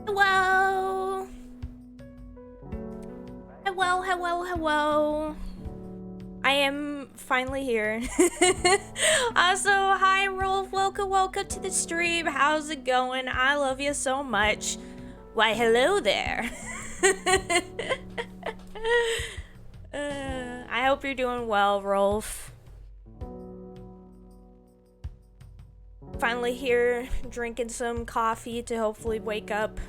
Hello! Hello, hello, hello. I am finally here. Also, hi Rolf, welcome to the stream. How's it going? I love you so much. Why, hello there. I hope you're doing well, Rolf. Finally here, drinking some coffee to hopefully wake up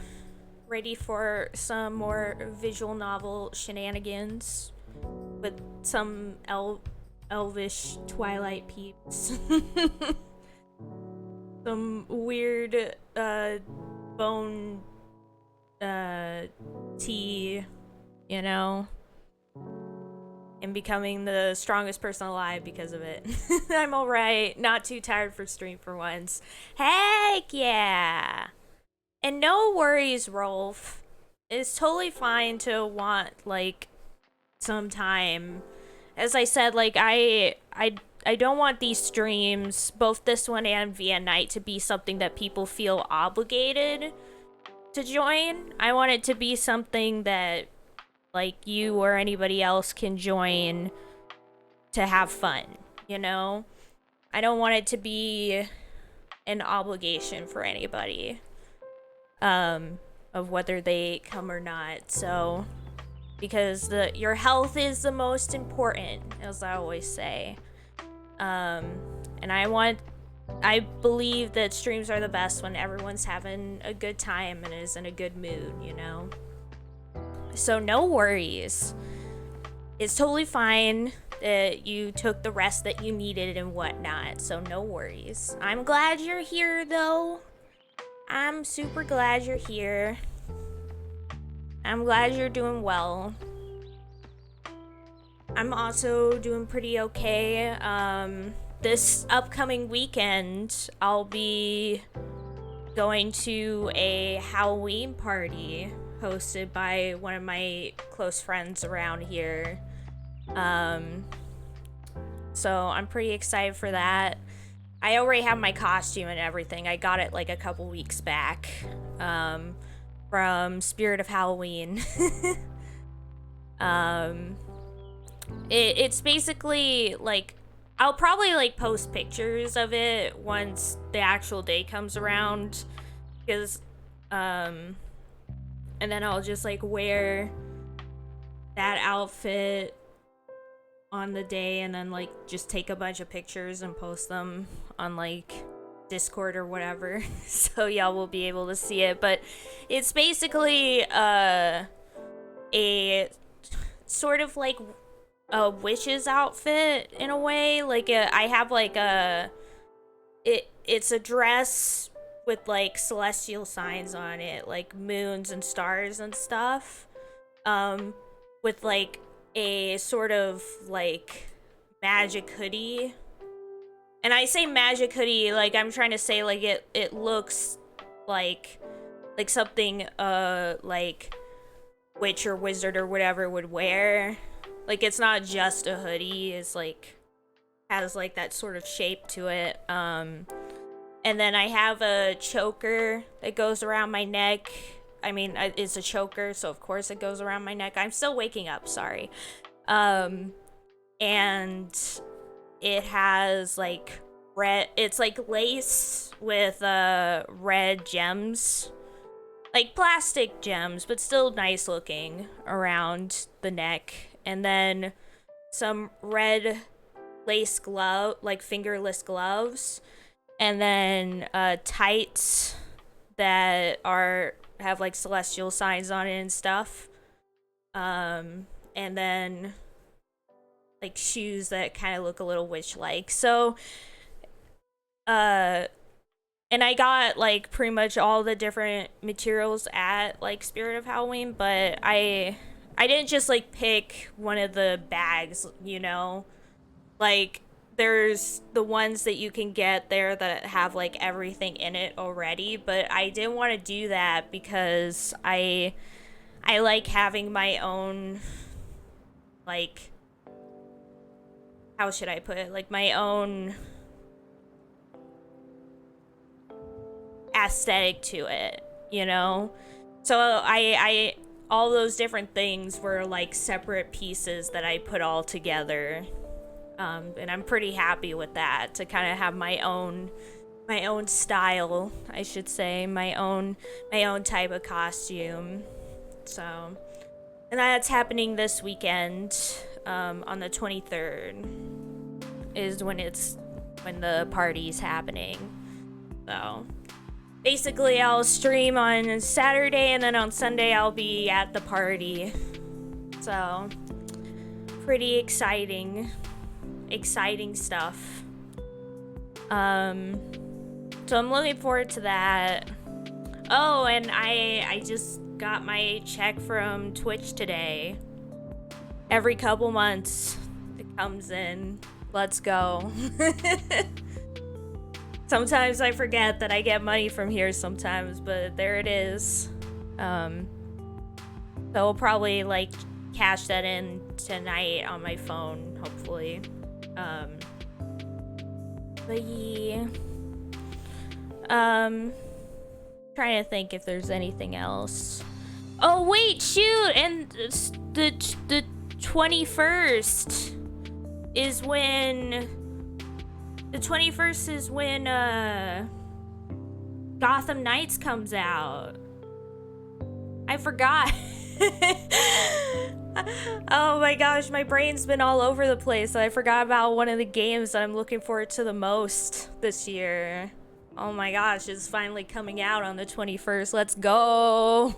ready for some more visual novel shenanigans with some elvish twilight peeps. Some weird bone tea, you know, and becoming the strongest person alive because of it. I'm alright, not too tired for stream for once. Heck yeah! And no worries, Rolf. It's totally fine to want like some time. As I said, like I don't want these streams, both this one and via night, to be something that people feel obligated to join. I want it to be something that like you or anybody else can join to have fun, you know? I don't want it to be an obligation for anybody of whether they come or not. So because your health is the most important, as I always say. And I believe that streams are the best when everyone's having a good time and is in a good mood, you know? So no worries. It's totally fine that you took the rest that you needed and whatnot, so no worries. I'm glad you're here, though. I'm super glad you're here. I'm glad you're doing well. I'm also doing pretty okay. This upcoming weekend, I'll be going to a Halloween party hosted by one of my close friends around here. So I'm pretty excited for that. I already have my costume and everything. I got it like a couple weeks back from Spirit of Halloween. It's basically like, I'll probably like post pictures of it once the actual day comes around, because and then I'll just like wear that outfit on the day and then like just take a bunch of pictures and post them on like Discord or whatever. So y'all will be able to see it. But it's basically a sort of like a witch's outfit in a way. Like I have like it's a dress with like celestial signs on it, like moons and stars and stuff, with like a sort of like magic hoodie. And I say magic hoodie like I'm trying to say like it looks like something like witch or wizard or whatever would wear. Like it's not just a hoodie, it's like has like that sort of shape to it. And then I have a choker that goes around my neck. I mean, it's a choker, so of course it goes around my neck. I'm still waking up, sorry. And it has like red, it's like lace with red gems. Like plastic gems, but still nice looking around the neck. And then some red lace glove, like fingerless gloves. And then tights that have like celestial signs on it and stuff. And then like shoes that kind of look a little witch-like. So, and I got like pretty much all the different materials at like Spirit of Halloween, but I didn't just like pick one of the bags, you know? Like there's the ones that you can get there that have like everything in it already, but I didn't want to do that because I like having my own, like, how should I put it? Like my own aesthetic to it, you know? So I all those different things were like separate pieces that I put all together. And I'm pretty happy with that, to kind of have my own style, I should say, my own type of costume. So, and that's happening this weekend, on the 23rd is when the party's happening. So basically I'll stream on Saturday and then on Sunday I'll be at the party. So pretty exciting stuff. So I'm looking forward to that. Oh, and I just got my check from Twitch today. Every couple months it comes in. Let's go. Sometimes I forget that I get money from here sometimes, but there it is. So I'll probably like cash that in tonight on my phone, hopefully. But yeah. Trying to think if there's anything else. Oh wait, shoot, and the 21st is when Gotham Knights comes out. I forgot. Oh my gosh, my brain's been all over the place. I forgot about one of the games that I'm looking forward to the most this year. Oh my gosh, it's finally coming out on the 21st. Let's go.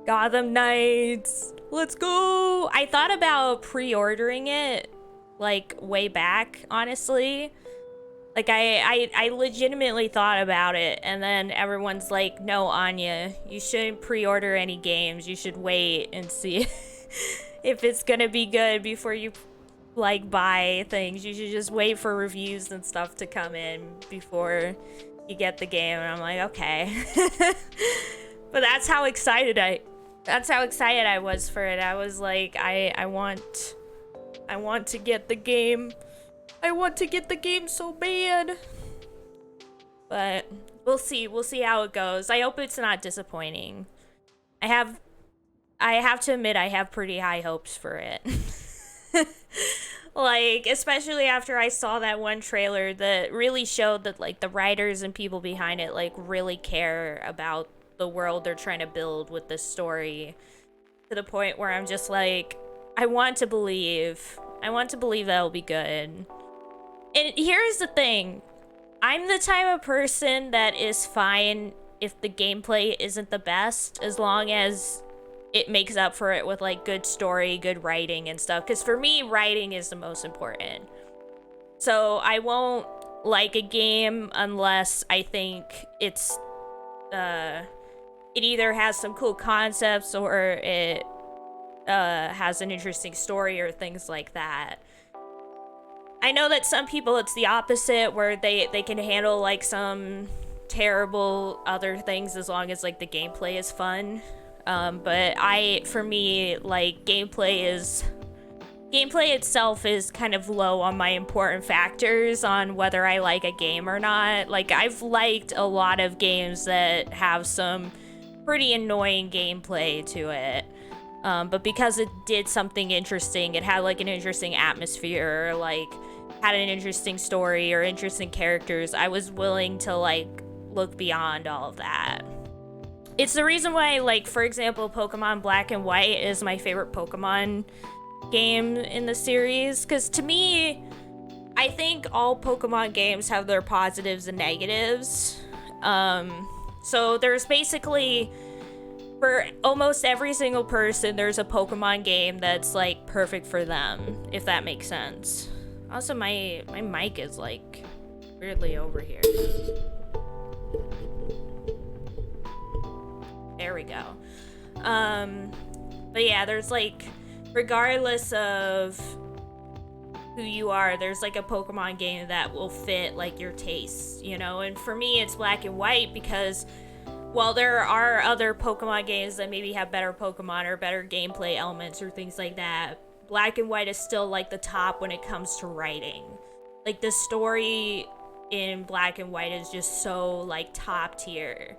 Gotham Knights. Let's go. I thought about pre-ordering it like way back, honestly. Like I legitimately thought about it, and then everyone's like, no, Anya, you shouldn't pre-order any games. You should wait and see if it's gonna be good before you like buy things. You should just wait for reviews and stuff to come in before you get the game. And I'm like, okay. But that's how excited I was for it. I was like, I want to get the game. I want to get the game so bad. But we'll see how it goes. I hope it's not disappointing. I have to admit, I have pretty high hopes for it. Like, especially after I saw that one trailer that really showed that like the writers and people behind it like really care about the world they're trying to build with this story, to the point where I'm just like, I want to believe that'll be good. And here's the thing, I'm the type of person that is fine if the gameplay isn't the best, as long as it makes up for it with like good story, good writing and stuff. Because for me, writing is the most important. So I won't like a game unless I think it either has some cool concepts or it has an interesting story or things like that. I know that some people it's the opposite, where they can handle like some terrible other things as long as like the gameplay is fun. But for me, like gameplay itself is kind of low on my important factors on whether I like a game or not. Like, I've liked a lot of games that have some pretty annoying gameplay to it. But because it did something interesting, it had like an interesting atmosphere, like had an interesting story or interesting characters, I was willing to like look beyond all of that. It's the reason why, like, for example, Pokemon Black and White is my favorite Pokemon game in the series, because to me, I think all Pokemon games have their positives and negatives. So there's basically, for almost every single person, there's a Pokemon game that's like perfect for them, if that makes sense. Also, my mic is like weirdly over here. There we go. But yeah, there's like, regardless of who you are, there's like a Pokemon game that will fit like your tastes, you know? And for me, it's Black and White, because while there are other Pokemon games that maybe have better Pokemon or better gameplay elements or things like that, Black and White is still like the top when it comes to writing. Like, the story in Black and White is just so like top tier.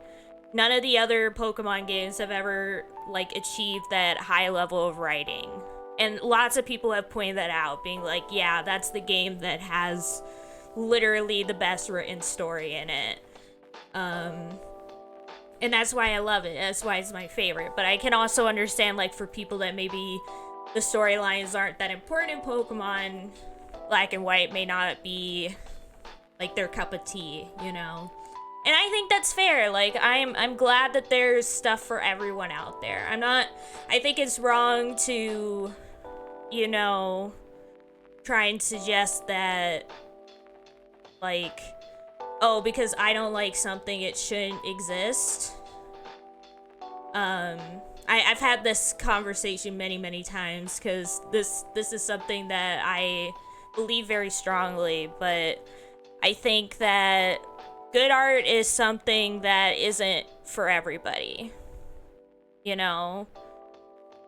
None of the other Pokemon games have ever like achieved that high level of writing. And lots of people have pointed that out, being like, yeah, that's the game that has literally the best written story in it. And that's why I love it. That's why it's my favorite. But I can also understand, like, for people that maybe the storylines aren't that important in Pokemon, Black and White may not be like their cup of tea, you know? And I think that's fair. Like, I'm glad that there's stuff for everyone out there. I think it's wrong to, you know, try and suggest that, like, oh, because I don't like something, it shouldn't exist. I've had this conversation many times, because this is something that I believe very strongly, but I think that good art is something that isn't for everybody. You know?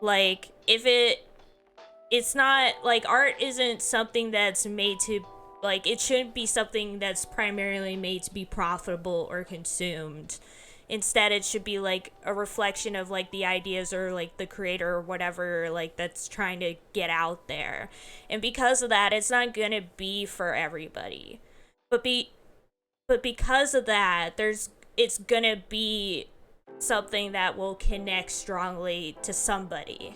Like, it's not, like, art isn't something that's made to, like, it shouldn't be something that's primarily made to be profitable or consumed. Instead, it should be, like, a reflection of, like, the ideas or, like, the creator or whatever, like, that's trying to get out there. And because of that, it's not gonna be for everybody. But because of that, it's gonna be something that will connect strongly to somebody.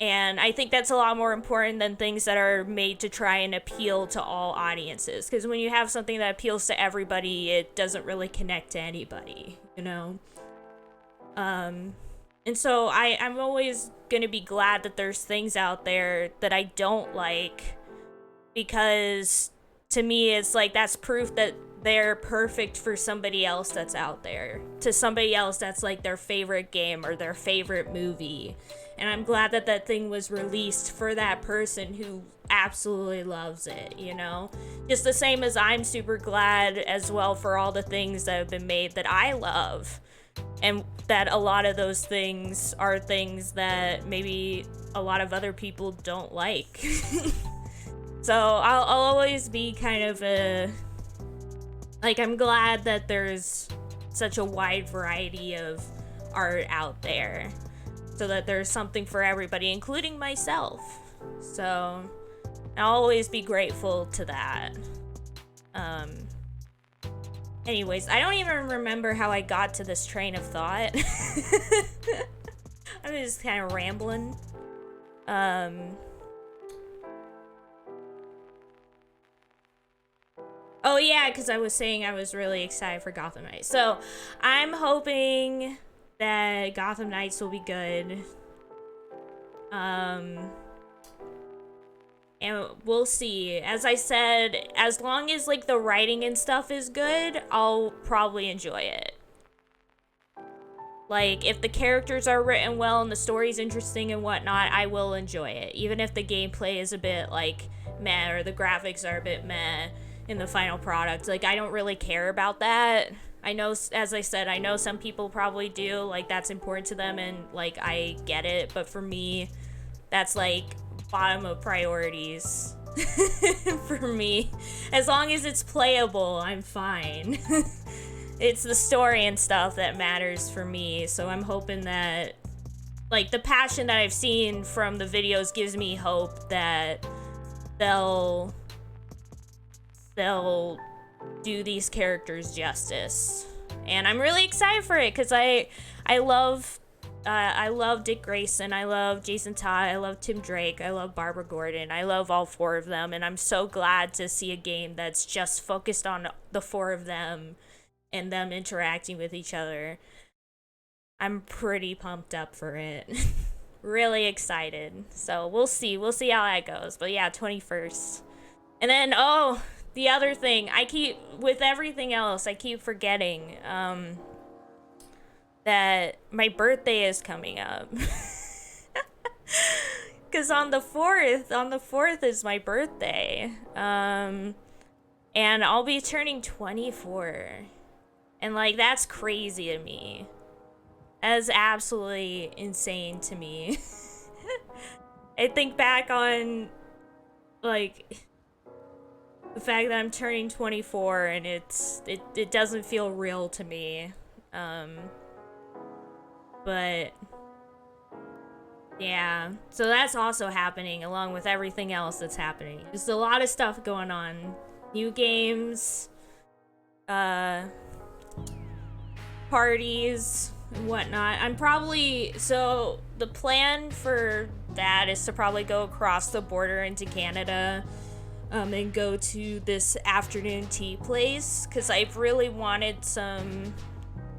And I think that's a lot more important than things that are made to try and appeal to all audiences. Because when you have something that appeals to everybody, it doesn't really connect to anybody, you know? And so I'm always gonna be glad that there's things out there that I don't like. Because to me, it's like that's proof that they're perfect for somebody else that's out there. To somebody else that's like their favorite game or their favorite movie. And I'm glad that that thing was released for that person who absolutely loves it, you know? Just the same as I'm super glad as well for all the things that have been made that I love. And that a lot of those things are things that maybe a lot of other people don't like. So I'll always be kind of like, I'm glad that there's such a wide variety of art out there. So that there's something for everybody, including myself. So I'll always be grateful to that. Anyways, I don't even remember how I got to this train of thought. I'm just kind of rambling. Oh yeah, because I was saying I was really excited for Gotham Knights. So I'm hoping that Gotham Knights will be good. And we'll see. As I said, as long as like the writing and stuff is good, I'll probably enjoy it. Like, if the characters are written well and the story's interesting and whatnot, I will enjoy it. Even if the gameplay is a bit like meh or the graphics are a bit meh in the final product. Like, I don't really care about that. I know, as I said, I know some people probably do, like, that's important to them, and, like, I get it, but for me, that's, like, bottom of priorities for me. As long as it's playable, I'm fine. It's the story and stuff that matters for me, so I'm hoping that, like, the passion that I've seen from the videos gives me hope that they'll do these characters justice. And I'm really excited for it because I love Dick Grayson, I love Jason Todd, I love Tim Drake, I love Barbara Gordon, I love all four of them, and I'm so glad to see a game that's just focused on the four of them and them interacting with each other. I'm pretty pumped up for it. Really excited. So we'll see how that goes. But yeah, 21st. And then the other thing, with everything else, I keep forgetting that my birthday is coming up. Because on the 4th is my birthday. And I'll be turning 24. And, like, that's crazy to me. That is absolutely insane to me. I think back on, like, the fact that I'm turning 24 and it doesn't feel real to me. But yeah, so that's also happening along with everything else that's happening. There's a lot of stuff going on. New games, parties and whatnot. So the plan for that is to probably go across the border into Canada. And go to this afternoon tea place, because I've really wanted some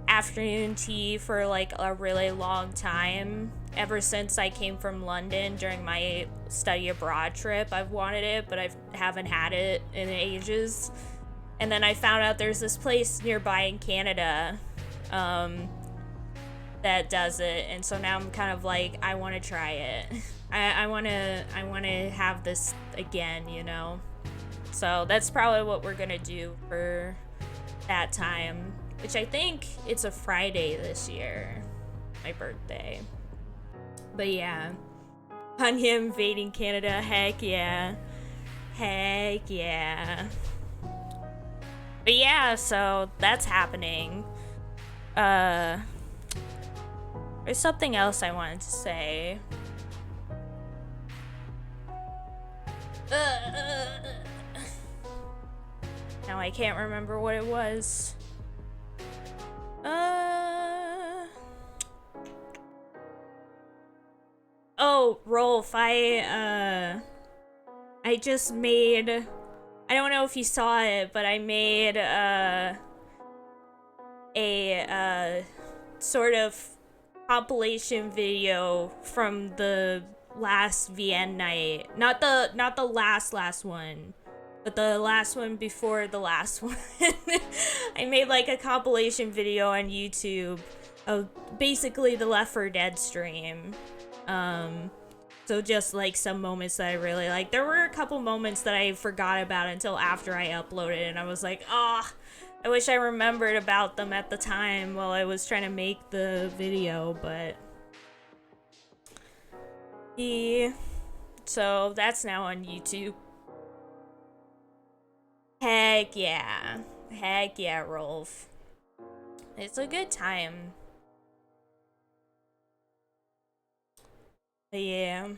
afternoon tea for like a really long time. Ever since I came from London during my study abroad trip, I've wanted it, but I haven't had it in ages. And then I found out there's this place nearby in Canada that does it, and so now I'm kind of like, I want to try it. I want to have this again, you know? So that's probably what we're gonna do for that time, which I think it's a Friday this year, my birthday. But yeah, Anya invading Canada, heck yeah. Heck yeah. But yeah, so that's happening. There's something else I wanted to say. Now I can't remember what it was. Oh, Rolf, I just made, I don't know if you saw it, but I made a sort of compilation video from the last VN night. Not the last one, but the last one before the last one. I made like a compilation video on YouTube of basically the Left 4 Dead stream. So just like some moments that I really like. There were a couple moments that I forgot about until after I uploaded, and I was like, I wish I remembered about them at the time while I was trying to make the video, but yeah. So that's now on YouTube. Heck yeah. Heck yeah, Rolf. It's a good time. But yeah.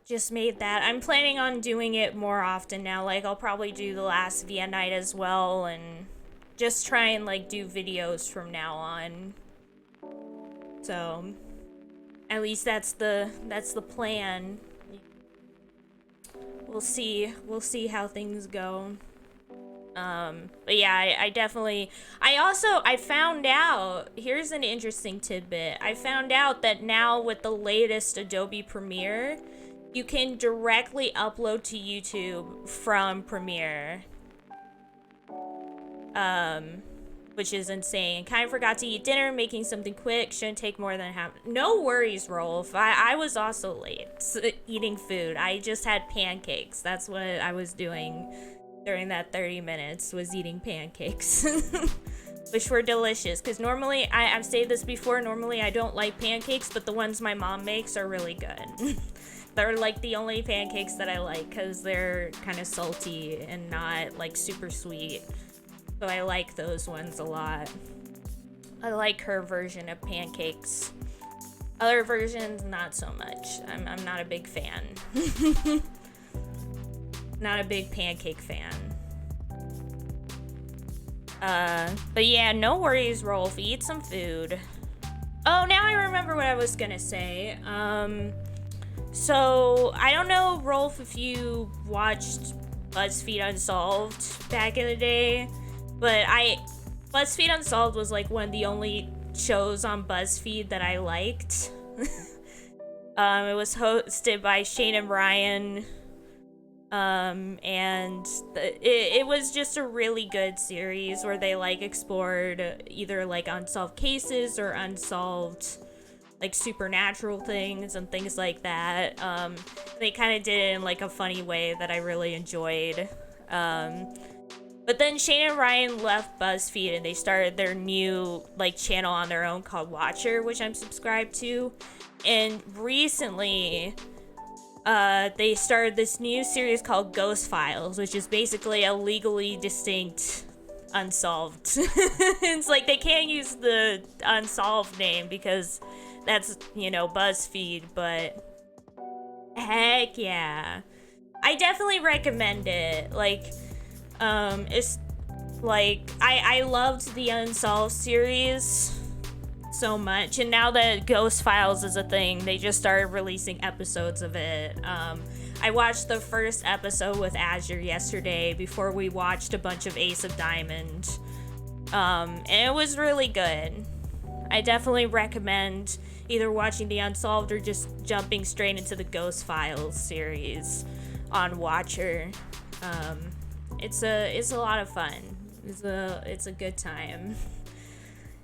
Just made that. I'm planning on doing it more often now. Like, I'll probably do the last VN night as well, and just try and like do videos from now on. So at least that's the plan. We'll see how things go. But yeah, I definitely, I found out, here's an interesting tidbit. I found out that now with the latest Adobe Premiere, you can directly upload to YouTube from Premiere. Which is insane. Kind of forgot to eat dinner, making something quick, shouldn't take more than half. No worries, Rolf. I was also late eating food. I just had pancakes. That's what I was doing during that 30 minutes, was eating pancakes. Which were delicious, because normally, I've said this before, normally I don't like pancakes, but the ones my mom makes are really good. They're like the only pancakes that I like, because they're kind of salty and not like super sweet. So I like those ones a lot. I like her version of pancakes. Other versions, not so much. I'm not a big fan. Not a big pancake fan. But yeah, no worries, Rolf. Eat some food. Oh, now I remember what I was gonna say. So I don't know, Rolf, if you watched BuzzFeed Unsolved back in the day, but BuzzFeed Unsolved was like one of the only shows on BuzzFeed that I liked. It was hosted by Shane and Ryan. And it was just a really good series where they like explored either like unsolved cases or unsolved like supernatural things and things like that. They kind of did it in like a funny way that I really enjoyed. But then Shane and Ryan left BuzzFeed and they started their new like channel on their own called Watcher, which I'm subscribed to. And recently, they started this new series called Ghost Files, which is basically a legally distinct Unsolved. It's like they can't use the Unsolved name because that's, you know, BuzzFeed, but heck yeah. I definitely recommend it. Like, it's like, I loved the Unsolved series so much, and now that Ghost Files is a thing, they just started releasing episodes of it. I watched the first episode with Azure yesterday before we watched a bunch of Ace of Diamond, and it was really good. I definitely recommend either watching the Unsolved or just jumping straight into the Ghost Files series on Watcher. It's a lot of fun. It's a good time.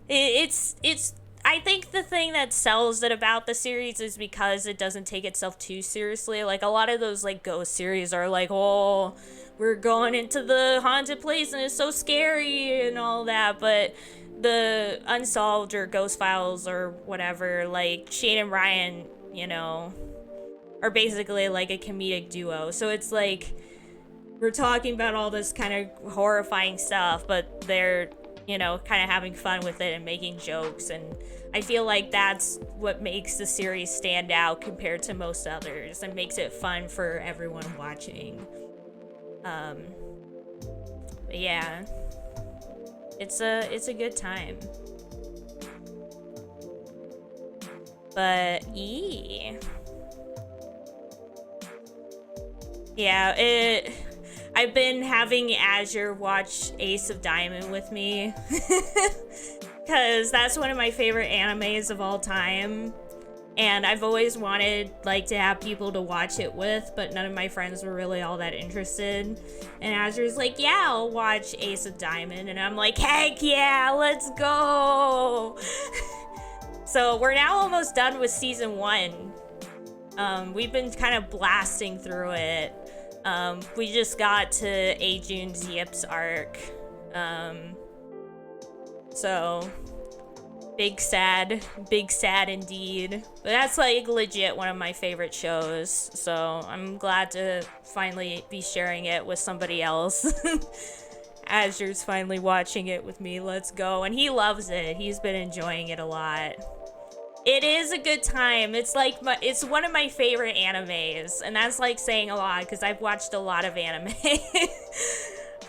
It's I think the thing that sells it about the series is because it doesn't take itself too seriously. Like, a lot of those, like, ghost series are like, oh, we're going into the haunted place and it's so scary and all that, but the Unsolved or Ghost Files or whatever, like, Shane and Ryan, you know, are basically like a comedic duo. So it's like, we're talking about all this kind of horrifying stuff, but they're, you know, kind of having fun with it and making jokes. And I feel like that's what makes the series stand out compared to most others and makes it fun for everyone watching. Yeah, it's a good time. But yeah, I've been having Azure watch Ace of Diamond with me because that's one of my favorite animes of all time, and I've always wanted like to have people to watch it with, but none of my friends were really all that interested. And Azure's like, yeah, I'll watch Ace of Diamond, and I'm like, heck yeah, let's go. So we're now almost done with season 1. We've been kind of blasting through it. We just got to Ajun's Yips arc. So big sad indeed. But that's like legit one of my favorite shows. So I'm glad to finally be sharing it with somebody else. Azure's finally watching it with me. Let's go. And he loves it. He's been enjoying it a lot. It is a good time. It's like it's one of my favorite animes, and that's like saying a lot because I've watched a lot of anime.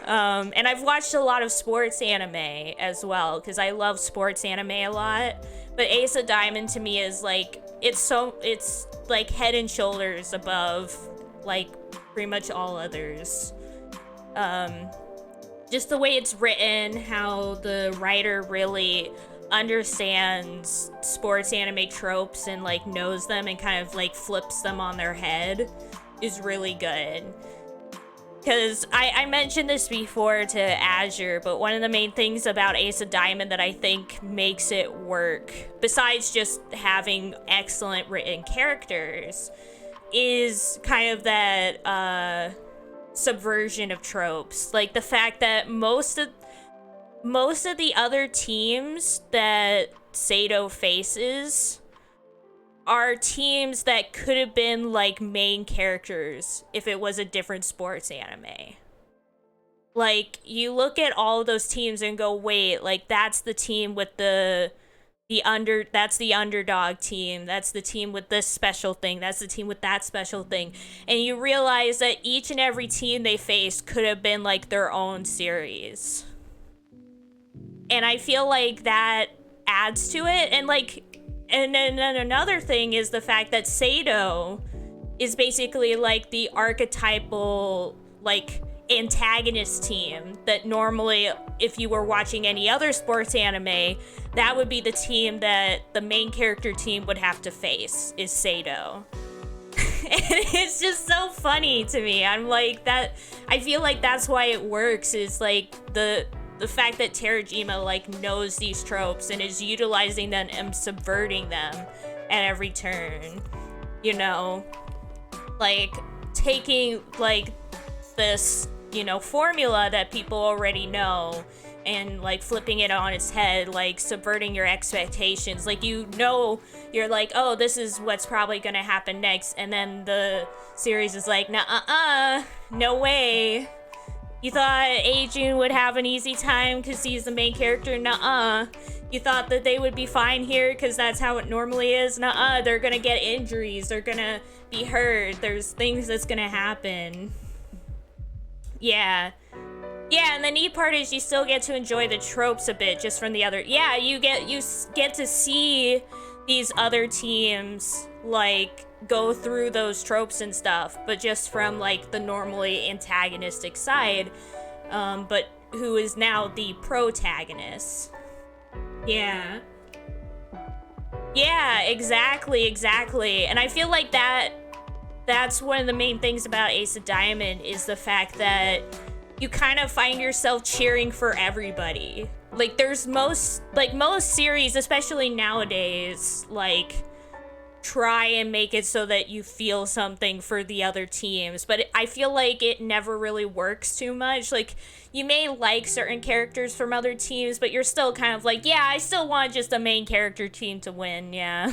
And I've watched a lot of sports anime as well because I love sports anime a lot. But Ace of Diamond to me is like it's like head and shoulders above like pretty much all others. Just the way it's written, how the writer really understands sports anime tropes and like knows them and kind of like flips them on their head is really good. Because I mentioned this before to Azure, but one of the main things about Ace of Diamond that I think makes it work, besides just having excellent written characters, is kind of that subversion of tropes. Like the fact that most of the other teams that Sato faces are teams that could have been like main characters if it was a different sports anime. Like you look at all of those teams and go, wait, like that's the team with that's the underdog team, that's the team with this special thing, that's the team with that special thing. And you realize that each and every team they faced could have been like their own series. And I feel like that adds to it. And like, and then another thing is the fact that Sato is basically like the archetypal like antagonist team that normally, if you were watching any other sports anime, that would be the team that the main character team would have to face, is Sato. And it's just so funny to me. I'm like, that, I feel like that's why it works, is like the fact that Terajima like knows these tropes and is utilizing them and subverting them at every turn, you know, like taking like this, you know, formula that people already know and like flipping it on its head, like subverting your expectations. Like, you know, you're like, oh, this is what's probably gonna happen next, and then the series is like, nah, no way. You thought Ajun would have an easy time because he's the main character? Nuh-uh. You thought that they would be fine here because that's how it normally is? Nuh-uh. They're gonna get injuries. They're gonna be hurt. There's things that's gonna happen. Yeah. Yeah, and the neat part is you still get to enjoy the tropes a bit just from the other... Yeah, you get to see these other teams, like, go through those tropes and stuff, but just from like the normally antagonistic side, but who is now the protagonist. Yeah, exactly. And I feel like that's one of the main things about Ace of Diamond, is the fact that you kind of find yourself cheering for everybody. Like, there's most series, especially nowadays, like, try and make it so that you feel something for the other teams, but I feel like it never really works too much. Like, you may like certain characters from other teams, but you're still kind of like, yeah, I still want just a main character team to win, yeah.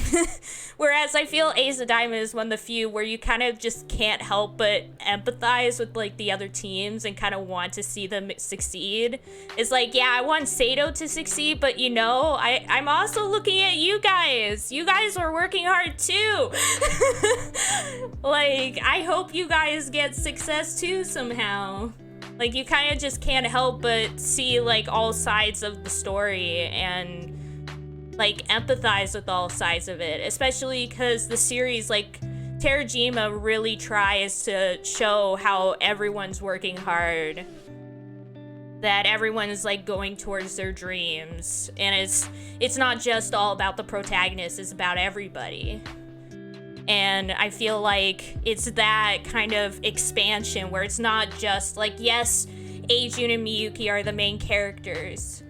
Whereas I feel Ace of Diamond is one of the few where you kind of just can't help but empathize with, like, the other teams and kind of want to see them succeed. It's like, yeah, I want Sato to succeed, but you know, I'm also looking at you guys. You guys are working hard too. Like, I hope you guys get success too somehow. Like, you kind of just can't help but see, like, all sides of the story and, like, empathize with all sides of it. Especially because the series, like, Terajima really tries to show how everyone's working hard. That everyone's, like, going towards their dreams. And it's not just all about the protagonist, it's about everybody. And I feel like it's that kind of expansion where it's not just like, yes, Eijun and Miyuki are the main characters,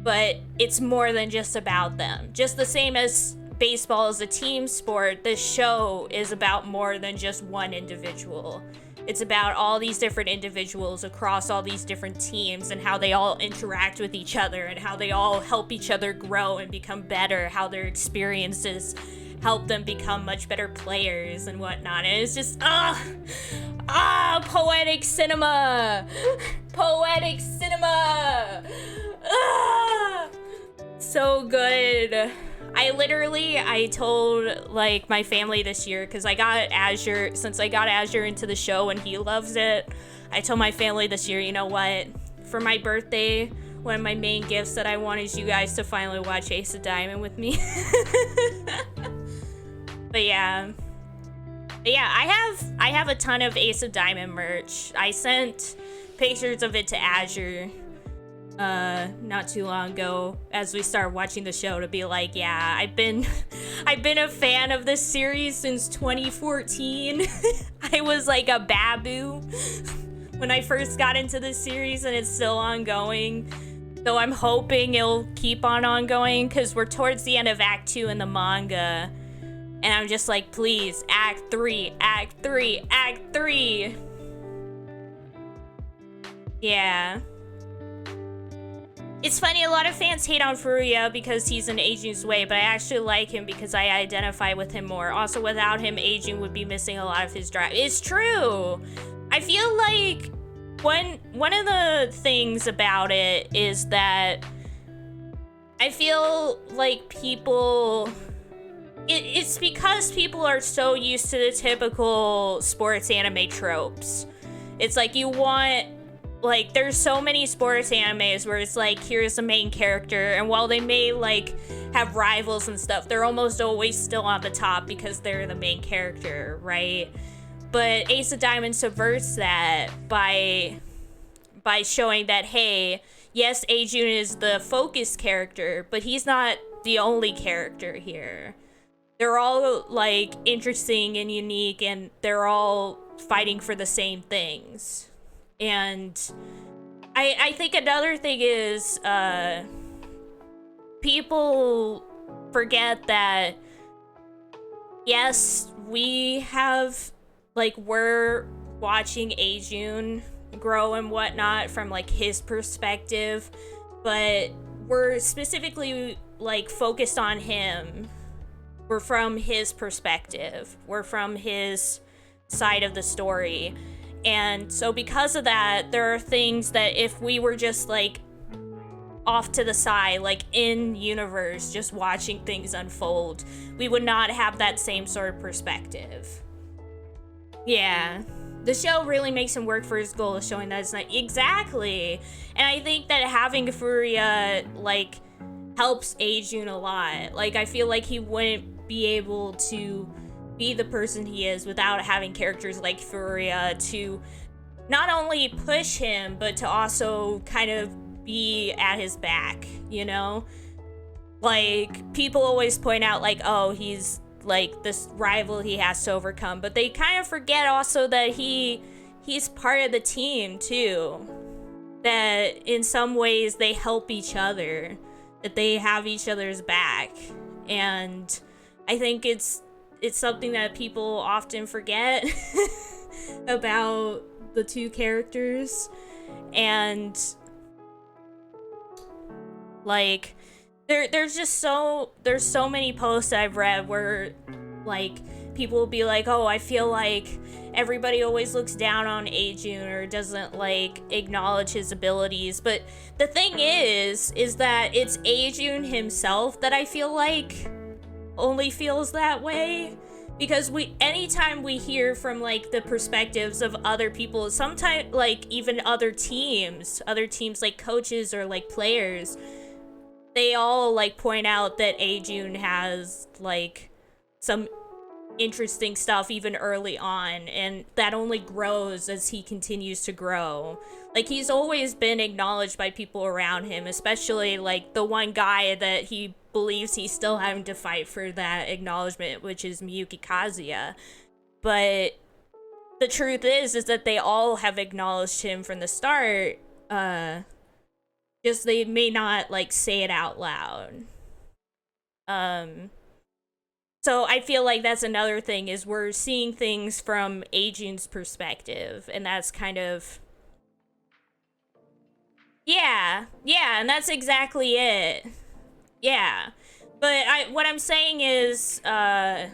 but it's more than just about them. Just the same as baseball is a team sport, this show is about more than just one individual. It's about all these different individuals across all these different teams and how they all interact with each other and how they all help each other grow and become better, how their experiences help them become much better players and whatnot. And it's just, poetic cinema! Poetic cinema! So good. I told, like, my family this year, because I got Azure, since I got Azure into the show and he loves it, I told my family this year, you know what, for my birthday, one of my main gifts that I want is you guys to finally watch Ace of Diamond with me. But yeah, I have a ton of Ace of Diamond merch. I sent pictures of it to Azure not too long ago as we started watching the show to be like, yeah, I've been a fan of this series since 2014. I was like a babu when I first got into this series, and it's still ongoing. So I'm hoping it'll keep on ongoing because we're towards the end of Act 2 in the manga. And I'm just like, please, Act 3, Act 3, Act 3. Yeah. It's funny, a lot of fans hate on Furuya because he's in Eijun's way, but I actually like him because I identify with him more. Also, without him, Eijun would be missing a lot of his drive. It's true! I feel like one of the things about it is that I feel like people... It's because people are so used to the typical sports anime tropes. It's like you want, like, there's so many sports animes where it's like, here's the main character, and while they may, like, have rivals and stuff, they're almost always still on the top because they're the main character, right? But Ace of Diamond subverts that by showing that, hey, yes, Eijun is the focus character, but he's not the only character here. They're all, like, interesting and unique, and they're all fighting for the same things. And I think another thing is, people forget that, yes, we have, like, we're watching Eijun grow and whatnot from, like, his perspective, but we're specifically, like, focused on him. We're from his perspective. We're from his side of the story. And so because of that, there are things that if we were just, like, off to the side, like, in universe, just watching things unfold, we would not have that same sort of perspective. Yeah. The show really makes him work for his goal of showing that it's not... Exactly! And I think that having Furuya, like, helps Eijun a lot. Like, I feel like he wouldn't be able to be the person he is without having characters like Furuya to not only push him, but to also kind of be at his back, you know? Like, people always point out, like, oh, he's, like, this rival he has to overcome, but they kind of forget also that he's part of the team, too. that in some ways they help each other, that they have each other's back. And I think it's something that people often forget about the two characters. And like there's so many posts I've read where like people will be like, oh, I feel like everybody always looks down on Ajun or doesn't like acknowledge his abilities. But the thing is that it's Ajun himself that I feel like only feels that way, because anytime we hear from like the perspectives of other people, sometimes like even other teams like coaches or like players, they all like point out that Ajun has like some interesting stuff even early on, and that only grows as he continues to grow. Like, he's always been acknowledged by people around him, especially like the one guy that he believes he's still having to fight for that acknowledgement, which is Miyuki Kazuya. But the truth is that they all have acknowledged him from the start, just they may not like say it out loud. So I feel like that's another thing, is we're seeing things from Ajun's perspective, and that's kind of, yeah, and that's exactly it. Yeah. But what I'm saying is, I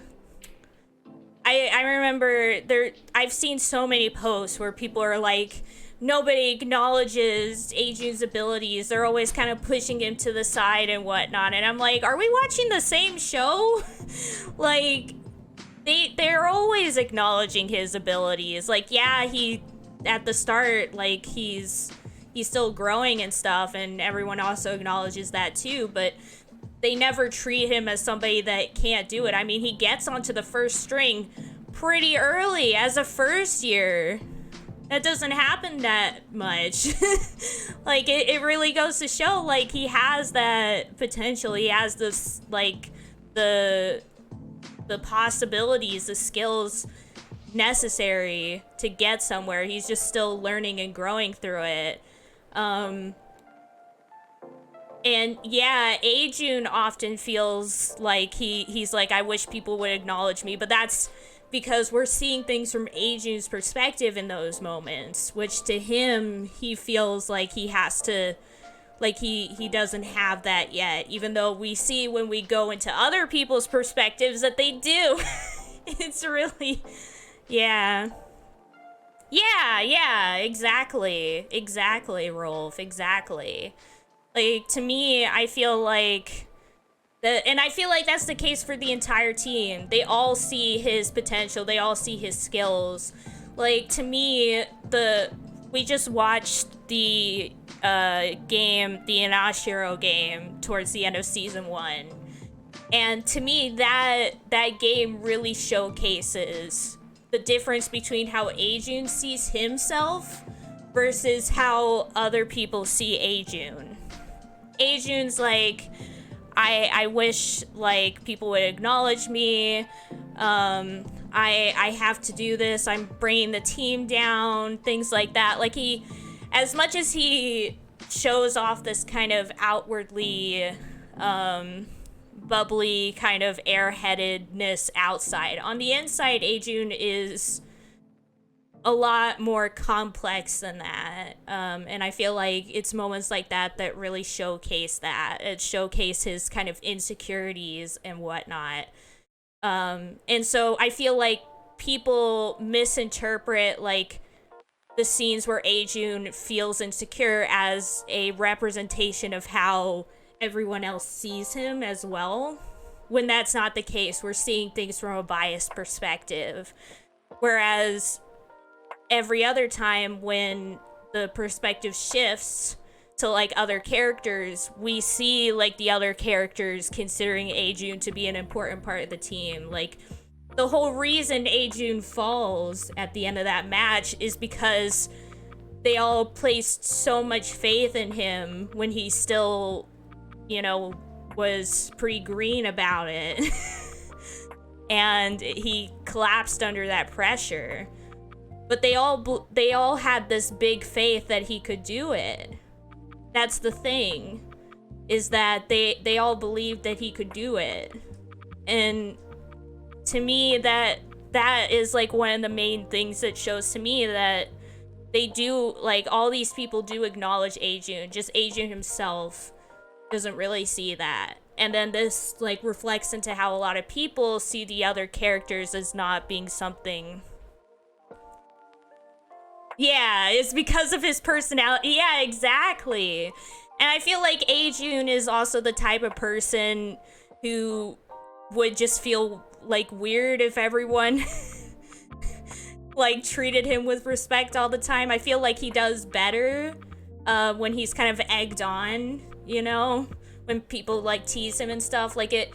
remember I've seen so many posts where people are like, nobody acknowledges Ajun's abilities. They're always kind of pushing him to the side and whatnot. And I'm like, are we watching the same show? Like, they're always acknowledging his abilities. Like, yeah, he at the start, like, he's still growing and stuff, and everyone also acknowledges that too, but they never treat him as somebody that can't do it. I mean, he gets onto the first string pretty early as a first year. That doesn't happen that much. Like, it really goes to show, like, he has that potential. He has this, like, the possibilities, the skills necessary to get somewhere. He's just still learning and growing through it. And yeah, Ajun often feels like he's like, I wish people would acknowledge me, but that's because we're seeing things from Ajun's perspective in those moments, which to him, he feels like he has to, like he doesn't have that yet, even though we see when we go into other people's perspectives that they do. It's really, yeah, exactly, Rolf, exactly. Like, to me, I feel like and I feel like that's the case for the entire team. They all see his potential. They all see his skills. Like, to me, we just watched the game, the Inashiro game, towards the end of season 1. And to me, that game really showcases the difference between how Ajun sees himself versus how other people see Ajun. Ajun's like, I wish like people would acknowledge me. I have to do this. I'm bringing the team down. Things like that. Like, he, as much as he shows off this kind of outwardly bubbly kind of airheadedness outside, on the inside, Ajun is a lot more complex than that. And I feel like it's moments like that that really showcase that. It showcase his kind of insecurities and whatnot. And so I feel like people misinterpret like the scenes where Ajun feels insecure as a representation of how everyone else sees him as well, when that's not the case. We're seeing things from a biased perspective. Whereas every other time when the perspective shifts to like other characters, we see like the other characters considering Ajun to be an important part of the team. Like, the whole reason Ajun falls at the end of that match is because they all placed so much faith in him when he still, you know, was pretty green about it. And he collapsed under that pressure. but they all had this big faith that he could do it. That's the thing, is that they all believed that he could do it. And to me, that is like one of the main things that shows to me that they do, like, all these people do acknowledge Ajun. Just Ajun himself doesn't really see that. And then this, like, reflects into how a lot of people see the other characters as not being something. Yeah, it's because of his personality. Yeah, exactly. And I feel like Ajun is also the type of person who would just feel, like, weird if everyone like treated him with respect all the time. I feel like he does better when he's kind of egged on, you know, when people like tease him and stuff. Like,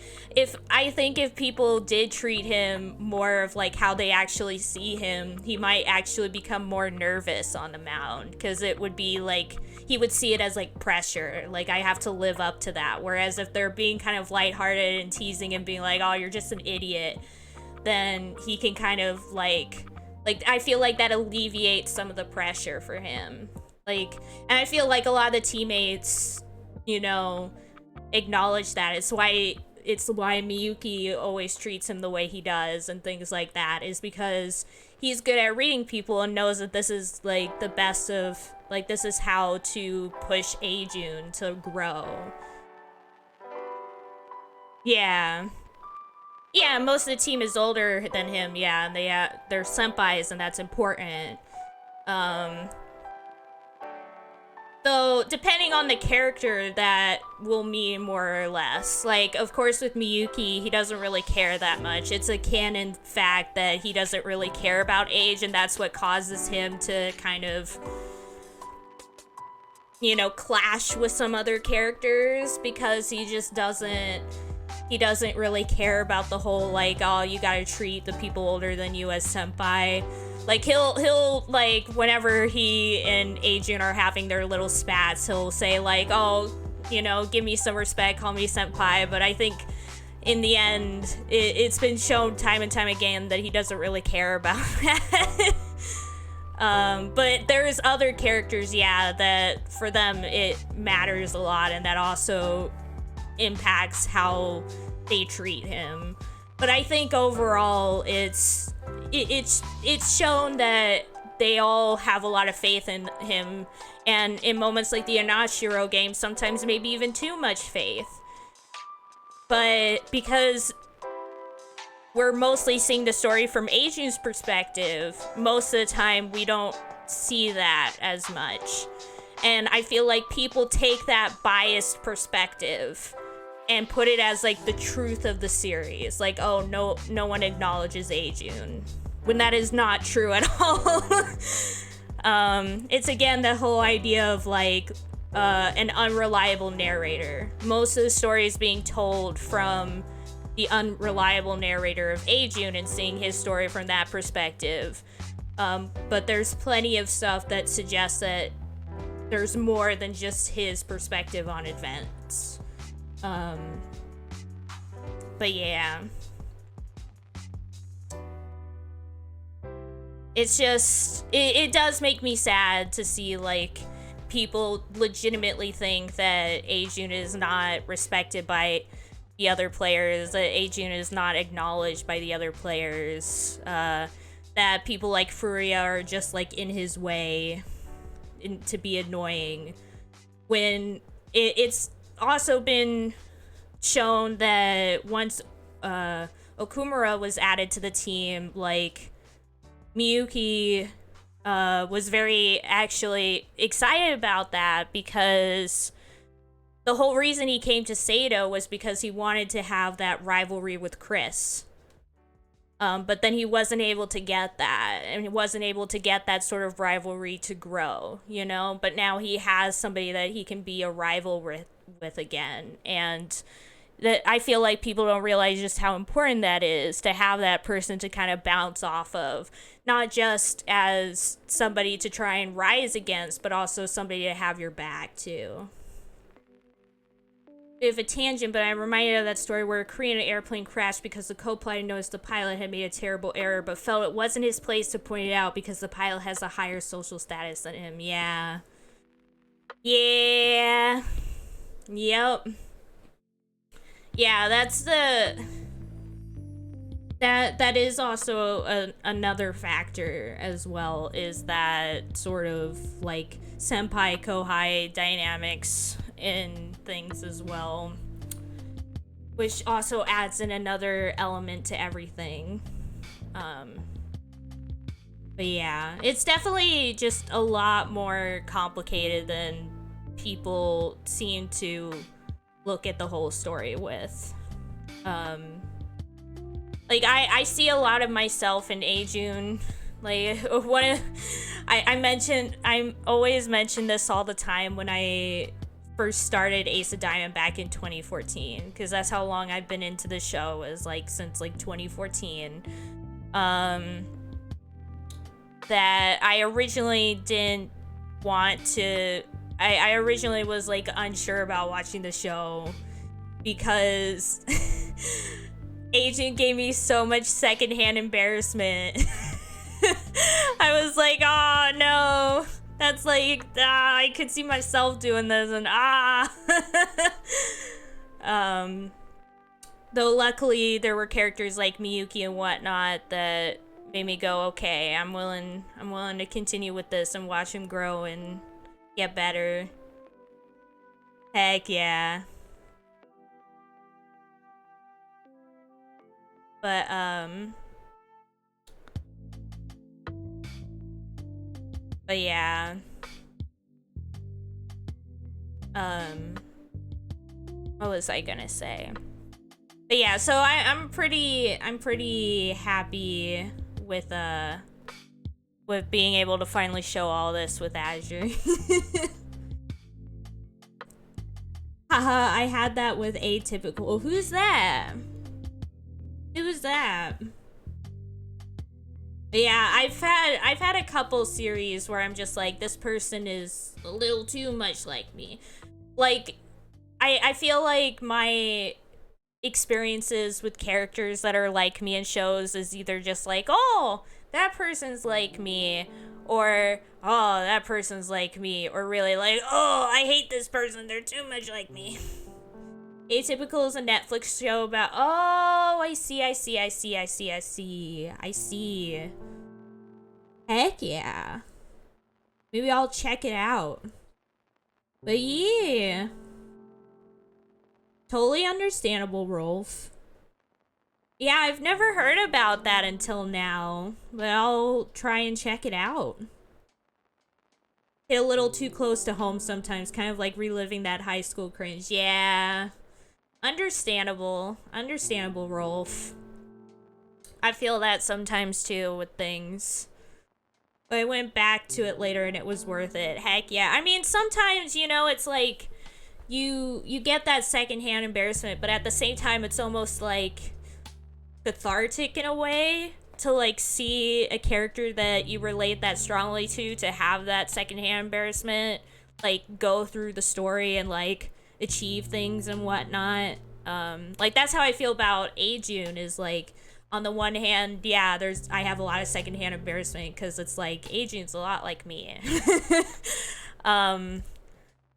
I think if people did treat him more of like how they actually see him, he might actually become more nervous on the mound, because it would be like he would see it as like pressure, like I have to live up to that. Whereas if they're being kind of lighthearted and teasing him, being like, oh, you're just an idiot, then he can kind of like I feel like that alleviates some of the pressure for him. Like, and I feel like a lot of the teammates, you know, acknowledge that. It's why Miyuki always treats him the way he does and things like that, is because he's good at reading people and knows that this is like the best of, like, this is how to push Ajun to grow. Yeah. Yeah, most of the team is older than him, yeah, and they're senpais, and that's important. So, depending on the character, that will mean more or less. Like, of course, with Miyuki, he doesn't really care that much. It's a canon fact that he doesn't really care about age, and that's what causes him to kind of, you know, clash with some other characters, because he just doesn't really care about the whole, like, oh, you gotta treat the people older than you as senpai. Like, he'll like, whenever he and Ajun are having their little spats, he'll say like, oh, you know, give me some respect, call me senpai. But I think in the end, it's been shown time and time again that he doesn't really care about that. But there's other characters, yeah, that for them it matters a lot, and that also impacts how they treat him. But I think overall it's shown that they all have a lot of faith in him, and in moments like the Inashiro game, sometimes maybe even too much faith. But because we're mostly seeing the story from Ajun's perspective, most of the time we don't see that as much. And I feel like people take that biased perspective and put it as like the truth of the series. Like, oh, no one acknowledges Ajun, when that is not true at all. It's again the whole idea of like an unreliable narrator. Most of the story is being told from the unreliable narrator of Ajun and seeing his story from that perspective. But there's plenty of stuff that suggests that there's more than just his perspective on events. But yeah. It's just, it does make me sad to see, like, people legitimately think that Ajun is not respected by the other players, that Ajun is not acknowledged by the other players, that people like Furia are just, like, in his way to be annoying, when it's also been shown that once Okumura was added to the team, like, Miyuki was very actually excited about that, because the whole reason he came to Sato was because he wanted to have that rivalry with Chris. But then he wasn't able to get that, and he wasn't able to get that sort of rivalry to grow, you know? But now he has somebody that he can be a rival with again, and that I feel like people don't realize just how important that is, to have that person to kind of bounce off of, not just as somebody to try and rise against, but also somebody to have your back too. bit of a tangent, but I'm reminded of that story where a Korean airplane crashed because the co-pilot noticed the pilot had made a terrible error, but felt it wasn't his place to point it out because the pilot has a higher social status than him. Yeah. Yeah. Yep. Yeah, that's the... That is also another factor as well, is that sort of like senpai kohai dynamics in things as well, which also adds in another element to everything. But yeah, it's definitely just a lot more complicated than people seem to look at the whole story with. Like, I see a lot of myself in Ajun. Like, I always mention this all the time when I first started Ace of Diamond back in 2014, because that's how long I've been into the show, is like since like 2014. That I originally didn't want to. I originally was like unsure about watching the show because Agent gave me so much secondhand embarrassment. I was like, oh no, that's like, I could see myself doing this, and though luckily there were characters like Miyuki and whatnot that made me go, okay, I'm willing to continue with this and watch him grow and get better. Heck yeah. But yeah. What was I gonna say? But yeah, so I'm pretty happy with being able to finally show all this with Azure. Haha, I had that with Atypical. Who's that? Who's that? Yeah, I've had a couple series where I'm just like, this person is a little too much like me. Like, I feel like my experiences with characters that are like me in shows is either just like, oh, that person's like me, or oh, that person's like me, or really like, oh, I hate this person, they're too much like me. Atypical is a Netflix show about, oh, I see. Heck yeah. Maybe I'll check it out. But yeah. Totally understandable, Rolf. Yeah, I've never heard about that until now, but I'll try and check it out. Hit a little too close to home sometimes, kind of like reliving that high school cringe. Yeah. Understandable, Rolf. I feel that sometimes too with things. But I went back to it later and it was worth it. Heck yeah. I mean, sometimes, you know, it's like you get that secondhand embarrassment, but at the same time it's almost like cathartic in a way to like see a character that you relate that strongly to have that secondhand embarrassment like go through the story and like achieve things and whatnot. Like that's how I feel about Ajun, is like, on the one hand, yeah, I have a lot of secondhand embarrassment because it's like Ajun's a lot like me.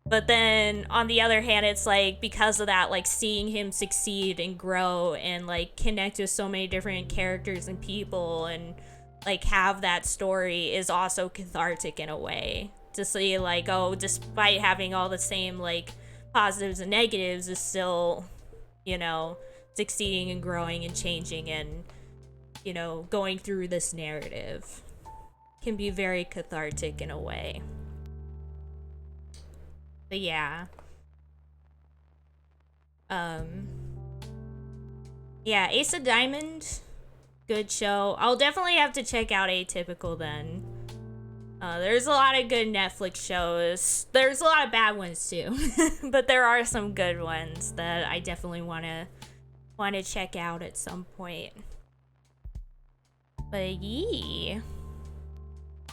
But then on the other hand, it's like, because of that, like seeing him succeed and grow and like connect with so many different characters and people and like have that story is also cathartic in a way, to see like, oh, despite having all the same like positives and negatives, is still, you know, succeeding and growing and changing and, you know, going through this narrative can be very cathartic in a way. But yeah. Yeah, Ace of Diamond, good show. I'll definitely have to check out Atypical then. There's a lot of good Netflix shows. There's a lot of bad ones too, but there are some good ones that I definitely want to check out at some point. But yeah.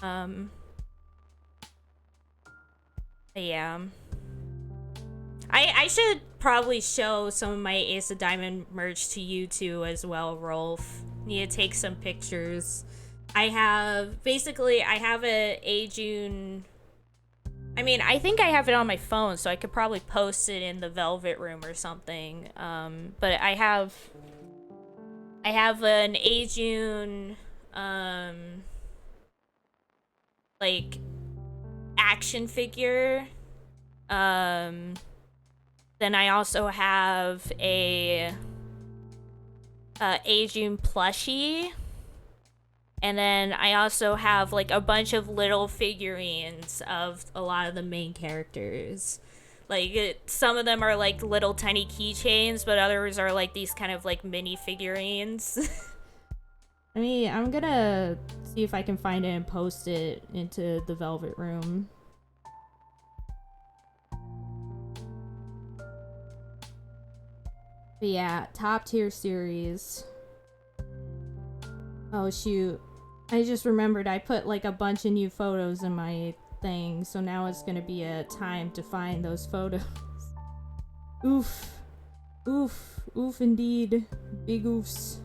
But yeah. I should probably show some of my Ace of Diamond merch to you too as well, Rolf. Need to take some pictures. I have a Ajun. I mean, I think I have it on my phone, so I could probably post it in the Velvet Room or something. But I have an Ajun, like action figure. Then I also have a Ajun plushie. And then I also have like a bunch of little figurines of a lot of the main characters. Like some of them are like little tiny keychains, but others are like these kind of like mini figurines. I'm gonna see if I can find it and post it into the Velvet Room. But yeah, top tier series. Oh shoot. I just remembered I put like a bunch of new photos in my thing, so now it's gonna be a time to find those photos. Oof. Oof. Oof indeed. Big oofs.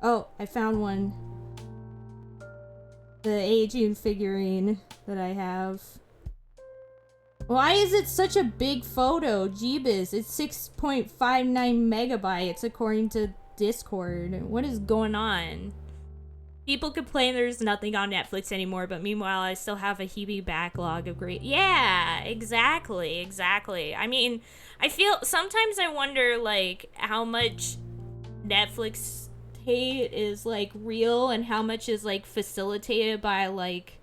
Oh, I found one. The Ajun figurine that I have. Why is it such a big photo? Jeebus, it's 6.59 megabytes according to Discord. What is going on? People complain there's nothing on Netflix anymore, but meanwhile I still have a heavy backlog of great... Yeah, exactly. I mean, I feel... Sometimes I wonder, like, how much Netflix hate is, like, real and how much is, like, facilitated by, like,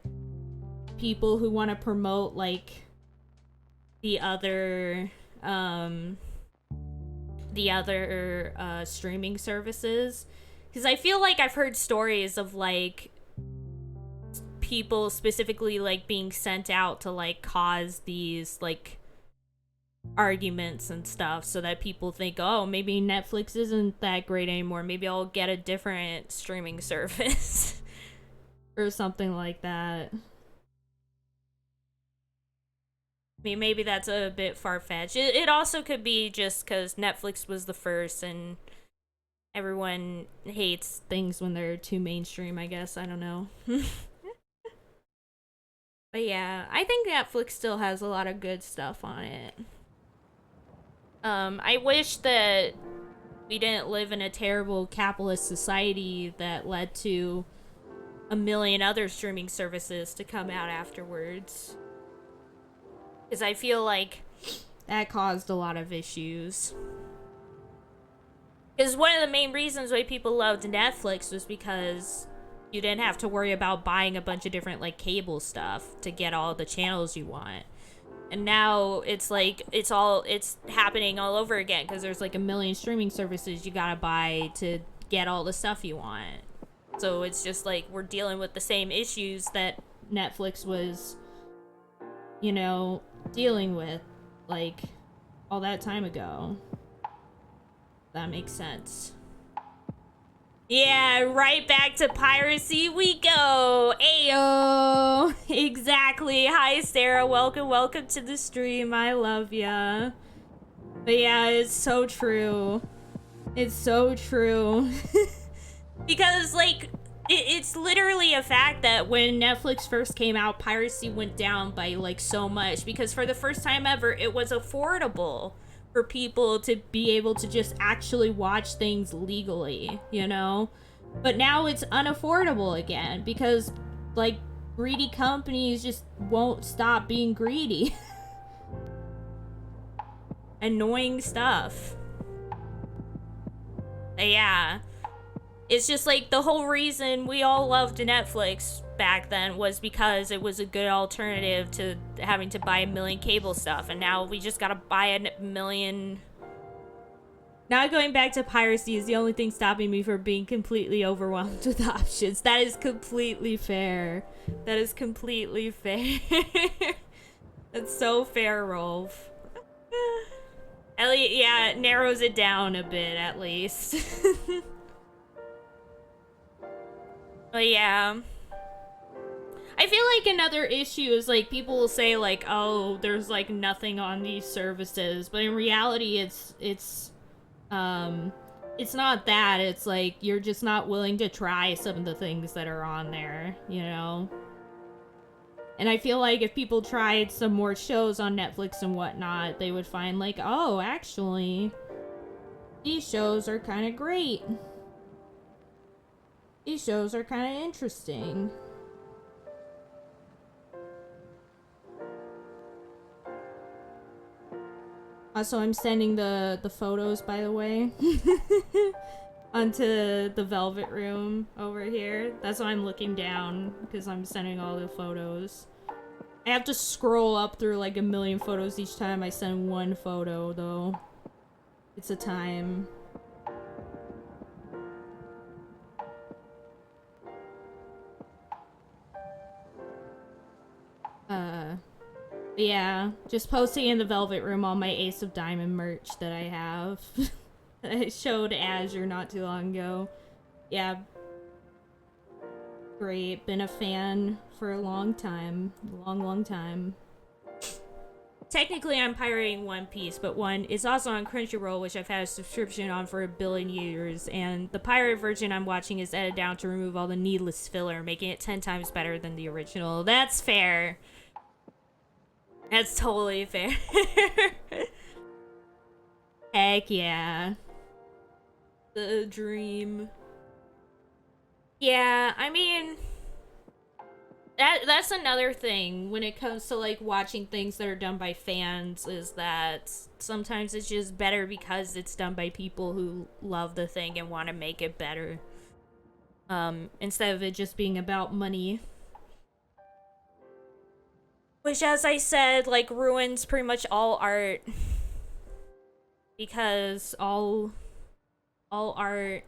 people who want to promote, like... the other streaming services, because I feel like I've heard stories of like people specifically like being sent out to like cause these like arguments and stuff so that people think, oh, maybe Netflix isn't that great anymore, maybe I'll get a different streaming service or something like that. I mean, maybe that's a bit far-fetched. It also could be just because Netflix was the first and everyone hates things when they're too mainstream, I guess. I don't know. But yeah, I think Netflix still has a lot of good stuff on it. I wish that we didn't live in a terrible capitalist society that led to a million other streaming services to come out afterwards. Because I feel like that caused a lot of issues. Because one of the main reasons why people loved Netflix was because you didn't have to worry about buying a bunch of different like cable stuff to get all the channels you want. And now it's like it's happening all over again because there's like a million streaming services you gotta buy to get all the stuff you want. So it's just like we're dealing with the same issues that Netflix was, you know, dealing with like all that time ago. That makes sense. Yeah, right back to piracy we go. Ayo. Exactly. Hi Sarah, welcome to the stream. I love ya. But yeah, it's so true. It's so true. Because like it's literally a fact that when Netflix first came out, piracy went down by like so much because for the first time ever it was affordable for people to be able to just actually watch things legally, you know? But now it's unaffordable again because like greedy companies just won't stop being greedy. Annoying stuff. But yeah. It's just like the whole reason we all loved Netflix back then was because it was a good alternative to having to buy a million cable stuff. And now we just gotta buy a million. Now going back to piracy is the only thing stopping me from being completely overwhelmed with options. That is completely fair. That is completely fair. That's so fair, Rolf. Elliot, yeah, it narrows it down a bit at least. But yeah, I feel like another issue is like people will say like, oh, there's like nothing on these services, but in reality it's not that. It's like you're just not willing to try some of the things that are on there, you know? And I feel like if people tried some more shows on Netflix and whatnot, they would find like, oh, actually, these shows are kind of great. These shows are kind of interesting. Also, I'm sending the photos, by the way, onto the Velvet Room over here. That's why I'm looking down, because I'm sending all the photos. I have to scroll up through like a million photos each time I send one photo, though. It's a time. Yeah, just posting in the Velvet Room all my Ace of Diamond merch that I have. That I showed Azure not too long ago. Yeah. Great. Been a fan for a long time. Long time. Technically, I'm pirating One Piece, but one is also on Crunchyroll, which I've had a subscription on for a billion years, and the pirate version I'm watching is edited down to remove all the needless filler, making it 10 times better than the original. That's fair. That's totally fair. Heck yeah. The dream. Yeah, I mean, that's another thing when it comes to like watching things that are done by fans, is that sometimes it's just better because it's done by people who love the thing and want to make it better. Instead of it just being about money. Which, as I said, like, ruins pretty much all art. Because all art,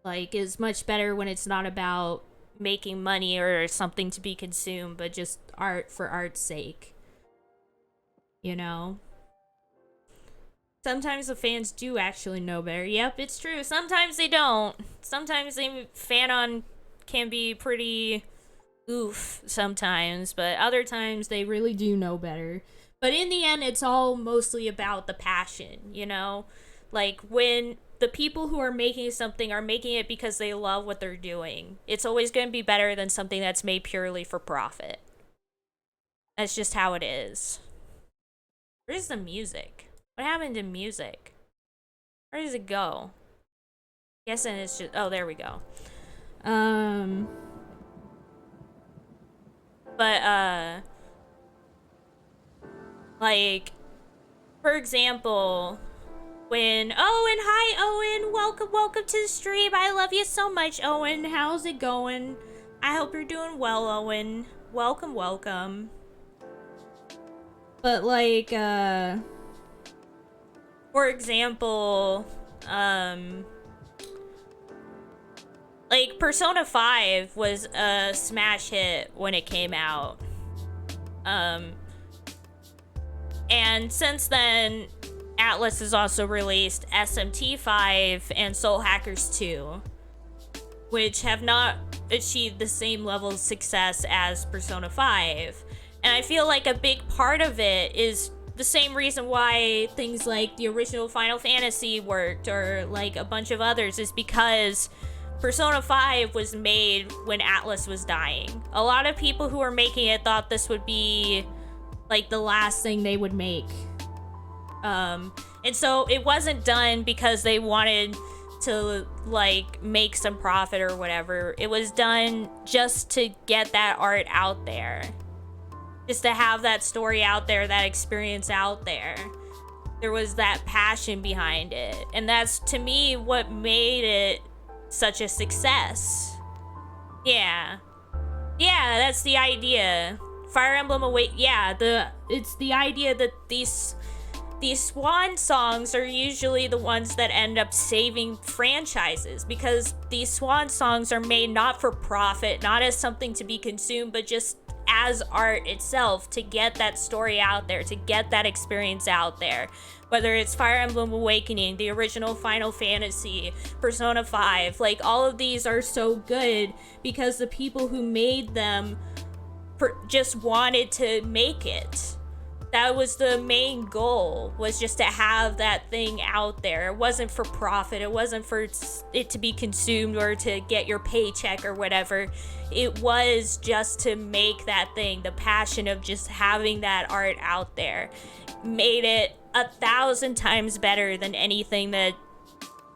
like, is much better when it's not about making money or something to be consumed, but just art for art's sake. You know? Sometimes the fans do actually know better. Yep, it's true. Sometimes they don't. Sometimes they fanon can be pretty oof sometimes, but other times they really do know better. But in the end, it's all mostly about the passion, you know? Like, when the people who are making something are making it because they love what they're doing, it's always going to be better than something that's made purely for profit. That's just how it is. Where's the music? What happened to music? Where does it go? Guessing it's just... Oh, there we go. But, like, for example, when... Oh, and hi, Owen! Welcome to the stream! I love you so much, Owen! How's it going? I hope you're doing well, Owen. Welcome. But, like, for example, like, Persona 5 was a smash hit when it came out. And since then, Atlas has also released SMT 5 and Soul Hackers 2, which have not achieved the same level of success as Persona 5. And I feel like a big part of it is the same reason why things like the original Final Fantasy worked, or like a bunch of others, is because Persona 5 was made when Atlas was dying. A lot of people who were making it thought this would be like the last thing they would make. And so it wasn't done because they wanted to like make some profit or whatever. It was done just to get that art out there. Just to have that story out there, that experience out there. There was that passion behind it. And that's, to me, what made it such a success. Yeah, that's the idea. Fire Emblem Awake. Yeah, it's the idea that these swan songs are usually the ones that end up saving franchises, because these swan songs are made not for profit, not as something to be consumed, but just as art itself to get that story out there, to get that experience out there. Whether it's Fire Emblem Awakening, the original Final Fantasy, Persona 5, like all of these are so good because the people who made them just wanted to make it. That was the main goal, was just to have that thing out there. It wasn't for profit. It wasn't for it to be consumed or to get your paycheck or whatever. It was just to make that thing. The passion of just having that art out there made it 1,000 times better than anything that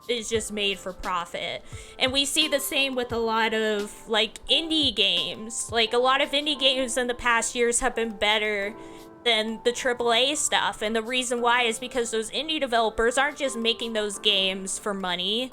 is just made for profit. And we see the same with a lot of like indie games. Like a lot of indie games in the past years have been better than the AAA stuff, and the reason why is because those indie developers aren't just making those games for money.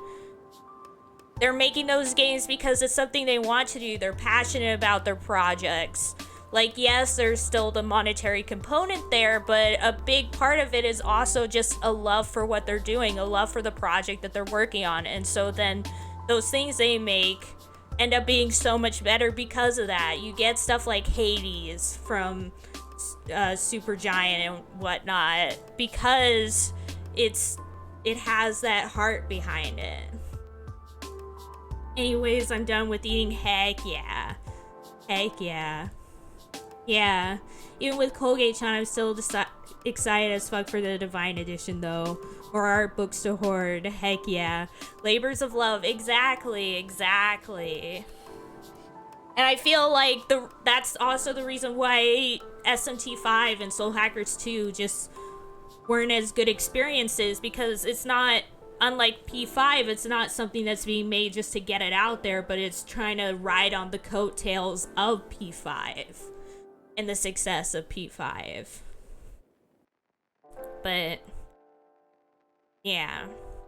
They're making those games because it's something they want to do. They're passionate about their projects. Like, yes, there's still the monetary component there, but a big part of it is also just a love for what they're doing, a love for the project that they're working on. And so then those things they make end up being so much better because of that. You get stuff like Hades from Super Giant and whatnot because it has that heart behind it. Anyways, I'm done with eating. Heck yeah. Yeah, even with Colgate-chan, I'm still excited as fuck for the Divine Edition though, or art books to hoard. Heck yeah. Labors of Love. Exactly. And I feel like that's also the reason why SMT5 and Soul Hackers 2 just weren't as good experiences, because it's not, unlike P5, it's not something that's being made just to get it out there, but it's trying to ride on the coattails of P5 and the success of P5. But yeah,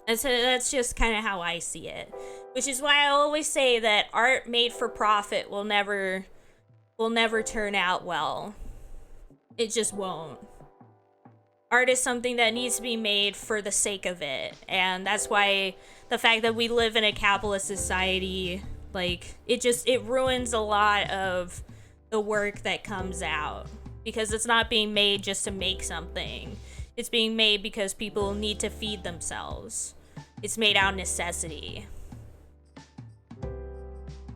that's just kind of how I see it. Which is why I always say that art made for profit will never turn out well. It just won't. Art is something that needs to be made for the sake of it. And that's why the fact that we live in a capitalist society, like, it ruins a lot of the work that comes out. Because it's not being made just to make something. It's being made because people need to feed themselves. It's made out of necessity.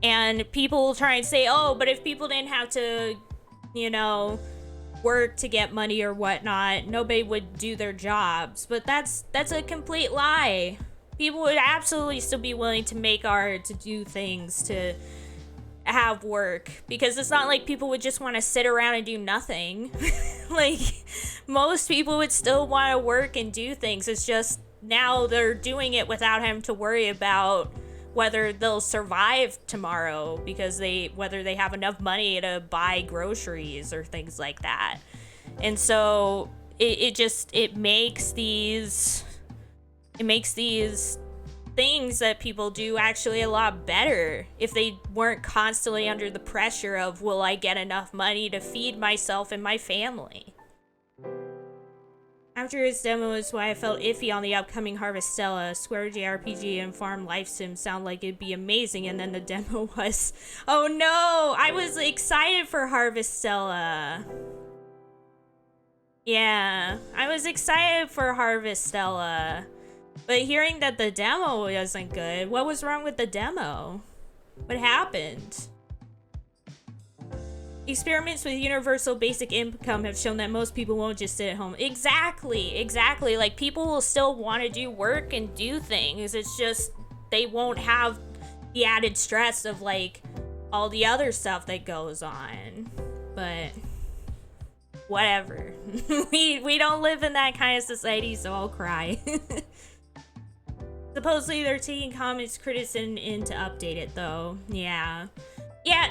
And people will try and say, oh, but if people didn't have to, work to get money or whatnot, nobody would do their jobs. But that's a complete lie. People would absolutely still be willing to make art, to do things, to have work. Because it's not like people would just want to sit around and do nothing. Like, most people would still want to work and do things. It's just now they're doing it without having to worry about whether they'll survive tomorrow, because whether they have enough money to buy groceries or things like that. And so it makes these things that people do actually a lot better if they weren't constantly under the pressure of, will I get enough money to feed myself and my family? After its demo is why I felt iffy on the upcoming Harvestella. Square JRPG and Farm Life Sim sound like it'd be amazing, and then the demo was... Oh no! I was excited for Harvestella. Yeah, I was excited for Harvestella. But hearing that the demo wasn't good, what was wrong with the demo? What happened? Experiments with universal basic income have shown that most people won't just sit at home. Exactly. Like, people will still want to do work and do things. It's just they won't have the added stress of, like, all the other stuff that goes on. But whatever. we don't live in that kind of society, so I'll cry. Supposedly they're taking comments criticism in to update it, though. Yeah,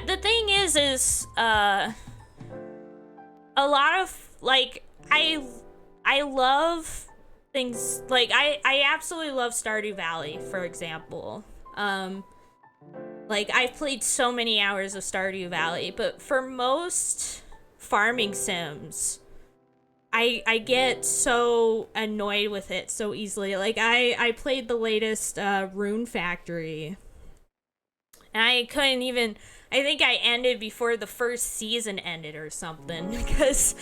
the thing is a lot of, like, I love things, like, I absolutely love Stardew Valley, for example. Like, I've played so many hours of Stardew Valley, but for most farming sims, I get so annoyed with it so easily. Like, I played the latest Rune Factory, and I couldn't even I think I ended before the first season ended or something, because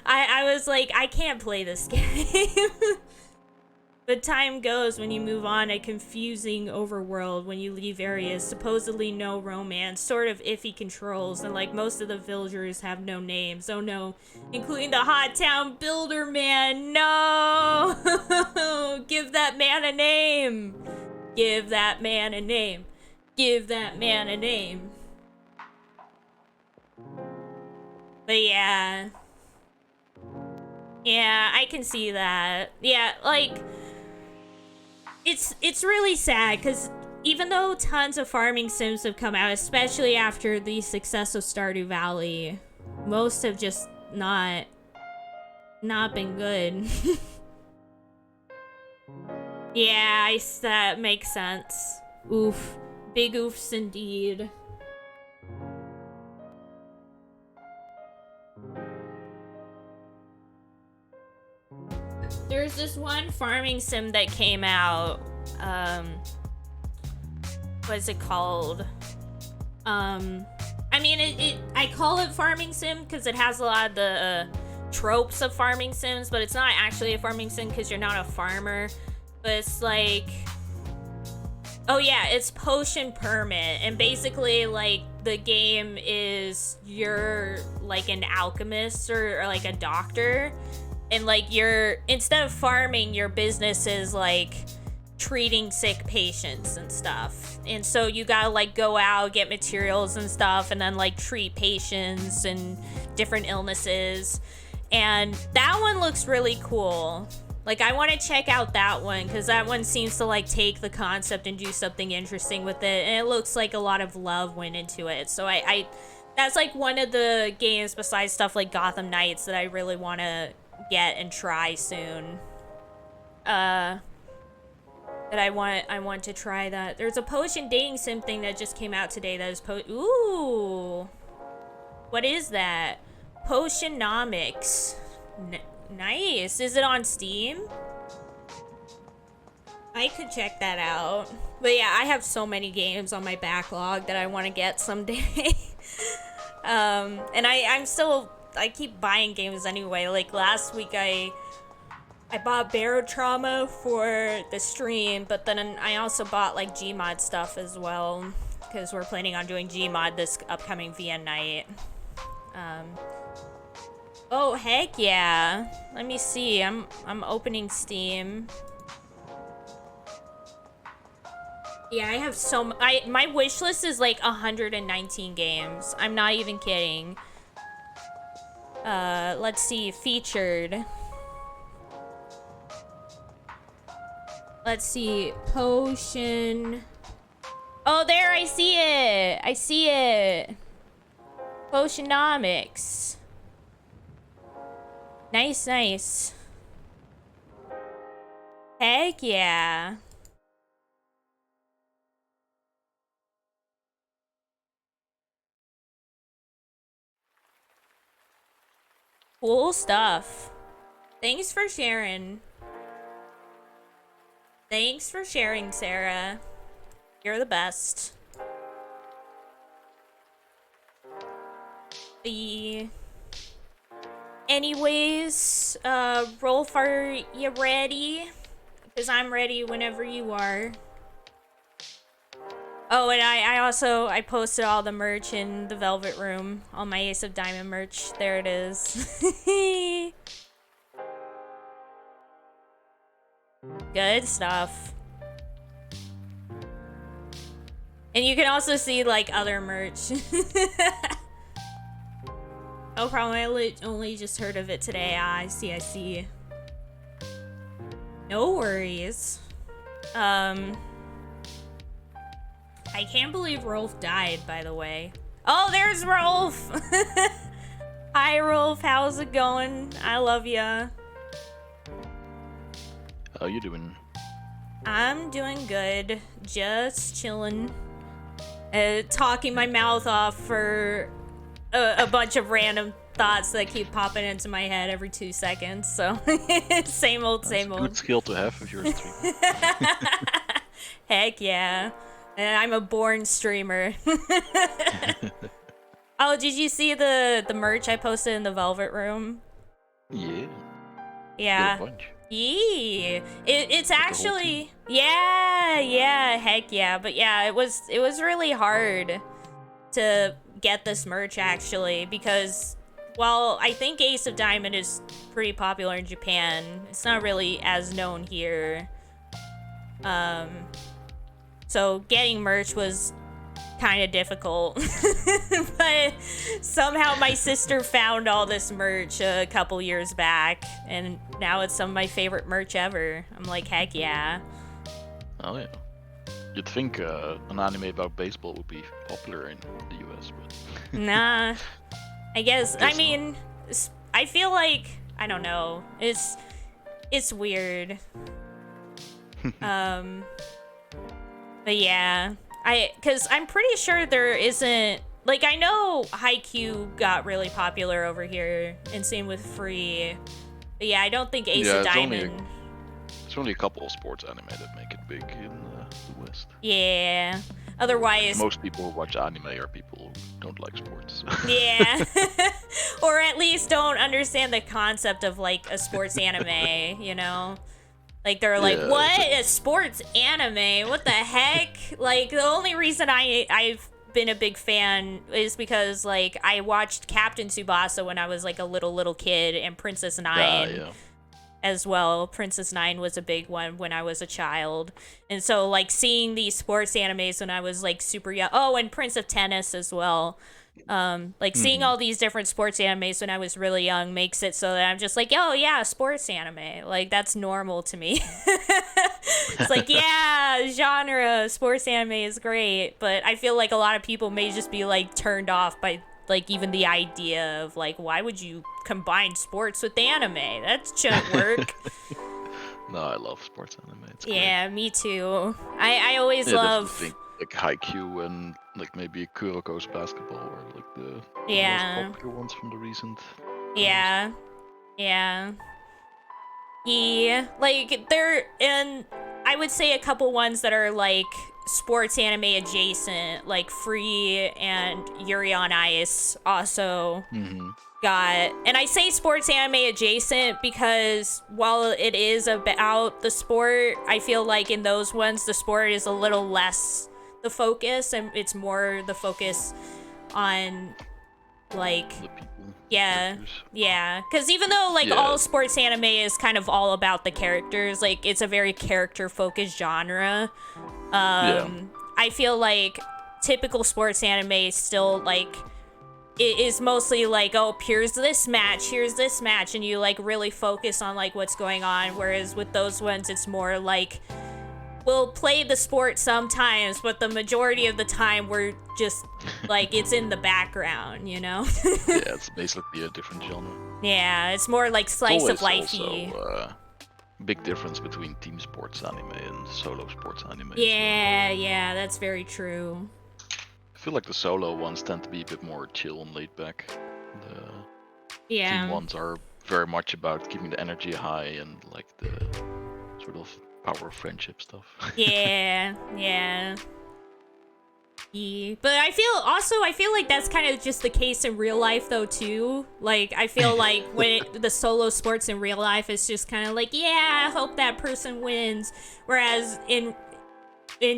I was like, I can't play this game. But time goes when you move on a confusing overworld when you leave areas, supposedly no romance, sort of iffy controls, and like most of the villagers have no names. Oh no, including the hot town builder man. No! Give that man a name. Give that man a name. Give that man a name. But yeah. Yeah, I can see that. Yeah, like, it's really sad, because even though tons of farming sims have come out, especially after the success of Stardew Valley, most have just not been good. Yeah, that makes sense. Oof. Big oofs indeed. There's this one farming sim that came out. What's it called? I mean, I call it farming sim because it has a lot of the tropes of farming sims, but it's not actually a farming sim because you're not a farmer. But it's like, oh yeah, it's Potion Permit, and basically like the game is you're like an alchemist or like a doctor, and like instead of farming, your business is like treating sick patients and stuff. And so you gotta like go out, get materials and stuff, and then like treat patients and different illnesses. And that one looks really cool. Like, I want to check out that one because that one seems to like take the concept and do something interesting with it, and it looks like a lot of love went into it. So I that's like one of the games besides stuff like Gotham Knights that I really want to get and try soon. That I want to try that. There's a potion dating sim thing that just came out today that is ooh. What is that? Potionomics. Nice. Is it on Steam? I could check that out. But yeah, I have so many games on my backlog that I want to get someday. And I keep buying games anyway. Like last week I bought Barotrauma for the stream, but then I also bought like Gmod stuff as well, because we're planning on doing Gmod this upcoming VN night. Oh heck yeah! Let me see. I'm opening Steam. Yeah, I have my wish list is like 119 games. I'm not even kidding. Let's see, featured. Let's see, potion. Oh, there, I see it. I see it. Potionomics. Nice, nice. Heck yeah. Cool stuff. Thanks for sharing. Thanks for sharing, Sarah. You're the best. Anyways, Rolf, are you ready? Because I'm ready whenever you are. Oh, and I posted all the merch in the Velvet Room. All my Ace of Diamond merch. There it is. Good stuff. And you can also see, like, other merch. No problem, I only just heard of it today. Ah, I see. No worries. I can't believe Rolf died, by the way. Oh, there's Rolf! Hi, Rolf. How's it going? I love ya. How you doing? I'm doing good. Just chilling. Talking my mouth off for a bunch of random thoughts that keep popping into my head every 2 seconds. So, same old. Good skill to have if you're a streamer. Heck yeah. And I'm a born streamer. Oh, did you see the merch I posted in the Velvet Room? Yeah. Yeah. Got a bunch. Yee. It's Like the whole actually yeah, heck yeah. But yeah, it was really hard to get this merch actually because while I think Ace of Diamond is pretty popular in Japan, it's not really as known here. So getting merch was kind of difficult. But somehow my sister found all this merch a couple years back, and now it's some of my favorite merch ever. I'm like, heck yeah. Oh yeah. You'd think an anime about baseball would be popular in the US, but Nah. I guess I Guess mean, I feel like I don't know. It's weird. But yeah, cause I'm pretty sure there isn't like I know Haikyuu got really popular over here, and same with Free. But yeah, I don't think Ace Yeah, of it's Diamond. there's only a couple of sports anime that make it big in the West. Yeah. Otherwise, Most people who watch anime are people who don't like sports. yeah. Or at least don't understand the concept of like a sports anime, you know? Like they're like, Yeah, what? A sports anime? What the heck? Like the only reason I've been a big fan is because like I watched Captain Tsubasa when I was like a little kid, and Princess Nine yeah. as well. Princess Nine was a big one when I was a child. And so like seeing these sports animes when I was like super young. Oh, and Prince of Tennis as well. Like seeing all these different sports animes when I was really young makes it so that I'm just like, oh yeah, sports anime. Like that's normal to me. It's like, yeah, genre, sports anime is great. But I feel like a lot of people may just be like turned off by like even the idea of like, why would you combine sports with anime? That shouldn't work. No, I love sports anime. It's great. Yeah, me too. I always Yeah, love. think like Haikyuu and like maybe Kuroko's basketball or like the Yeah. most popular ones from the recent. Yeah. Yeah. Yeah. Like there, and I would say a couple ones that are like sports anime adjacent, like Free and Yuri on Ice also got. And I say sports anime adjacent because while it is about the sport, I feel like in those ones the sport is a little less the focus, and it's more the focus on like The people. yeah, characters. yeah. Because even though like Yeah. all sports anime is kind of all about the characters, like it's a very character-focused genre. I feel like typical sports anime still like it is mostly like, oh, here's this match, and you like really focus on like what's going on. Whereas with those ones, it's more like we'll play the sport sometimes, but the majority of the time we're just like it's in the background, you know? Yeah, it's basically a different genre. Yeah, it's more like slice of Always lifey. also big difference between team sports anime and solo sports anime. Yeah, that's very true. I feel like the solo ones tend to be a bit more chill and laid back. The Yeah. team ones are very much about keeping the energy high and like the sort of power of friendship stuff. Yeah. Yeah, but I feel like that's kind of just the case in real life though too. Like I feel like when the solo sports in real life is just kind of like, yeah, I hope that person wins. Whereas in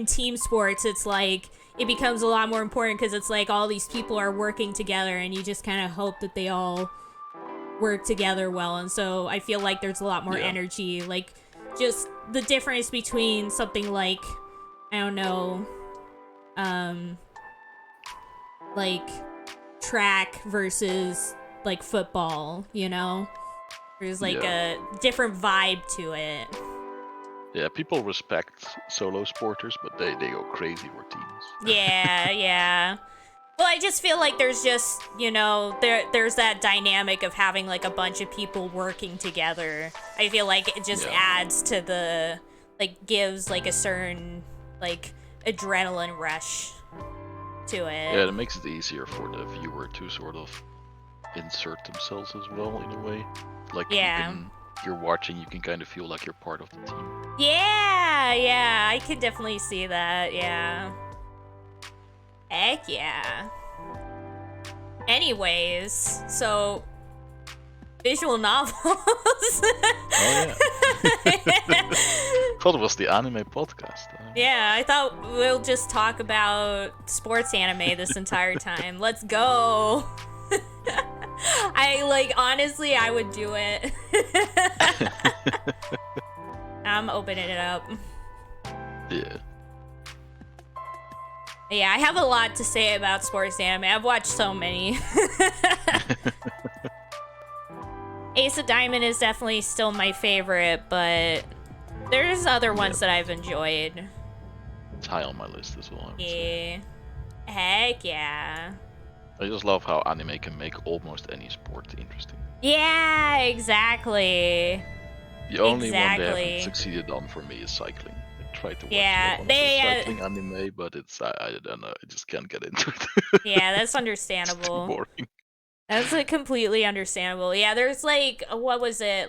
team sports, it's like it becomes a lot more important because it's like all these people are working together, and you just kind of hope that they all work together well. And so I feel like there's a lot more energy. Like just the difference between something like I don't know. Like track versus like football, you know? There's like a different vibe to it. Yeah, people respect solo sporters, but they go crazy for teams. Yeah. Well, I just feel like there's just, you know, there's that dynamic of having like a bunch of people working together. I feel like it just adds to the like gives like a certain like adrenaline rush to it. Yeah, it makes it easier for the viewer to sort of insert themselves as well in a way. Like you're watching, you can kind of feel like you're part of the team. Yeah, I can definitely see that. Yeah. Heck yeah. Anyways, so visual novels. Oh yeah. Thought it was the anime podcast. Yeah, I thought we'll just talk about sports anime this entire time. Let's go. Honestly, I would do it. I'm opening it up. Yeah. Yeah, I have a lot to say about sports anime. I've watched so many. Ace of Diamond is definitely still my favorite, but there's other ones that I've enjoyed. It's high on my list as well. Yeah. Heck yeah. I just love how anime can make almost any sport interesting. Yeah, exactly. The only one they haven't succeeded on for me is cycling. I tried to watch one of the cycling anime, but I don't know. I just can't get into it. Yeah, that's understandable. It's too boring. That's completely understandable. Yeah, there's what was it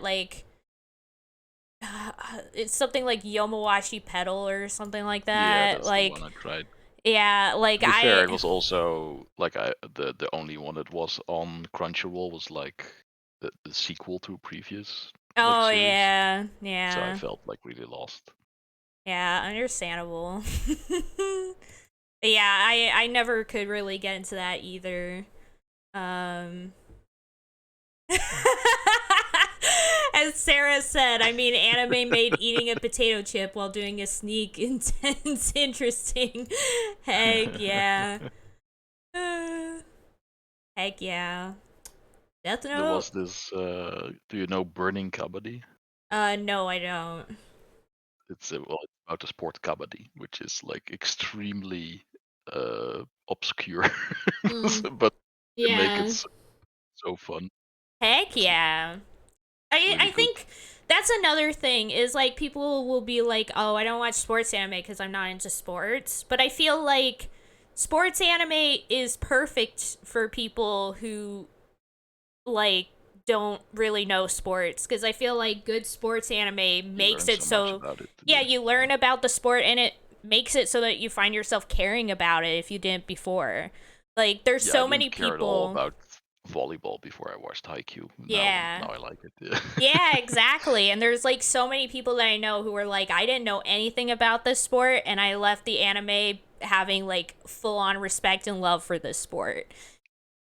it's something like Yomawashi Pedal or something like that. Yeah, that's the one I tried. Yeah, to be fair, it was also the only one that was on Crunchyroll was like the sequel to a previous. Oh series. yeah. So I felt like really lost. Yeah, understandable. Yeah, I never could really get into that either. As Sarah said, I mean, anime made eating a potato chip while doing a sneak intense interesting. Heck yeah. Heck yeah. Death Note? There was this, do you know Burning Kabaddi? No, I don't. It's about the sport kabaddi, which is like extremely obscure, but they make it so fun. Heck yeah. I think that's another thing is like people will be like, oh, I don't watch sports anime because I'm not into sports. But I feel like sports anime is perfect for people who like don't really know sports because I feel like good sports anime makes it so yeah, you learn about the sport and it makes it so that you find yourself caring about it if you didn't before. Like there's so many people at all about volleyball before I watched Haikyuu. Yeah. Now I like it. Yeah, exactly. And there's like so many people that I know who are like, I didn't know anything about this sport and I left the anime having like full on respect and love for this sport.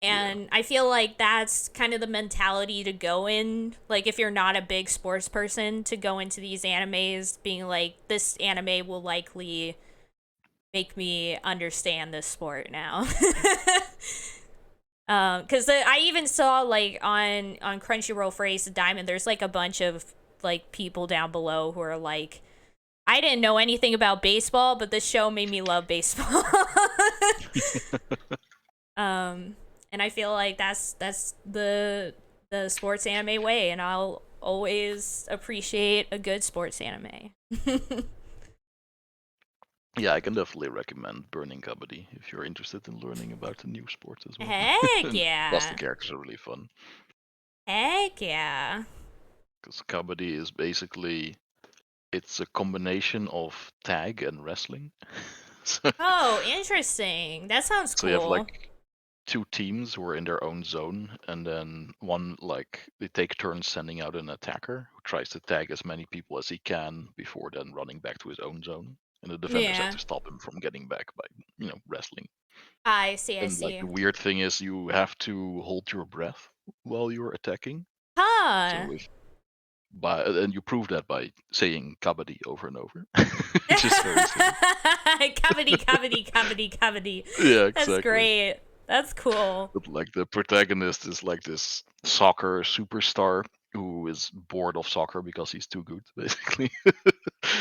And I feel like that's kind of the mentality to go in, like if you're not a big sports person, to go into these animes being like, this anime will likely make me understand this sport now. Because I even saw like on Crunchyroll for Ace of Diamond, there's like a bunch of like people down below who are like, I didn't know anything about baseball, but this show made me love baseball. And I feel like that's the sports anime way, and I'll always appreciate a good sports anime. Yeah, I can definitely recommend Burning Kabaddi if you're interested in learning about the new sport as well. Heck yeah! Plus the characters are really fun. Heck yeah! Because Kabaddi is basically, it's a combination of tag and wrestling. Oh, interesting. That sounds cool. So you have like two teams who are in their own zone, and then one, like, they take turns sending out an attacker who tries to tag as many people as he can before then running back to his own zone. And the defenders have to stop him from getting back by, wrestling. I see. And like the weird thing is you have to hold your breath while you're attacking. Huh. So and you prove that by saying kabaddi over and over. Just very simple. Kabaddi. Yeah, exactly. That's great. That's cool. But like the protagonist is like this soccer superstar who is bored of soccer because he's too good, basically.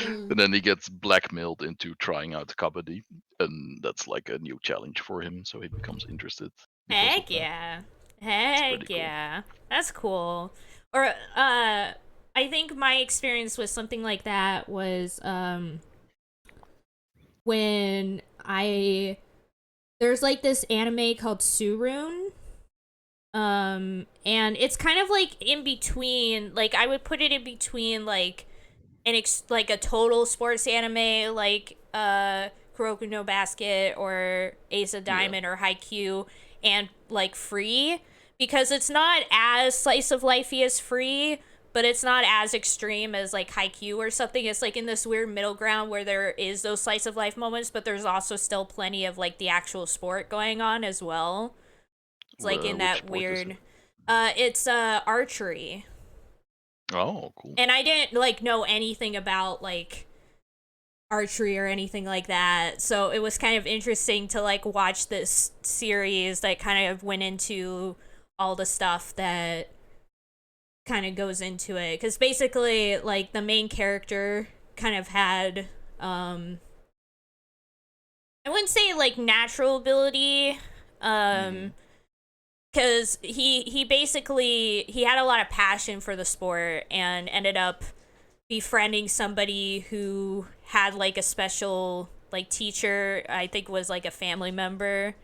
And then he gets blackmailed into trying out kabaddi, and that's like a new challenge for him, so he becomes interested. Heck yeah. Heck yeah. Cool. That's cool. Or I think my experience with something like that was when there's like this anime called Surun. And it's kind of like in between, like I would put it in between like like a total sports anime like Kuroko no Basket or Ace of Yeah. Diamond or Haikyuu and like Free, because it's not as slice of lifey as Free, but it's not as extreme as like Haikyuu or something. It's like in this weird middle ground where there is those slice of life moments, but there's also still plenty of like the actual sport going on as well. It's like in Which that sport is it? weird it's archery. Oh, cool. And I didn't like know anything about like archery or anything like that. So it was kind of interesting to like watch this series that kind of went into all the stuff that kind of goes into it, cuz basically like the main character kind of had I wouldn't say like natural ability Mm. cuz he basically he had a lot of passion for the sport and ended up befriending somebody who had like a special like teacher, I think was like a family member.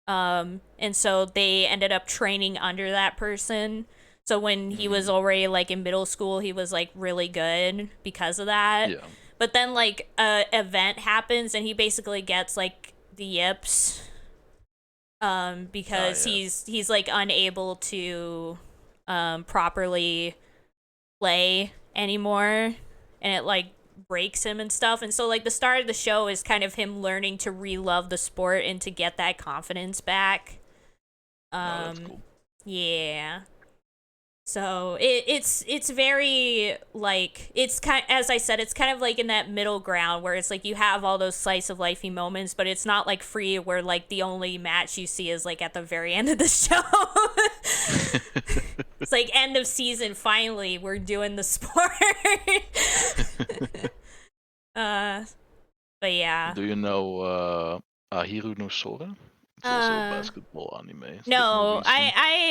And so they ended up training under that person. So when he was Mm. already like in middle school, he was like really good because of that. Yeah. But then like a event happens and he basically gets like the yips Ah, because yeah. he's like unable to properly play anymore, and it like breaks him and stuff. And so like the start of the show is kind of him learning to re-love the sport and to get that confidence back. Oh, that's um cool. yeah, so it's very like it's kind, as I said, it's kind of like in that middle ground where it's like you have all those slice of lifey moments, but it's not like Free where like the only match you see is like at the very end of the show. It's like end of season, finally we're doing the sport. uh but yeah. Do you know Ahiru no Sora? It's also a uh basketball anime. It's a bit more no, recent.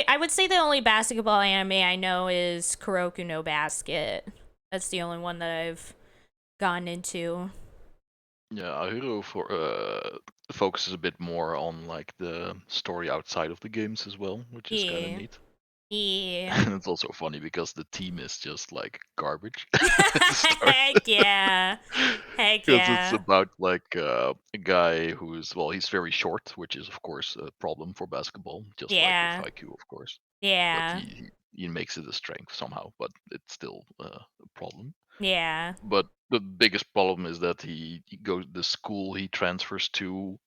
I would say the only basketball anime I know is Kuroko no Basket. That's the only one that I've gone into. Yeah, Ahiru focuses a bit more on like the story outside of the games as well, which is kind of Yeah. neat. Yeah. And it's also funny because the team is just like garbage at the start. Heck yeah. Heck Because it's yeah. about like a guy who's, well, he's very short, which is of course a problem for basketball, just like with Yeah. IQ, of course. But Yeah. he makes it a strength somehow, but it's still a problem. Yeah. But the biggest problem is that he goes the school he transfers to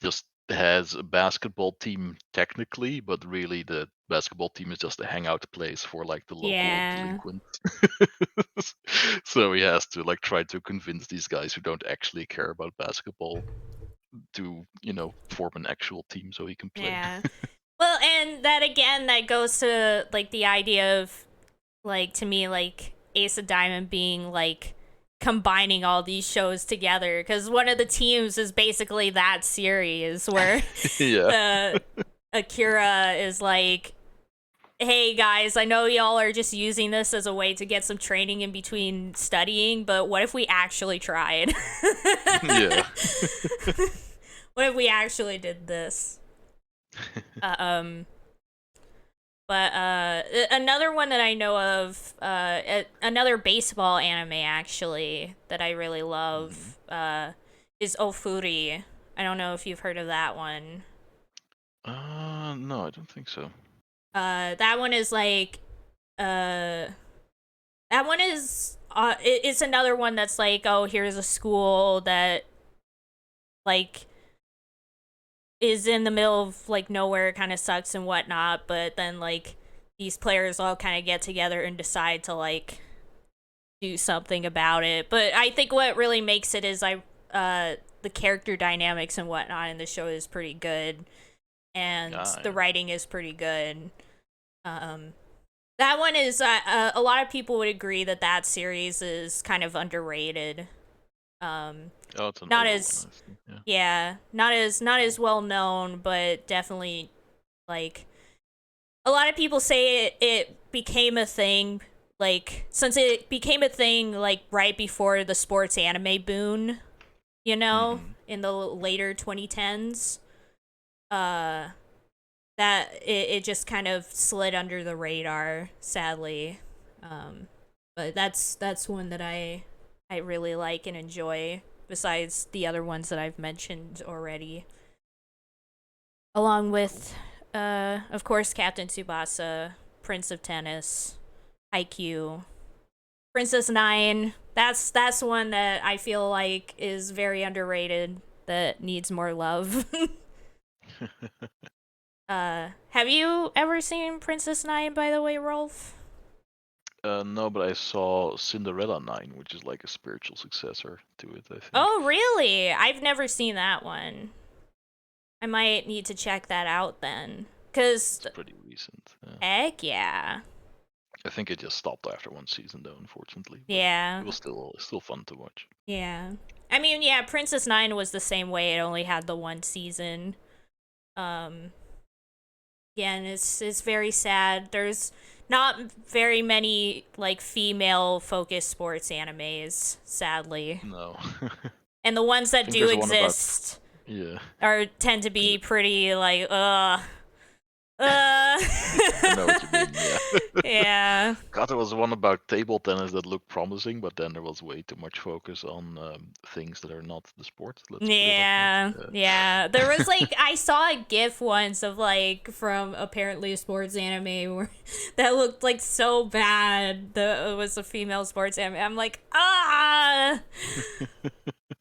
just has a basketball team technically, but really the basketball team is just a hangout place for like the local Yeah. delinquents. So he has to like try to convince these guys who don't actually care about basketball to, form an actual team so he can play. Yeah. Well, and that again, that goes to like the idea of like, to me, like Ace of Diamond being like combining all these shows together, because one of the teams is basically that series where Yeah. uh, Akira is like, hey guys, I know y'all are just using this as a way to get some training in between studying, but what if we actually tried? Yeah. What if we actually did this? Um, but another one that I know of, another baseball anime actually that I really Mhm. love, is Ofuri. I don't know if you've heard of that one. No, I don't think so. That one is like, uh, that one is, it's another one that's like, oh, here's a school that like is in the middle of like nowhere, kind of sucks and whatnot, but then like these players all kind of get together and decide to like do something about it. But I think what really makes it is the character dynamics and whatnot in the show is pretty good, and Ah, the yeah. writing is pretty good. Um, that one is a lot of people would agree that that series is kind of underrated. Um, Oh, it's an not older one, as I think. Yeah. yeah, not as well known, but definitely like a lot of people say it became a thing, like since it became a thing like right before the sports anime boom, Hmm. in the later 2010s. Uh that it just kind of slid under the radar, sadly. Um but that's one that I really like and enjoy. besides the other ones that I've mentioned already. Along with, of course, Captain Tsubasa, Prince of Tennis, Haikyuu, Princess Nine. That's one that I feel like is very underrated, that needs more love. Have you ever seen Princess Nine, by the way, Rolf? No, but I saw Cinderella 9, which is like a spiritual successor to it, I think. Oh, really? I've never seen that one. I might need to check that out then. Cause It's pretty recent. heck yeah. I think it just stopped after one season, though, unfortunately. But Yeah. it was still fun to watch. Yeah. I mean, yeah, Princess Nine was the same way. It only had the one season. Yeah, and it's very sad. There's not very many like female focused sports animes, sadly. No. And the ones that do exist yeah. tend to be pretty like I know what you mean, yeah. Yeah. God, there was one about table tennis that looked promising, but then there was way too much focus on things that are not the sport. Yeah. There was like, I saw a GIF once of like from apparently a sports anime where that looked like so bad. It was a female sports anime. I'm like,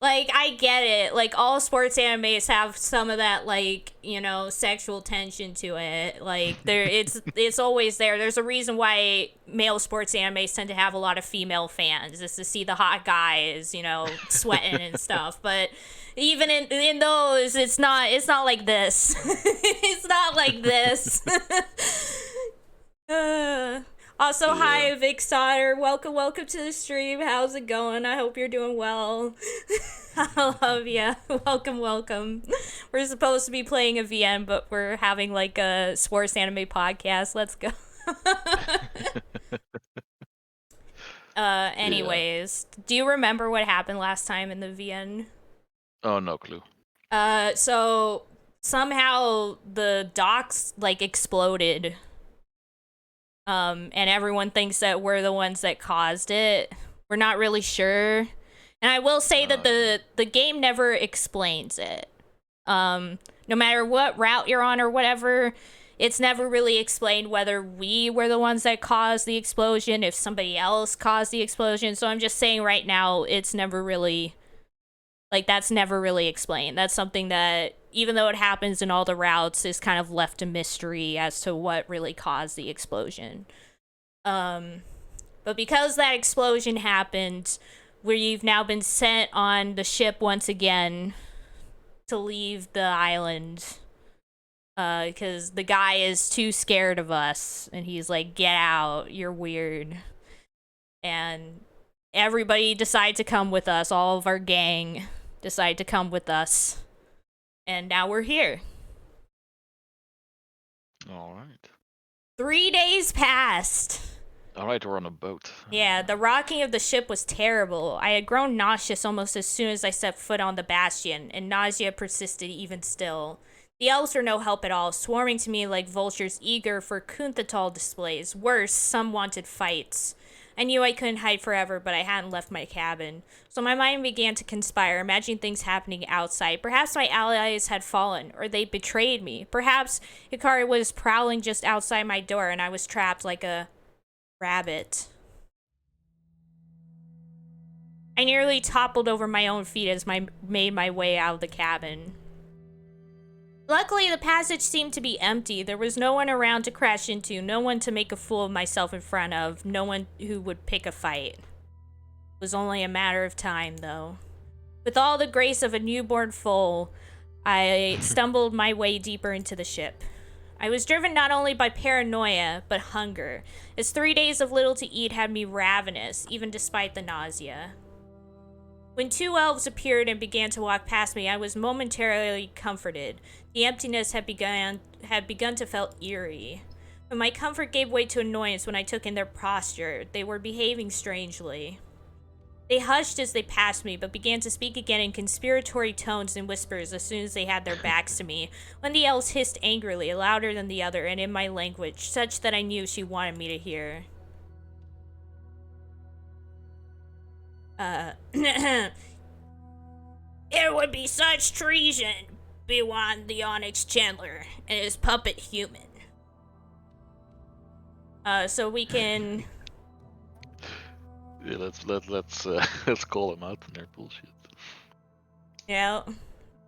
like, I get it. Like, all sports animes have some of that, like, you know, sexual tension to it. Like, it's always there. There's a reason why male sports animes tend to have a lot of female fans, is to see the hot guys, you know, sweating and stuff. But even in those, it's not like this. It's not like this. Also, yeah. Hi, Vic Sauter. Welcome to the stream. How's it going? I hope you're doing well. I love ya. Welcome. We're supposed to be playing a VN, but we're having like a sports anime podcast. Let's go. Anyways, do you remember what happened last time in the VN? Oh, no clue. So somehow the docks like exploded. And everyone thinks that we're the ones that caused it. We're not really sure. And I will say that the game never explains it. No matter what route you're on or whatever, it's never really explained whether we were the ones that caused the explosion, if somebody else caused the explosion. So I'm just saying right now, it's never really, like, that's never really explained. That's something that, even though it happens in all the routes, is kind of left a mystery as to what really caused the explosion. But because that explosion happened, we've now been sent on the ship once again to leave the island. Because the guy is too scared of us, and he's like, get out, you're weird. And everybody decided to come with us, all of our gang decided to come with us. And now we're here. All right. 3 days passed. All right, we're on a boat. Yeah, the rocking of the ship was terrible. I had grown nauseous almost as soon as I set foot on the bastion, and nausea persisted even still. The elves were no help at all, swarming to me like vultures eager for Kunthatal displays. Worse, some wanted fights. I knew I couldn't hide forever, but I hadn't left my cabin. So my mind began to conspire, imagining things happening outside. Perhaps my allies had fallen, or they betrayed me. Perhaps Hikari was prowling just outside my door, and I was trapped like a rabbit. I nearly toppled over my own feet as I made my way out of the cabin. Luckily, the passage seemed to be empty. There was no one around to crash into, no one to make a fool of myself in front of, no one who would pick a fight. It was only a matter of time, though. With all the grace of a newborn foal, I stumbled my way deeper into the ship. I was driven not only by paranoia, but hunger, as 3 days of little to eat had me ravenous, even despite the nausea. When two elves appeared and began to walk past me, I was momentarily comforted. The emptiness had begun to feel eerie. But my comfort gave way to annoyance when I took in their posture. They were behaving strangely. They hushed as they passed me, but began to speak again in conspiratory tones and whispers as soon as they had their backs to me, when the elves hissed angrily, louder than the other, and in my language, such that I knew she wanted me to hear. It would be such treason beyond the Onyx Chandler and his puppet human. So we can... Yeah, let's call him out on their bullshit. Yeah,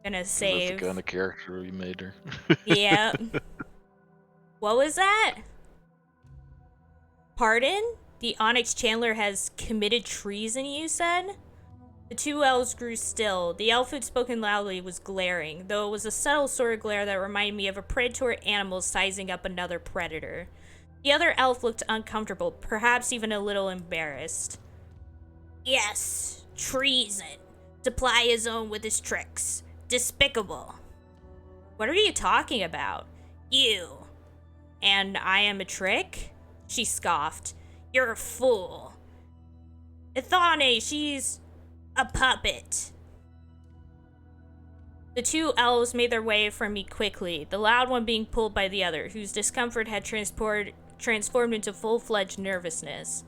gonna save. That's the kind of character we made her. Yeah. What was that? Pardon? The Onyx Chandler has committed treason, you said? The two elves grew still. The elf who'd spoken loudly was glaring, though it was a subtle sort of glare that reminded me of a predatory animal sizing up another predator. The other elf looked uncomfortable, perhaps even a little embarrassed. Yes, treason. To ply his own with his tricks. Despicable. What are you talking about? You. And I am a trick? She scoffed. You're a fool. Ithane, she's a puppet. The two elves made their way from me quickly, the loud one being pulled by the other, whose discomfort had transformed into full-fledged nervousness.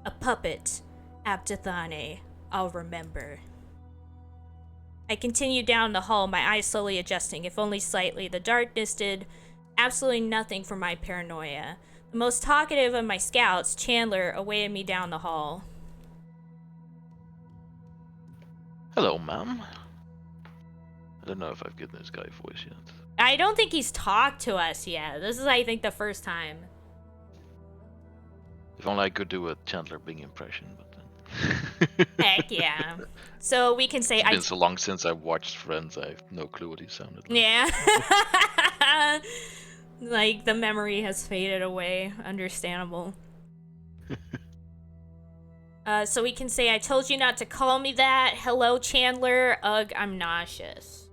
A puppet, Abdithane, I'll remember. I continued down the hall, my eyes slowly adjusting, if only slightly. The darkness did absolutely nothing for my paranoia. The most talkative of my scouts, Chandler, awaited me down the hall. Hello, ma'am. I don't know if I've given this guy a voice yet. I don't think he's talked to us yet. This is, I think, the first time. If only I could do a Chandler Bing impression, but then... Heck yeah. So we can say... It's been so long since I watched Friends, I have no clue what he sounded like. Yeah. Like, the memory has faded away. Understandable. So we can say, I told you not to call me that. Hello, Chandler. Ugh, I'm nauseous.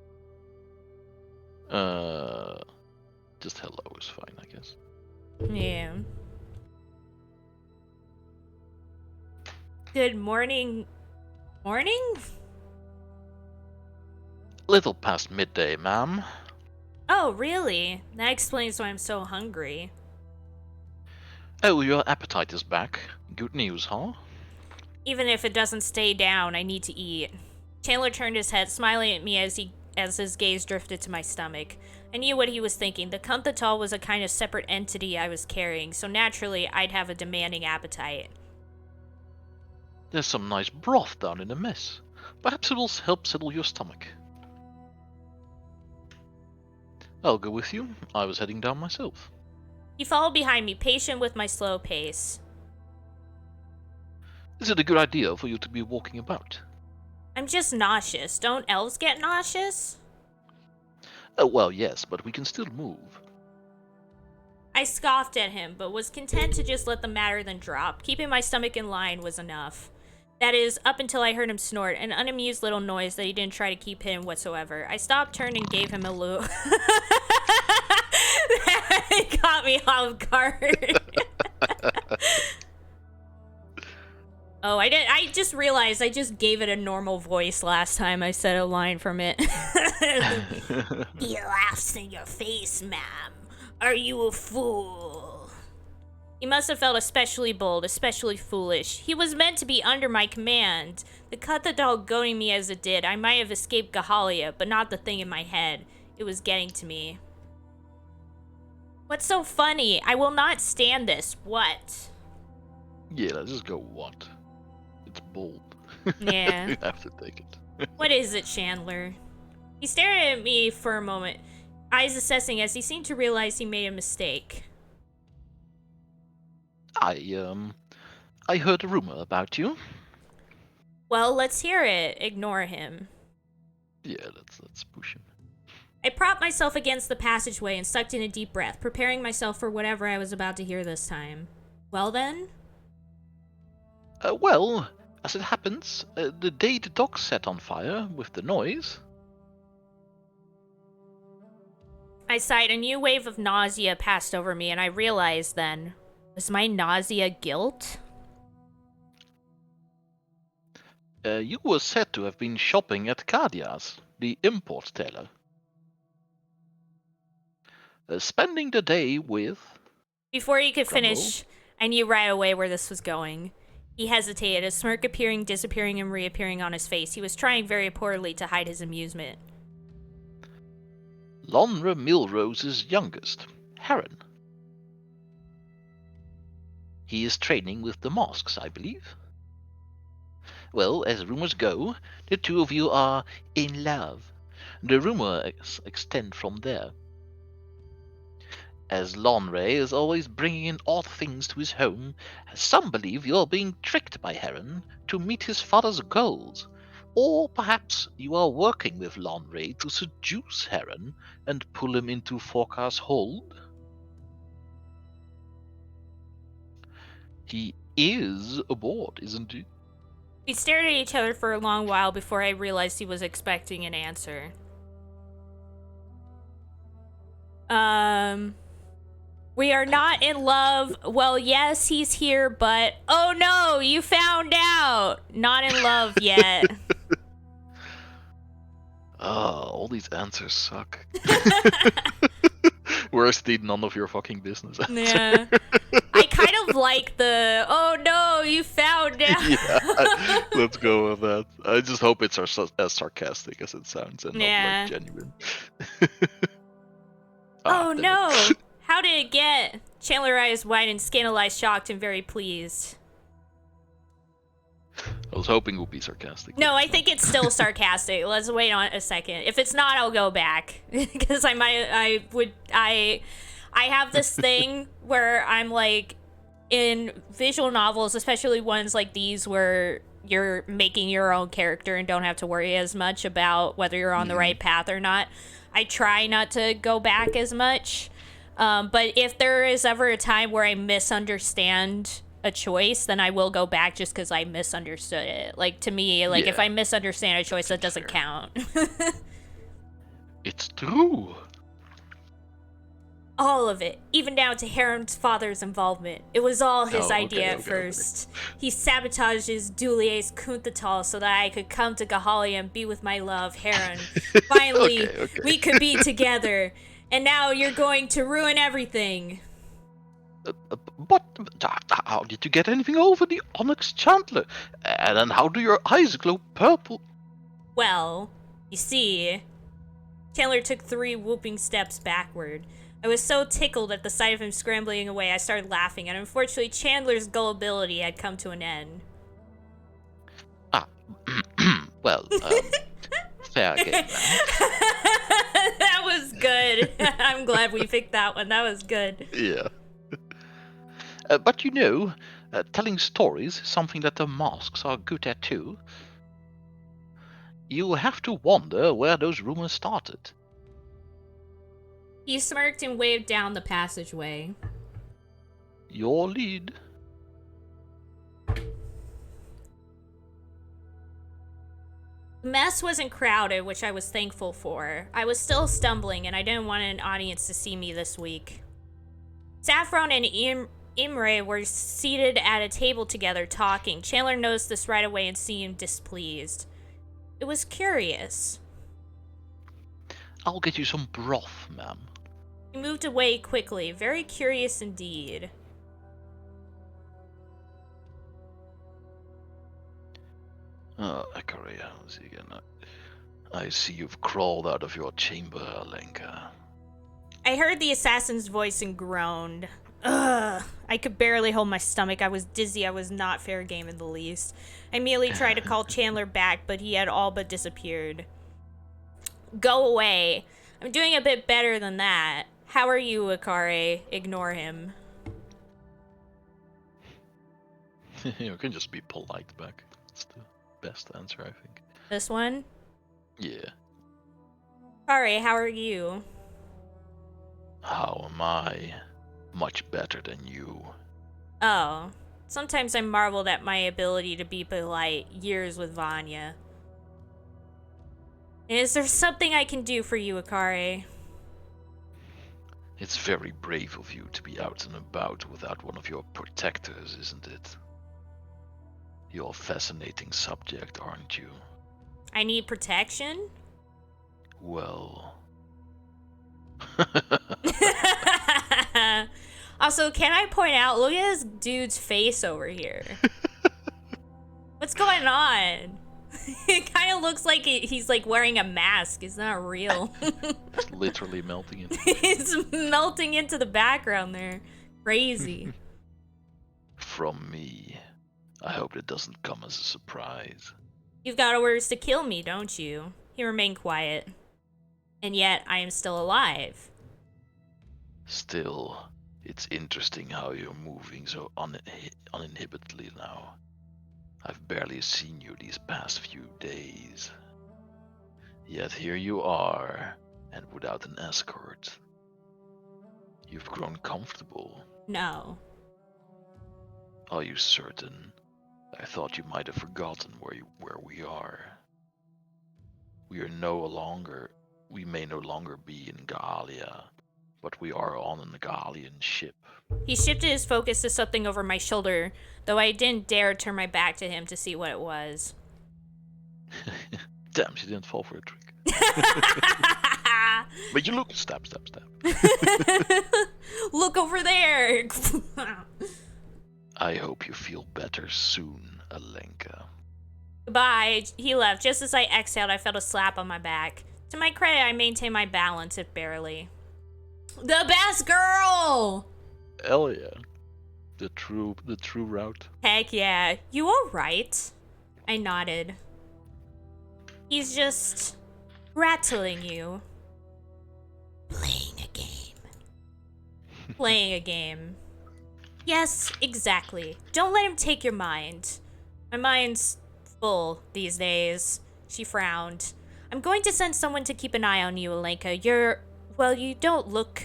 Just hello is fine, I guess. Yeah. Good morning. Morning? Little past midday, ma'am. Oh, really? That explains why I'm so hungry. Oh, your appetite is back. Good news, huh? Even if it doesn't stay down, I need to eat. Chandler turned his head, smiling at me as his gaze drifted to my stomach. I knew what he was thinking. The Kunthatal was a kind of separate entity I was carrying, so naturally I'd have a demanding appetite. There's some nice broth down in the mess. Perhaps it will help settle your stomach. I'll go with you. I was heading down myself. He followed behind me, patient with my slow pace. Is it a good idea for you to be walking about? I'm just nauseous. Don't elves get nauseous? Oh, well, yes, but we can still move. I scoffed at him, but was content to just let the matter then drop. Keeping my stomach in line was enough. That is, up until I heard him snort, an unamused little noise that he didn't try to keep hidden whatsoever. I stopped, turned, and gave him a look. It caught me off guard. Oh, I just realized I just gave it a normal voice last time I said a line from it. He laughs in your face, ma'am. Are you a fool? He must have felt especially bold, especially foolish. He was meant to be under my command. The Kunthatal goading me as it did, I might have escaped Gahalia, but not the thing in my head. It was getting to me. What's so funny? I will not stand this. What? Yeah, let's just go what? It's bold. Yeah. You have to take it. What is it, Chandler? He stared at me for a moment, eyes assessing as he seemed to realize he made a mistake. I heard a rumor about you. Well, let's hear it. Ignore him. Yeah, let's push him. I propped myself against the passageway and sucked in a deep breath, preparing myself for whatever I was about to hear this time. Well then? Well, as it happens, the day the dock set on fire with the noise... I sighed. A new wave of nausea passed over me, and I realized then, was my nausea guilt? You were said to have been shopping at Kadia's, the import tailor. Spending the day with... Before he could finish, I knew right away where this was going. He hesitated, a smirk appearing, disappearing, and reappearing on his face. He was trying very poorly to hide his amusement. Lonra Milrose's youngest, Heron. He is training with the masks, I believe. Well, as rumors go, the two of you are in love. The rumors extend from there. As Lonray is always bringing in odd things to his home, some believe you are being tricked by Heron to meet his father's goals. Or perhaps you are working with Lonray to seduce Heron and pull him into Forkar's hold? He is aboard, isn't he? We stared at each other for a long while before I realized he was expecting an answer. We are not in love. Well, yes, he's here, but oh no, you found out. Not in love yet. All these answers suck. Where's the none of your fucking business answer? Yeah. I kind of like the, oh no, you found out. Yeah, let's go with that. I just hope it's as sarcastic as it sounds and not like genuine. Oh no! How did it get? Chandler eyes wide and scandalized, shocked, and very pleased. I was hoping it would be sarcastic. No, I think it's still sarcastic. Let's wait on a second. If it's not, I'll go back because I have this thing where I'm like, in visual novels, especially ones like these where you're making your own character and don't have to worry as much about whether you're on the right path or not. I try not to go back as much. But if there is ever a time where I misunderstand a choice, then I will go back just because I misunderstood it. Like, to me, like, if I misunderstand a choice, that doesn't count. It's true. All of it, even down to Heron's father's involvement. It was all his idea at first. He sabotages Dulier's Kuntatal so that I could come to Gahalia and be with my love, Heron. Finally, we could be together. And now you're going to ruin everything. But how did you get anything over the Onyx Chandler? And then how do your eyes glow purple? Well, you see, Chandler took 3 whooping steps backward. I was so tickled at the sight of him scrambling away, I started laughing, and unfortunately Chandler's gullibility had come to an end. Well, fair game, man. That was good. I'm glad we picked that one. That was good. Yeah. But you know, telling stories is something that the masks are good at too. You have to wonder where those rumors started. He smirked and waved down the passageway. Your lead. The mess wasn't crowded, which I was thankful for. I was still stumbling, and I didn't want an audience to see me this week. Saffron and Imre were seated at a table together talking. Chandler noticed this right away and seemed displeased. It was curious. I'll get you some broth, ma'am. He moved away quickly, very curious indeed. Akari, how's he again? I see you've crawled out of your chamber, Alenka. I heard the assassin's voice and groaned. Ugh. I could barely hold my stomach. I was dizzy. I was not fair game in the least. I immediately tried to call Chandler back, but he had all but disappeared. Go away. I'm doing a bit better than that. How are you, Akari? Ignore him. You can just be polite back. It's the best answer, I think. This one? Yeah. Akari, how are you? How am I? Much better than you. Oh. Sometimes I marveled at my ability to be polite years with Anya. Is there something I can do for you, Akari? It's very brave of you to be out and about without one of your protectors, isn't it? You're a fascinating subject, aren't you? I need protection? Well... Also, can I point out, look at this dude's face over here. What's going on? It kind of looks like he's like wearing a mask. It's not real. It's literally melting into It's melting into the background there. Crazy. From me. I hope it doesn't come as a surprise. You've got orders to kill me, don't you? He remained quiet. And yet, I am still alive. Still, it's interesting how you're moving so uninhibitedly now. I've barely seen you these past few days. Yet here you are, and without an escort. You've grown comfortable. No. Are you certain? I thought you might have forgotten where we are. We may no longer be in Galia, but we are on a Galian ship. He shifted his focus to something over my shoulder, though I didn't dare turn my back to him to see what it was. Damn, she didn't fall for a trick. But you look, stab. Look over there. I hope you feel better soon, Alenka. Goodbye. He left. Just as I exhaled, I felt a slap on my back. To my credit, I maintained my balance, if barely. The best girl! Hell yeah. The true route. Heck yeah. You alright? I nodded. He's just rattling you. Playing a game. Playing a game. Yes, exactly. Don't let him take your mind. My mind's full these days. She frowned. I'm going to send someone to keep an eye on you, Alenka. You don't look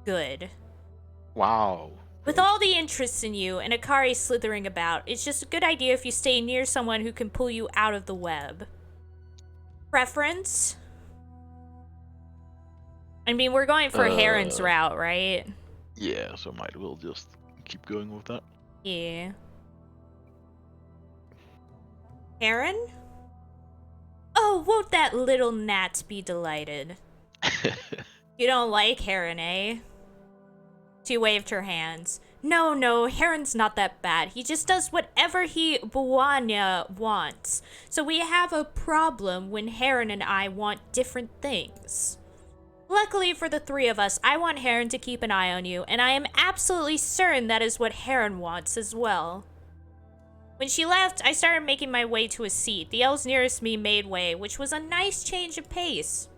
good. Wow. With all the interest in you and Akari slithering about, it's just a good idea if you stay near someone who can pull you out of the web. Preference? I mean, we're going for Heron's route, right? Yeah, so might we'll just keep going with that. Yeah. Heron? Oh, won't that little gnat be delighted? You don't like Heron, eh? She waved her hands. No, Heron's not that bad. He just does whatever Anya wants. So we have a problem when Heron and I want different things. Luckily for the three of us, I want Heron to keep an eye on you, and I am absolutely certain that is what Heron wants as well. When she left, I started making my way to a seat. The elves nearest me made way, which was a nice change of pace.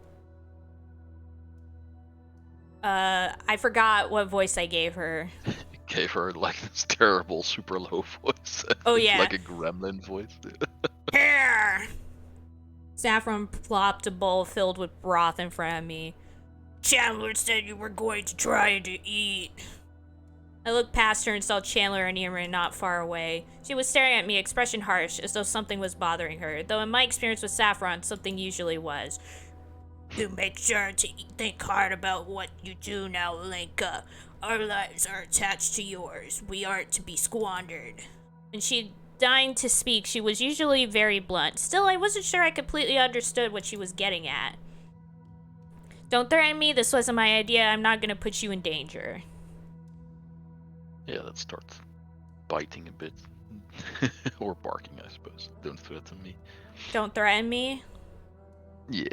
I forgot what voice I gave her. Gave her like this terrible super low voice. Oh yeah. Like a gremlin voice. Here! Saffron plopped a bowl filled with broth in front of me. Chandler said you were going to try to eat. I looked past her and saw Chandler and Erin not far away. She was staring at me, expression harsh, as though something was bothering her, though in my experience with Saffron, something usually was. You make sure to think hard about what you do now, Alenka. Our lives are attached to yours. We aren't to be squandered. And she deigned to speak. She was usually very blunt. Still, I wasn't sure I completely understood what she was getting at. Don't threaten me. This wasn't my idea. I'm not gonna put you in danger. Yeah, let's start biting a bit. Or barking, I suppose. Don't threaten me. Don't threaten me? Yeah.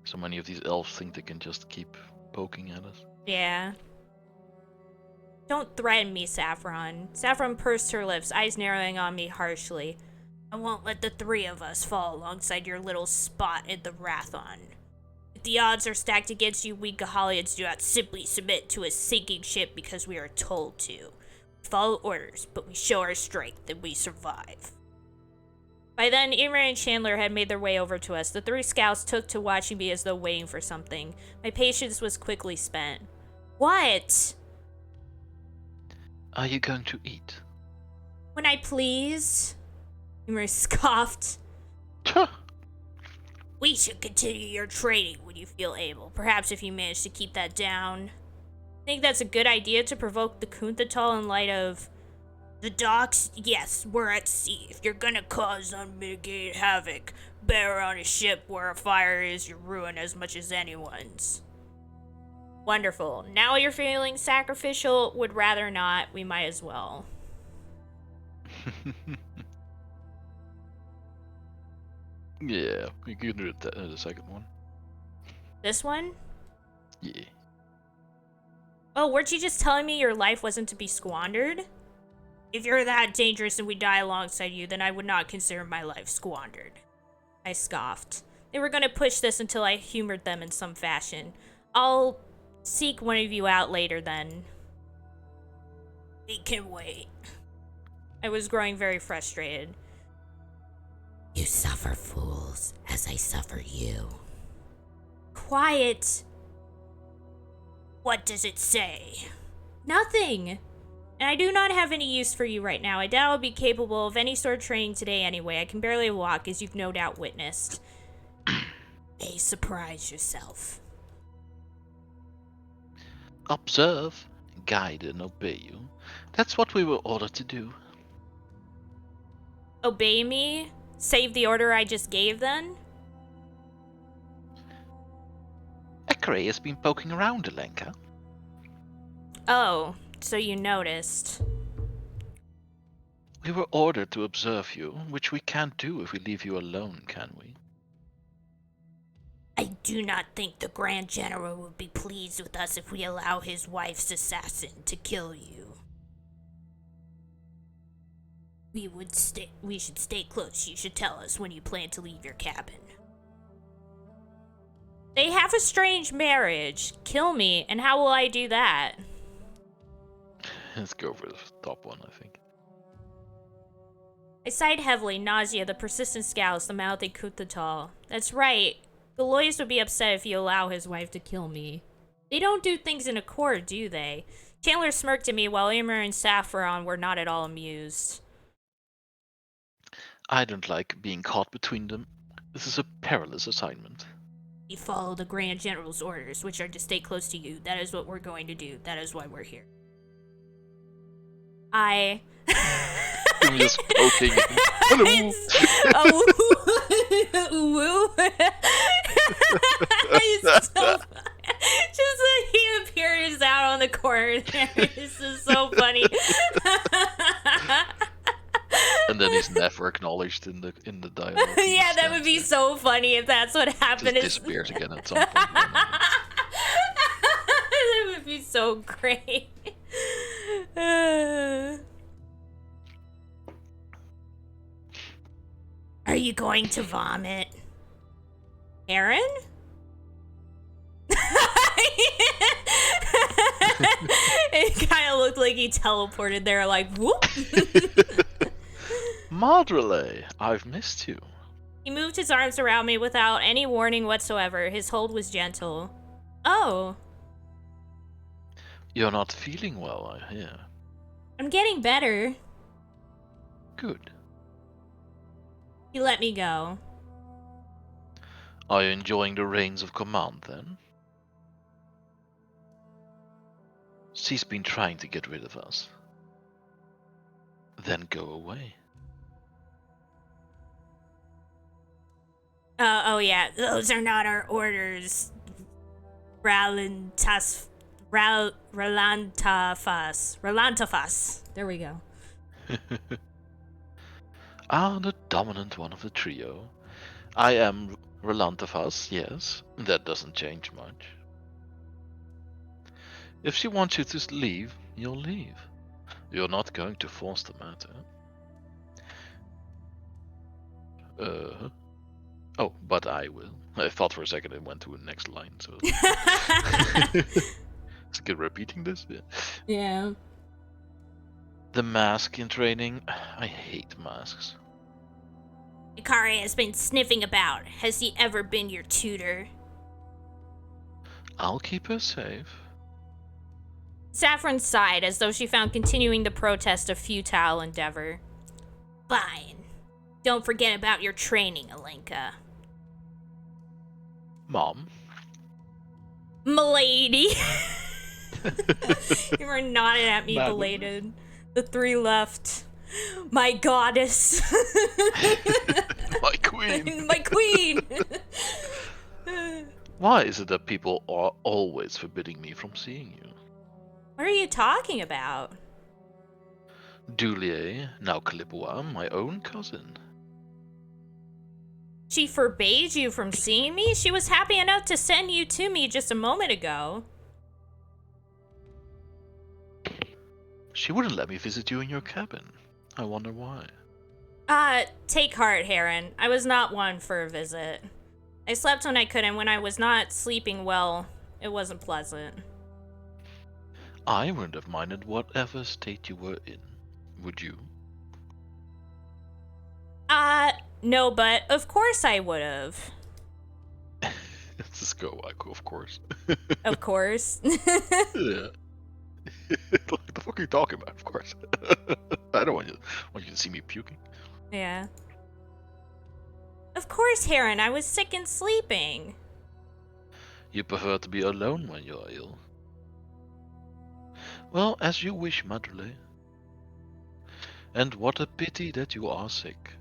So many of these elves think they can just keep poking at us. Yeah. Don't threaten me, Saffron. Saffron pursed her lips, eyes narrowing on me harshly. I won't let the three of us fall alongside your little spot in the Rathon. If the odds are stacked against you, we Gahalians do not simply submit to a sinking ship because we are told to. We follow orders, but we show our strength and we survive. By then, Erin and Chandler had made their way over to us. The three scouts took to watching me as though waiting for something. My patience was quickly spent. What? Are you going to eat? When I please? Erin scoffed. We should continue your training when you feel able. Perhaps if you manage to keep that down. Think that's a good idea to provoke the Kunthatal in light of... The docks? Yes, we're at sea. If you're gonna cause unmitigated havoc, better on a ship where a fire is your ruin as much as anyone's. Wonderful. Now you're feeling sacrificial, would rather not, we might as well. Yeah, we can do the second one. This one? Yeah. Oh, weren't you just telling me your life wasn't to be squandered? If you're that dangerous and we die alongside you, then I would not consider my life squandered. I scoffed. They were gonna push this until I humored them in some fashion. I'll seek one of you out later then. We can wait. I was growing very frustrated. You suffer, fools, as I suffer you. Quiet. What does it say? Nothing. And I do not have any use for you right now. I doubt I'll be capable of any sort of training today anyway. I can barely walk, as you've no doubt witnessed. May surprise yourself. Observe, guide, and obey you. That's what we were ordered to do. Obey me? Save the order I just gave, then? Ekere has been poking around, Alenka. Oh, so you noticed. We were ordered to observe you, which we can't do if we leave you alone, can we? I do not think the Grand General would be pleased with us if we allow his wife's assassin to kill you. We should stay close. You should tell us when you plan to leave your cabin. They have a strange marriage. Kill me, and how will I do that? Let's go for the top one, I think. I sighed heavily, nausea, the persistent scowls, the mouthy kutatal. That's right. The lawyers would be upset if you allow his wife to kill me. They don't do things in accord, do they? Chandler smirked at me while Emer and Saffron were not at all amused. I don't like being caught between them. This is a perilous assignment. We follow the Grand General's orders, which are to stay close to you. That is what we're going to do. That is why we're here. I'm just poking. Hello. Just he appears out on the corner there. This is so funny. And then he's never acknowledged in the dialogue. Yeah, that would be so funny if that's what happened. Just disappears again at some point. That would be so great. Are you going to vomit? Aaron? It kind of looked like he teleported there, like, whoop. Madrele, I've missed you. He moved his arms around me without any warning whatsoever. His hold was gentle. Oh. You're not feeling well, I hear. I'm getting better. Good. He let me go. Are you enjoying the reins of command, then? She's been trying to get rid of us. Then go away. Oh yeah, those are not our orders. Ralantafas. There we go. The dominant one of the trio. I am Rolantafas, yes. That doesn't change much. If she wants you to leave, you'll leave. You're not going to force the matter. Oh, but I will. I thought for a second it went to the next line, so... Is it good repeating this? Yeah. The mask in training. I hate masks. Ikari has been sniffing about. Has he ever been your tutor? I'll keep her safe. Saffron sighed as though she found continuing the protest a futile endeavor. Fine. Don't forget about your training, Alenka. Mom. Milady. You were nodding at me, belated. The three left. My goddess. My queen. My queen. Why is it that people are always forbidding me from seeing you? What are you talking about? Dulier, now Kalipua, my own cousin. She forbade you from seeing me? She was happy enough to send you to me just a moment ago. She wouldn't let me visit you in your cabin. I wonder why. Take heart, Heron. I was not one for a visit. I slept when I could, and when I was not sleeping well, it wasn't pleasant. I wouldn't have minded whatever state you were in. Would you? No, but of course I would've. Just go, Aiko, of course. Of course. Yeah. What the fuck are you talking about? Of course. I don't want you to see me puking. Yeah. Of course, Heron, I was sick and sleeping. You prefer to be alone when you're ill. Well, as you wish, Madrele. And what a pity that you are sick.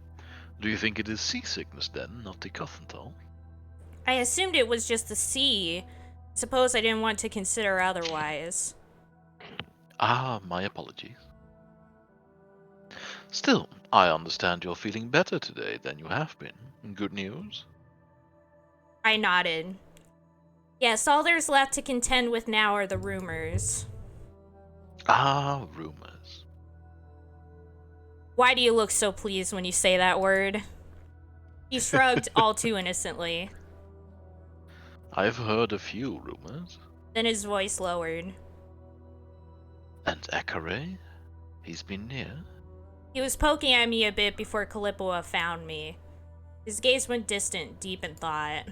Do you think it is seasickness then, not the Cothental? I assumed it was just the sea. Suppose I didn't want to consider otherwise. Ah, my apologies. Still, I understand you're feeling better today than you have been. Good news? I nodded. Yes, all there's left to contend with now are the rumors. Ah, rumors. Why do you look so pleased when you say that word? He shrugged all too innocently. I've heard a few rumors. Then his voice lowered. And Akare? He's been near? He was poking at me a bit before Kalipua found me. His gaze went distant, deep in thought.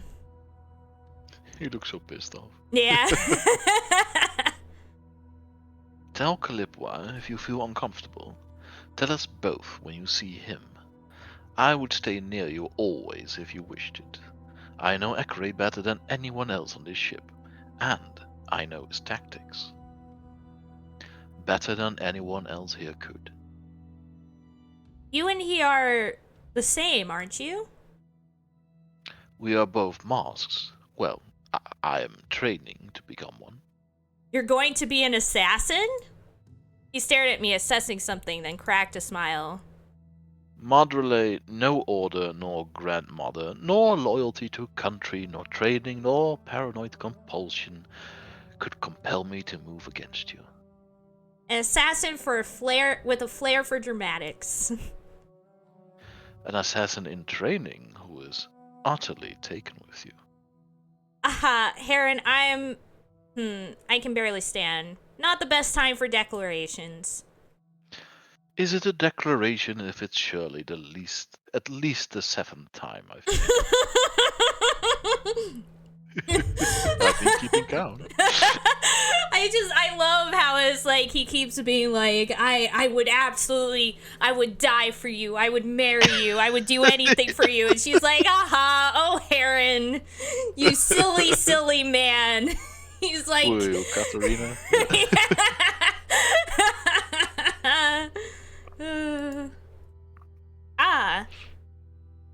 You look so pissed off. Yeah. Tell Kalipua if you feel uncomfortable. Tell us both when you see him. I would stay near you always if you wished it. I know Akare better than anyone else on this ship, and I know his tactics. Better than anyone else here could. You and he are the same, aren't you? We are both masks. Well, I am training to become one. You're going to be an assassin? He stared at me, assessing something, then cracked a smile. Madrele, no order nor grandmother, nor loyalty to country, nor training, nor paranoid compulsion could compel me to move against you. An assassin with a flair for dramatics. An assassin in training who is utterly taken with you. Heron, I can barely stand. Not the best time for declarations. Is it a declaration if it's surely at least the 7th time I've been? I've been keeping count. I love how it's like he keeps being like, I would die for you, I would marry you, I would do anything for you. And she's like, oh Heron, you silly, silly man. He's like, Will Katarina?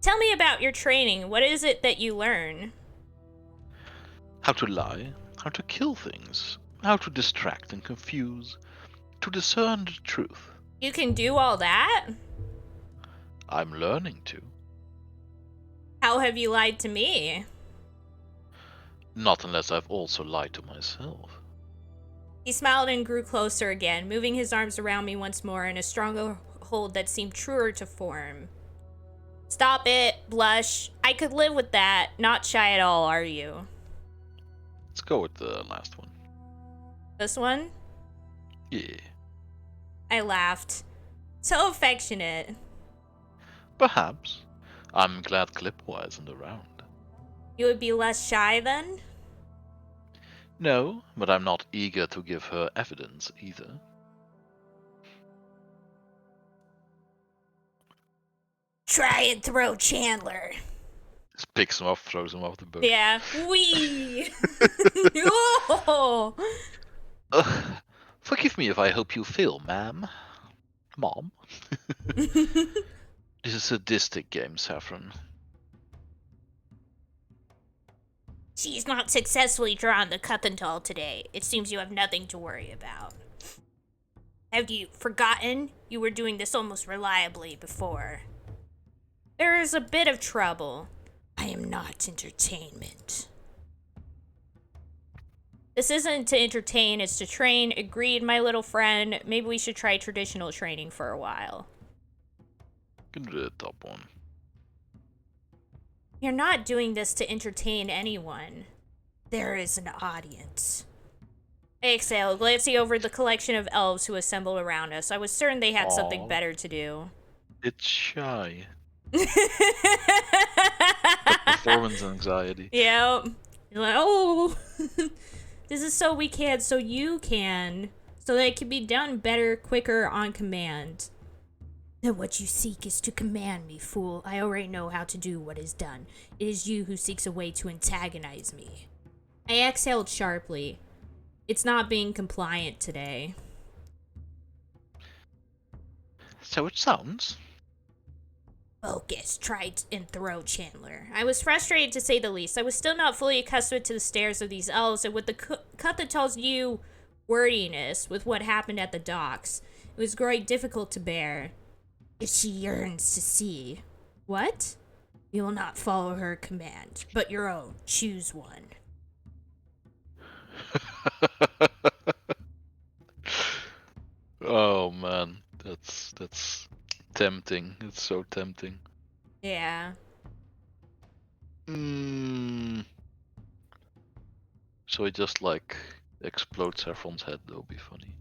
Tell me about your training. What is it that you learn? How to lie, how to kill things, how to distract and confuse, to discern the truth. You can do all that? I'm learning to. How have you lied to me? Not unless I've also lied to myself. He smiled and grew closer again, moving his arms around me once more in a stronger hold that seemed truer to form. Stop it, blush. I could live with that. Not shy at all, are you? Let's go with the last one. This one? Yeah. I laughed. So affectionate. Perhaps. I'm glad Clipwire isn't around. You would be less shy then? No, but I'm not eager to give her evidence either. Try and throw Chandler. Just picks him up, throws him off the boat. Yeah. Wee! Oh! Forgive me if I hope you fail, ma'am. Mom. This is a sadistic game, Saffron. She's not successfully drawn the Cuthental today. It seems you have nothing to worry about. Have you forgotten? You were doing this almost reliably before. There is a bit of trouble. I am not entertainment. This isn't to entertain, it's to train. Agreed, my little friend. Maybe we should try traditional training for a while. Can do the top one. You're not doing this to entertain anyone. There is an audience. I exhaled, glancing over the collection of elves who assembled around us. I was certain they had something better to do. It's shy. Performance anxiety. Yep. You're like, oh, this is so we can, so you can. So that it can be done better, quicker, on command. Then what you seek is to command me, fool. I already know how to do what is done. It is you who seeks a way to antagonize me. I exhaled sharply. It's not being compliant today. So it sounds. Focus, tried and throw Chandler. I was frustrated to say the least. I was still not fully accustomed to the stares of these elves, and with the Cuthatol's new wordiness with what happened at the docks, it was growing difficult to bear. If she yearns to see. What? You will not follow her command, but your own. Choose one. Oh man, that's tempting. It's so tempting. Yeah. So it just like explodes Saffron's head. That'll be funny.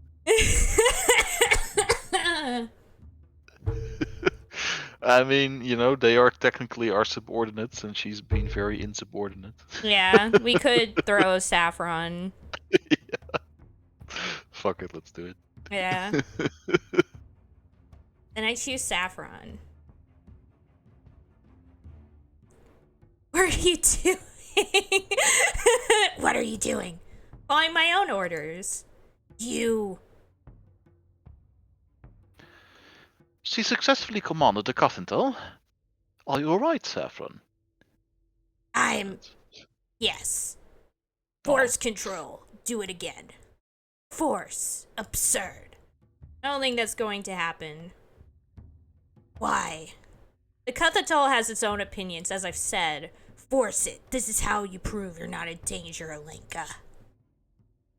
I mean, you know, they are technically our subordinates, and she's been very insubordinate. Yeah, we could throw Saffron. Yeah. Fuck it, let's do it. Yeah. And I choose Saffron. What are you doing? What are you doing? Following my own orders. You. She successfully commanded the Cuthatol. Are you alright, Saffron? Yes. Force control. Do it again. Force. Absurd. I don't think that's going to happen. Why? The Cuthatol has its own opinions, as I've said. Force it. This is how you prove you're not a danger, Alenka.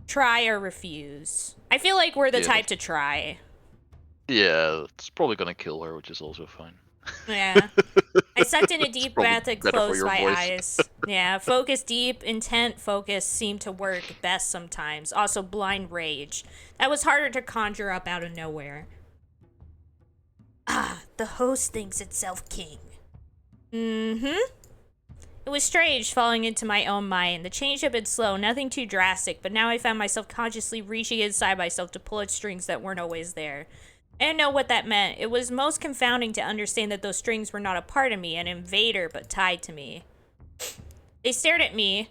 Try or refuse. I feel like we're the type to try. Yeah, it's probably gonna kill her, which is also fine. Yeah. I sucked in a deep breath and closed my eyes. Yeah, focus deep, intent focus seemed to work best sometimes. Also, blind rage. That was harder to conjure up out of nowhere. Ah, the host thinks itself king. Mm-hmm. It was strange falling into my own mind. The change had been slow, nothing too drastic, but now I found myself consciously reaching inside myself to pull at strings that weren't always there. I didn't know what that meant. It was most confounding to understand that those strings were not a part of me, an invader, but tied to me. They stared at me,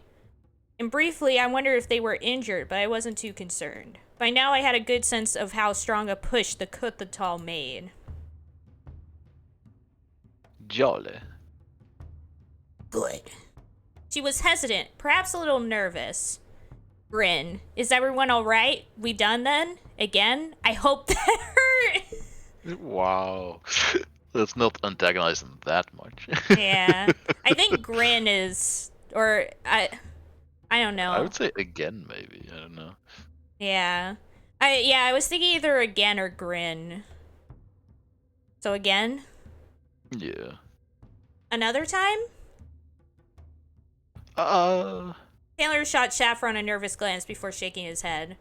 and briefly I wondered if they were injured, but I wasn't too concerned. By now I had a good sense of how strong a push the Cuthatol made. Jolly. Good. She was hesitant, perhaps a little nervous. Grin. Is everyone alright? We done then? Again? I hope that hurt. Wow. Let's not antagonize them that much. Yeah. I think grin is, or I don't know. I would say again, maybe. I don't know. Yeah. I was thinking either again or grin. So again? Yeah. Another time? Taylor shot Saffron a nervous glance before shaking his head.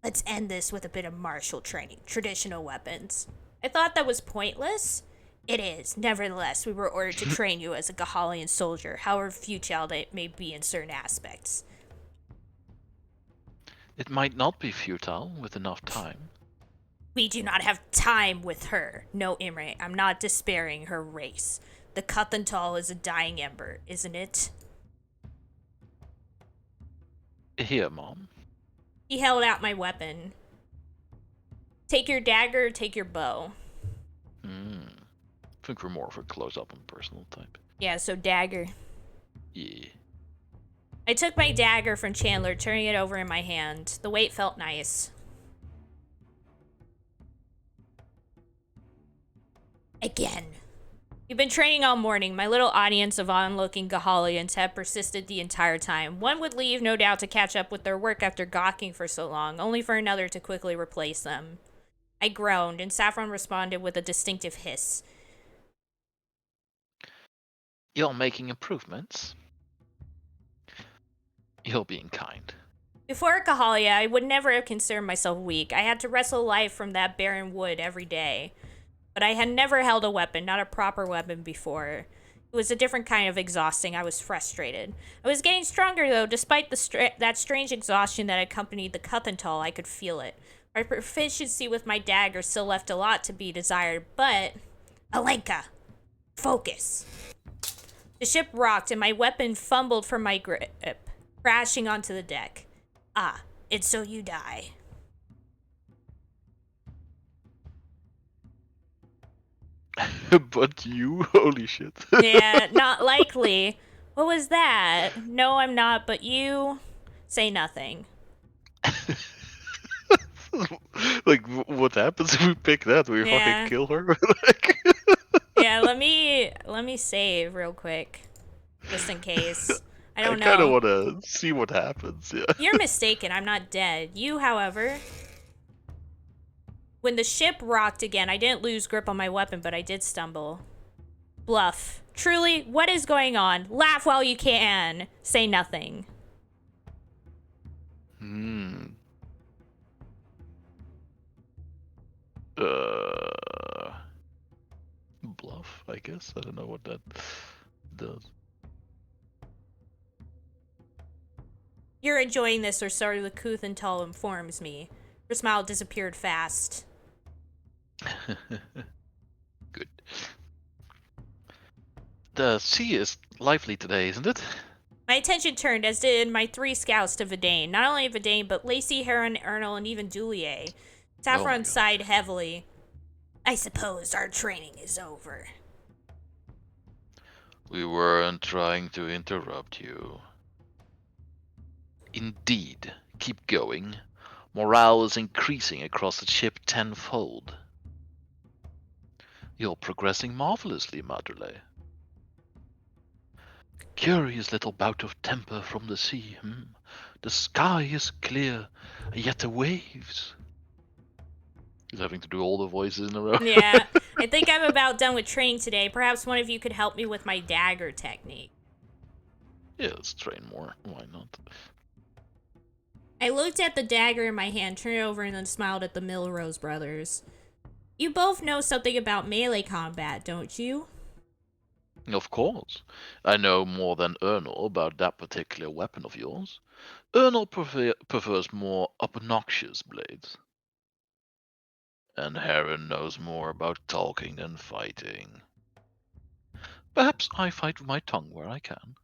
Let's end this with a bit of martial training, traditional weapons. I thought that was pointless. It is. Nevertheless, we were ordered to train you as a Gahalian soldier, however futile it may be in certain aspects. It might not be futile with enough time. We do not have time with her. No, Imre, I'm not despairing her race. The Cuthatol is a dying ember, isn't it? Here, Mom. He held out my weapon. Take your dagger, take your bow. I think we're more of a close-up and personal type. Yeah, so dagger. Yeah. I took my dagger from Chandler, turning it over in my hand. The weight felt nice. Again. You've been training all morning. My little audience of onlooking Gahalians have persisted the entire time. One would leave, no doubt, to catch up with their work after gawking for so long, only for another to quickly replace them. I groaned, and Saffron responded with a distinctive hiss. You're making improvements. You're being kind. Before Kahalia, I would never have considered myself weak. I had to wrestle life from that barren wood every day. But I had never held a weapon, not a proper weapon, before. It was a different kind of exhausting. I was frustrated. I was getting stronger, though. Despite that strange exhaustion that accompanied the Kuthental, I could feel it. My proficiency with my dagger still left a lot to be desired, but... Alenka! Focus! The ship rocked, and my weapon fumbled from my grip, crashing onto the deck. Ah, it's so you die. But you? Holy shit. Yeah, not likely. What was that? No, I'm not, but you... Say nothing. Like, what happens if we pick that? We fucking kill her? Like... Yeah, let me save real quick. Just in case. I don't know. I kind of want to see what happens, yeah. You're mistaken, I'm not dead. You, however... When the ship rocked again, I didn't lose grip on my weapon, but I did stumble. Bluff. Truly, what is going on? Laugh while you can. Say nothing. Bluff, I guess. I don't know what that does. You're enjoying this, or so the Kuthental informs me. Her smile disappeared fast. Good. The sea is lively today, isn't it? My attention turned, as did my 3 scouts, to Vidane. Not only Vidane, but Lacey, Heron, Ernal, and even Dulier. Saffron sighed heavily. I suppose our training is over. We weren't trying to interrupt you. Indeed, keep going. Morale is increasing across the ship tenfold. You're progressing marvelously, Madrele. Curious little bout of temper from the sea, The sky is clear, yet the waves... He's having to do all the voices in a row. Yeah, I think I'm about done with training today. Perhaps one of you could help me with my dagger technique. Yeah, let's train more. Why not? I looked at the dagger in my hand, turned it over, and then smiled at the Milrose brothers. You both know something about melee combat, don't you? Of course. I know more than Ernal about that particular weapon of yours. Ernal prefers more obnoxious blades. And Heron knows more about talking than fighting. Perhaps I fight with my tongue where I can.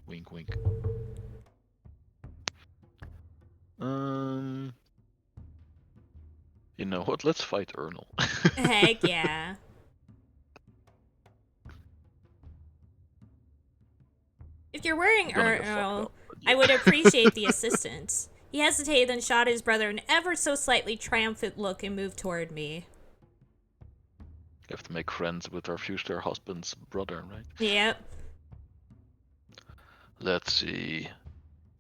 Wink, wink. You know what? Let's fight Ernal. Heck yeah. If you're wearing Ernal, I would appreciate the assistance. He hesitated, then shot his brother an ever so slightly triumphant look and moved toward me. You have to make friends with our future husband's brother, right? Yep. Let's see.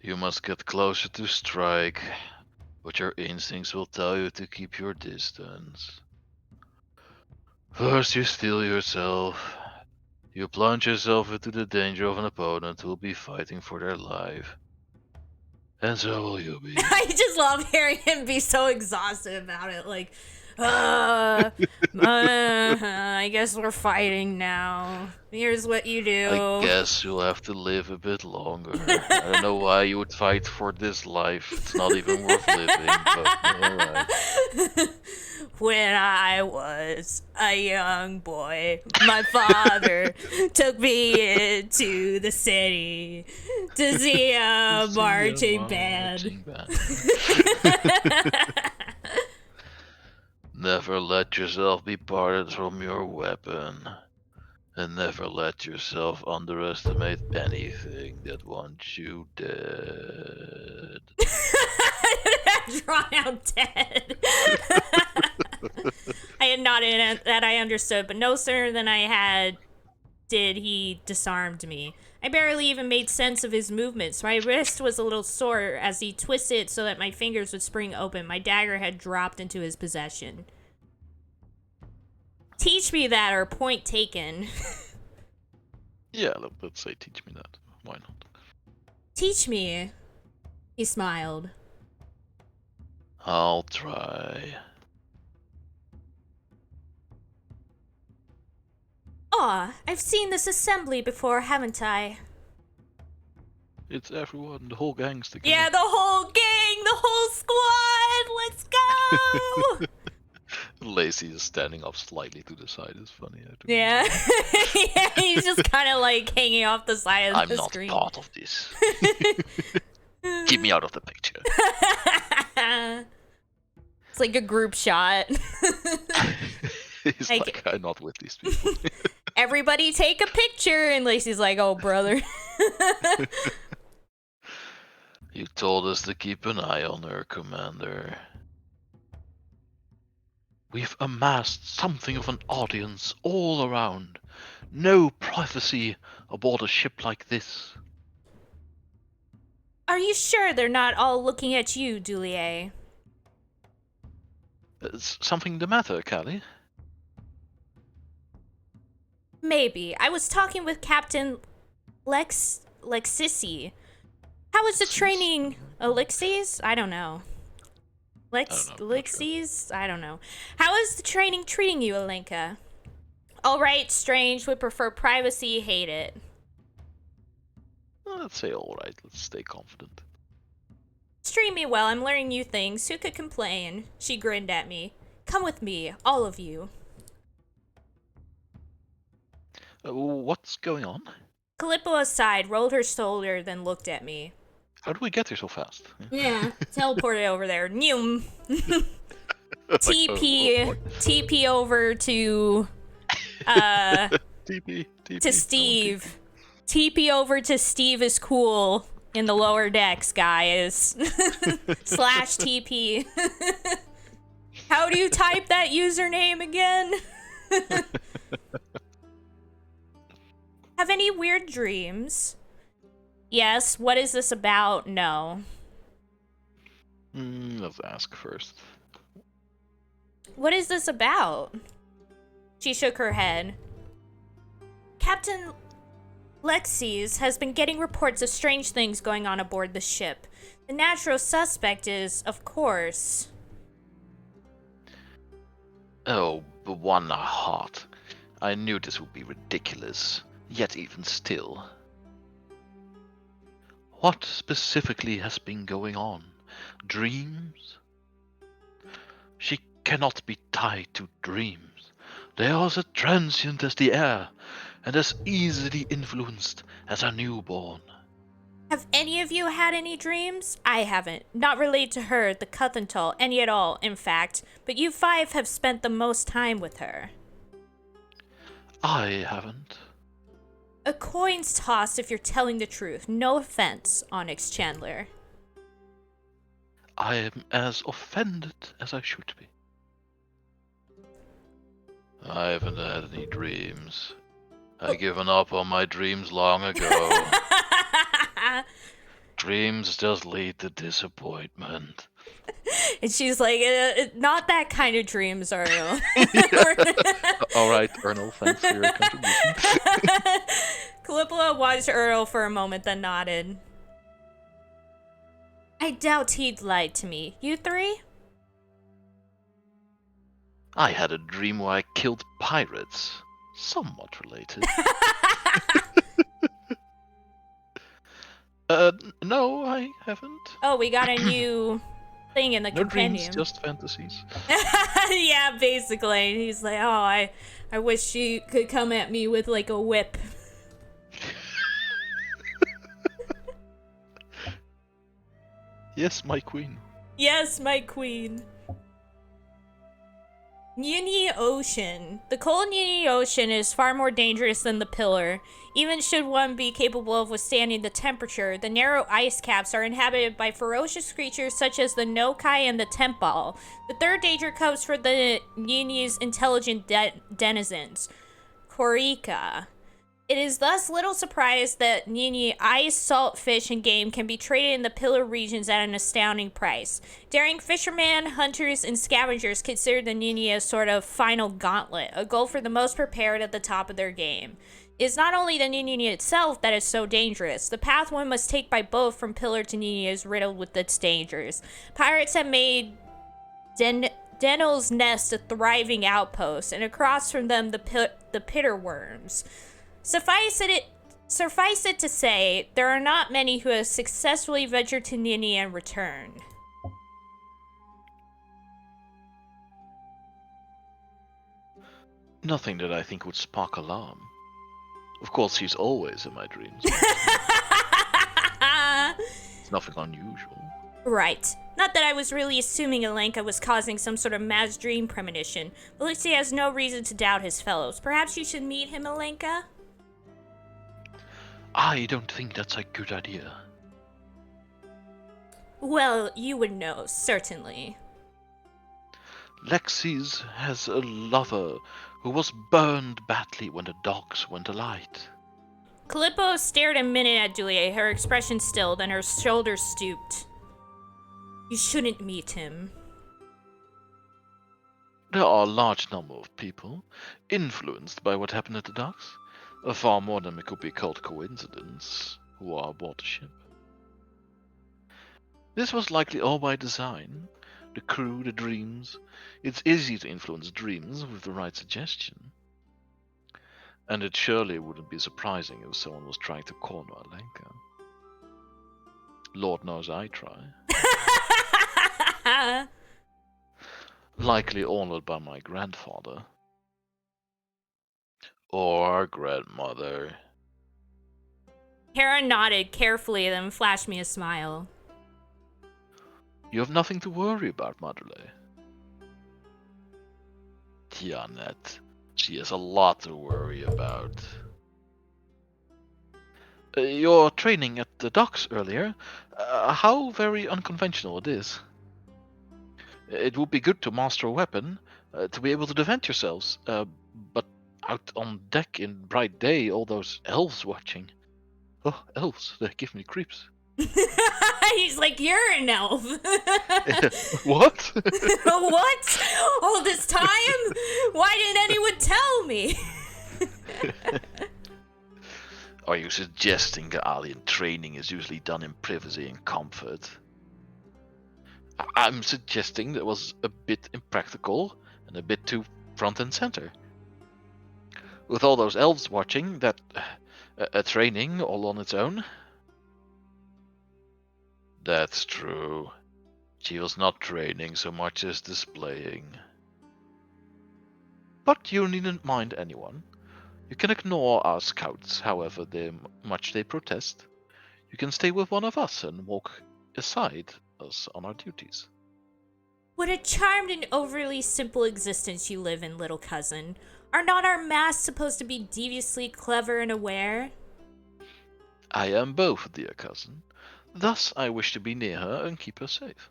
You must get closer to strike, but your instincts will tell you to keep your distance. First you steel yourself. You plunge yourself into the danger of an opponent who will be fighting for their life. And so will you be. I just love hearing him be so exhausted about it. Like, I guess we're fighting now. Here's what you do. I guess you'll have to live a bit longer. I don't know why you would fight for this life. It's not even worth living, but alright. When I was a young boy, my father took me into the city to see a marching band. Never let yourself be parted from your weapon. And never let yourself underestimate anything that wants you dead. Drawn out dead. I had nodded that I understood, but no sooner than I had did he disarmed me. I barely even made sense of his movements. My wrist was a little sore as he twisted it so that my fingers would spring open. My dagger had dropped into his possession. Teach me that, or point taken. Yeah, let's say teach me that. Why not? Teach me. He smiled. I'll try. Aw, I've seen this assembly before, haven't I? It's everyone, the whole gang's together. Yeah, the whole gang, the whole squad, let's go! Lacey is standing up slightly to the side. It's funny. Yeah. Yeah, he's just kind of like hanging off the side of the screen. I'm not part of this. Keep me out of the picture. It's like a group shot. He's like, I'm not with these people. Everybody take a picture, and Lacey's like, oh, brother. You told us to keep an eye on her, Commander. We've amassed something of an audience all around. No privacy aboard a ship like this. Are you sure they're not all looking at you, Dulier? Is something the matter, Callie? Maybe. I was talking with Captain Lexisi. How was the training? Alexi's? I don't know. Lexi's? I don't know. How is the training treating you, Alenka? Alright, strange. Would prefer privacy. Hate it. Well, let's say alright. Let's stay confident. It's treating me well. I'm learning new things. Who could complain? She grinned at me. Come with me, all of you. What's going on? Calippo aside, rolled her shoulder, then looked at me. How do we get here so fast? Yeah, teleported over there. Nyum. TP over to TP, to Steve. TP over to Steve is cool in the lower decks, guys. / TP. How do you type that username again? Have any weird dreams? Yes. What is this about? No. Let's ask first. What is this about? She shook her head. Captain Lexis has been getting reports of strange things going on aboard the ship. The natural suspect is, of course... Oh, but one heart. I knew this would be ridiculous, yet even still. What specifically has been going on? Dreams? She cannot be tied to dreams. They are as transient as the air, and as easily influenced as a newborn. Have any of you had any dreams? I haven't. Not related to her, the Cuthental, any at all, in fact. But you 5 have spent the most time with her. I haven't. A coin's toss if you're telling the truth. No offense, Onyx Chandler. I am as offended as I should be. I haven't had any dreams. I've given up on my dreams long ago. Dreams just lead to disappointment. And she's like, not that kind of dreams, Ariel. Alright, Ernal, thanks for your contribution. Calippo watched Earl for a moment, then nodded. I doubt he'd lied to me. You 3? I had a dream where I killed pirates. Somewhat related. No, I haven't. Oh, we got a new thing in the No compendium. dreams, just fantasies. Yeah, basically. He's like, oh, I wish she could come at me with like a whip. Yes, my queen. Yes, my queen. Nini Ocean. The cold Nini Ocean is far more dangerous than the Pillar. Even should one be capable of withstanding the temperature, the narrow ice caps are inhabited by ferocious creatures such as the Nokai and the Tempal. The third danger comes from the Nini's intelligent denizens, Korika. It is thus little surprise that Nini ice, salt, fish, and game can be traded in the Pillar regions at an astounding price. Daring fishermen, hunters, and scavengers consider the Nini a sort of final gauntlet, a goal for the most prepared at the top of their game. It is not only the Nini itself that is so dangerous. The path one must take by boat from Pillar to Nini is riddled with its dangers. Pirates have made Denno's Nest a thriving outpost, and across from them the pitter worms. Suffice it to say, there are not many who have successfully ventured to Nini and returned. Nothing that I think would spark alarm. Of course, she's always in my dreams. It's nothing unusual. Right. Not that I was really assuming Alenka was causing some sort of mass dream premonition. Felixi has no reason to doubt his fellows. Perhaps you should meet him, Alenka? I don't think that's a good idea. Well, you would know, certainly. Lexis has a lover who was burned badly when the dogs went alight. Calippo stared a minute at Juliet, her expression still, then her shoulders stooped. You shouldn't meet him. There are a large number of people influenced by what happened at the docks. Far more than it could be called coincidence, who are aboard the ship. This was likely all by design. The crew, the dreams. It's easy to influence dreams with the right suggestion. And it surely wouldn't be surprising if someone was trying to corner Alenka. Lord knows I try. Likely ordered by my grandfather. Or grandmother. Hera nodded carefully, then flashed me a smile. You have nothing to worry about, Madele. Tianet. She has a lot to worry about. Your training at the docks earlier, how very unconventional it is. It would be good to master a weapon, to be able to defend yourselves, but out on deck in bright day, all those elves watching. Oh, elves, they give me creeps. He's like, you're an elf. What? What? All this time? Why didn't anyone tell me? Are you suggesting that alien training is usually done in privacy and comfort? I'm suggesting that was a bit impractical and a bit too front and center. With all those elves watching, that a training all on its own. That's true. She was not training so much as displaying. But you needn't mind anyone. You can ignore our scouts, however much they protest. You can stay with one of us and walk aside us on our duties. What a charmed and overly simple existence you live in, little cousin. Are not our masks supposed to be deviously clever and aware? I am both, dear cousin. Thus I wish to be near her and keep her safe.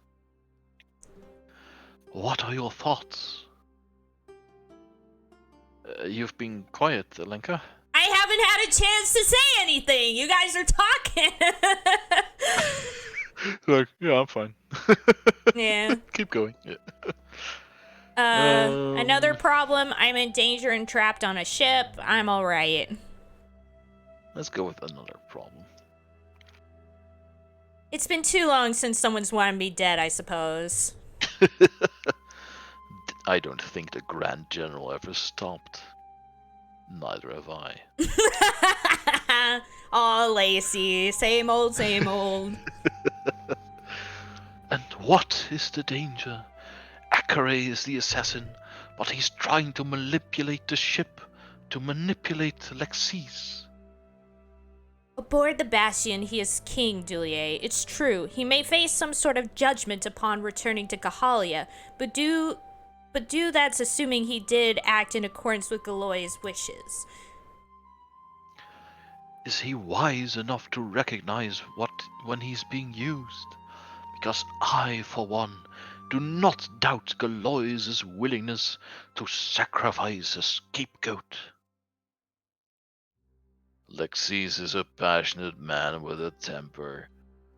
What are your thoughts? You've been quiet, Alenka. I haven't had a chance to say anything. You guys are talking. Like, yeah, I'm fine. Yeah. Keep going. Yeah. Another problem. I'm in danger and trapped on a ship. I'm alright. Let's go with another problem. It's been too long since someone's wanted me dead, I suppose. I don't think the Grand General ever stopped. Neither have I. Aw, Lacey. Same old, same old. And what is the danger? Akare is the assassin, but he's trying to manipulate the ship, to manipulate Lexis. Aboard the Bastion, he is king, Juliet. It's true. He may face some sort of judgment upon returning to Kahalia, but due But that's assuming he did act in accordance with Galoy's wishes. Is he wise enough to recognize when he's being used? Because I, for one, do not doubt Galoy's willingness to sacrifice a scapegoat. Lexis is a passionate man with a temper,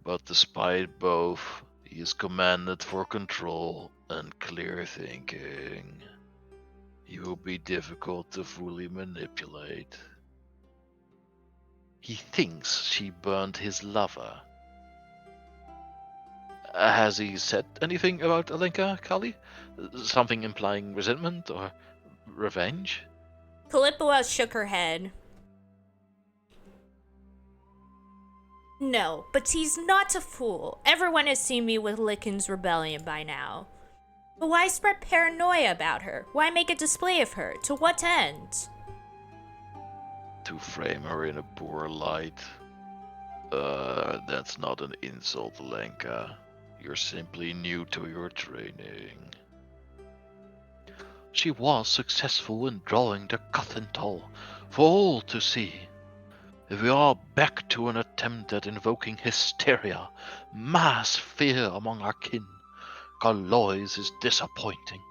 but despite both, he is commended for control and clear thinking. He will be difficult to fully manipulate. He thinks she burned his lover. Has he said anything about Alenka, Kali? Something implying resentment or revenge? Kalipua shook her head. No, but he's not a fool. Everyone has seen me with Licken's rebellion by now. But why spread paranoia about her? Why make a display of her? To what end? To frame her in a poor light. That's not an insult, Alenka. You're simply new to your training. She was successful in drawing the Kathintal for all to see. If we are back to an attempt at invoking hysteria, mass fear among our kin, Galois is disappointing.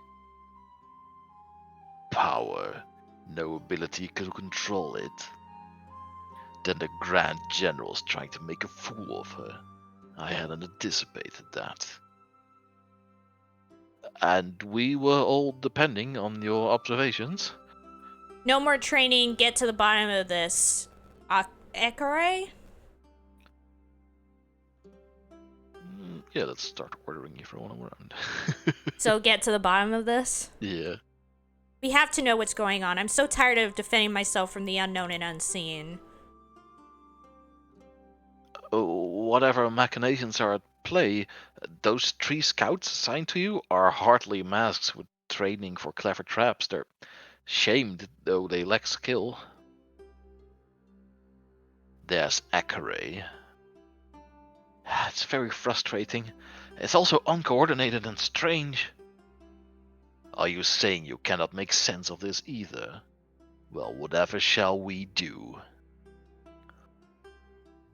Power, no ability to control it. Then the Grand General's trying to make a fool of her. I hadn't anticipated that. And we were all depending on your observations. No more training, get to the bottom of this. Ekare? Yeah, let's start ordering if you want them around. So get to the bottom of this? Yeah. We have to know what's going on. I'm so tired of defending myself from the unknown and unseen. Whatever machinations are at play, those 3 scouts assigned to you are hardly masks with training for clever traps. They're shamed, though they lack skill. There's Akare. It's very frustrating. It's also uncoordinated and strange. Are you saying you cannot make sense of this either? Well, whatever shall we do?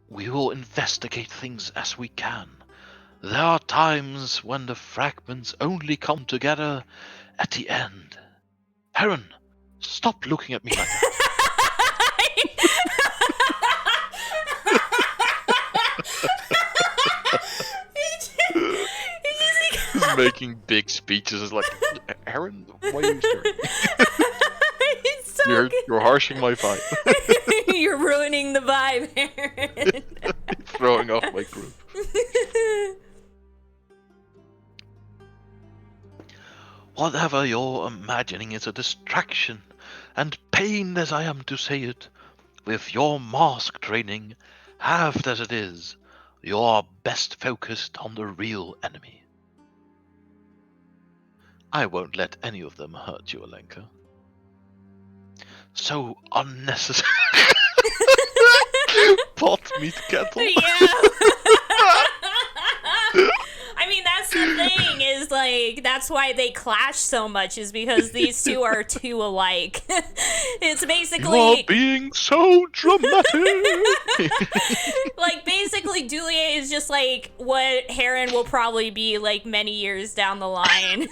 We will investigate things as we can. There are times when the fragments only come together at the end. Heron, stop looking at me like that. He's making big speeches. It's like, Heron, why are you staring? You're harshing my vibe. You're ruining the vibe, Aaron. Throwing off my group. Whatever you're imagining is a distraction, and pained as I am to say it, with your mask training, halved as it is, you're best focused on the real enemy. I won't let any of them hurt you, Alenka. So unnecessary. Pot meet kettle. Yeah. I mean, that's the thing, is like, that's why they clash so much, is because these two are too alike. It's basically... You are being so dramatic! Like, basically, Dulier is just like what Heron will probably be like many years down the line.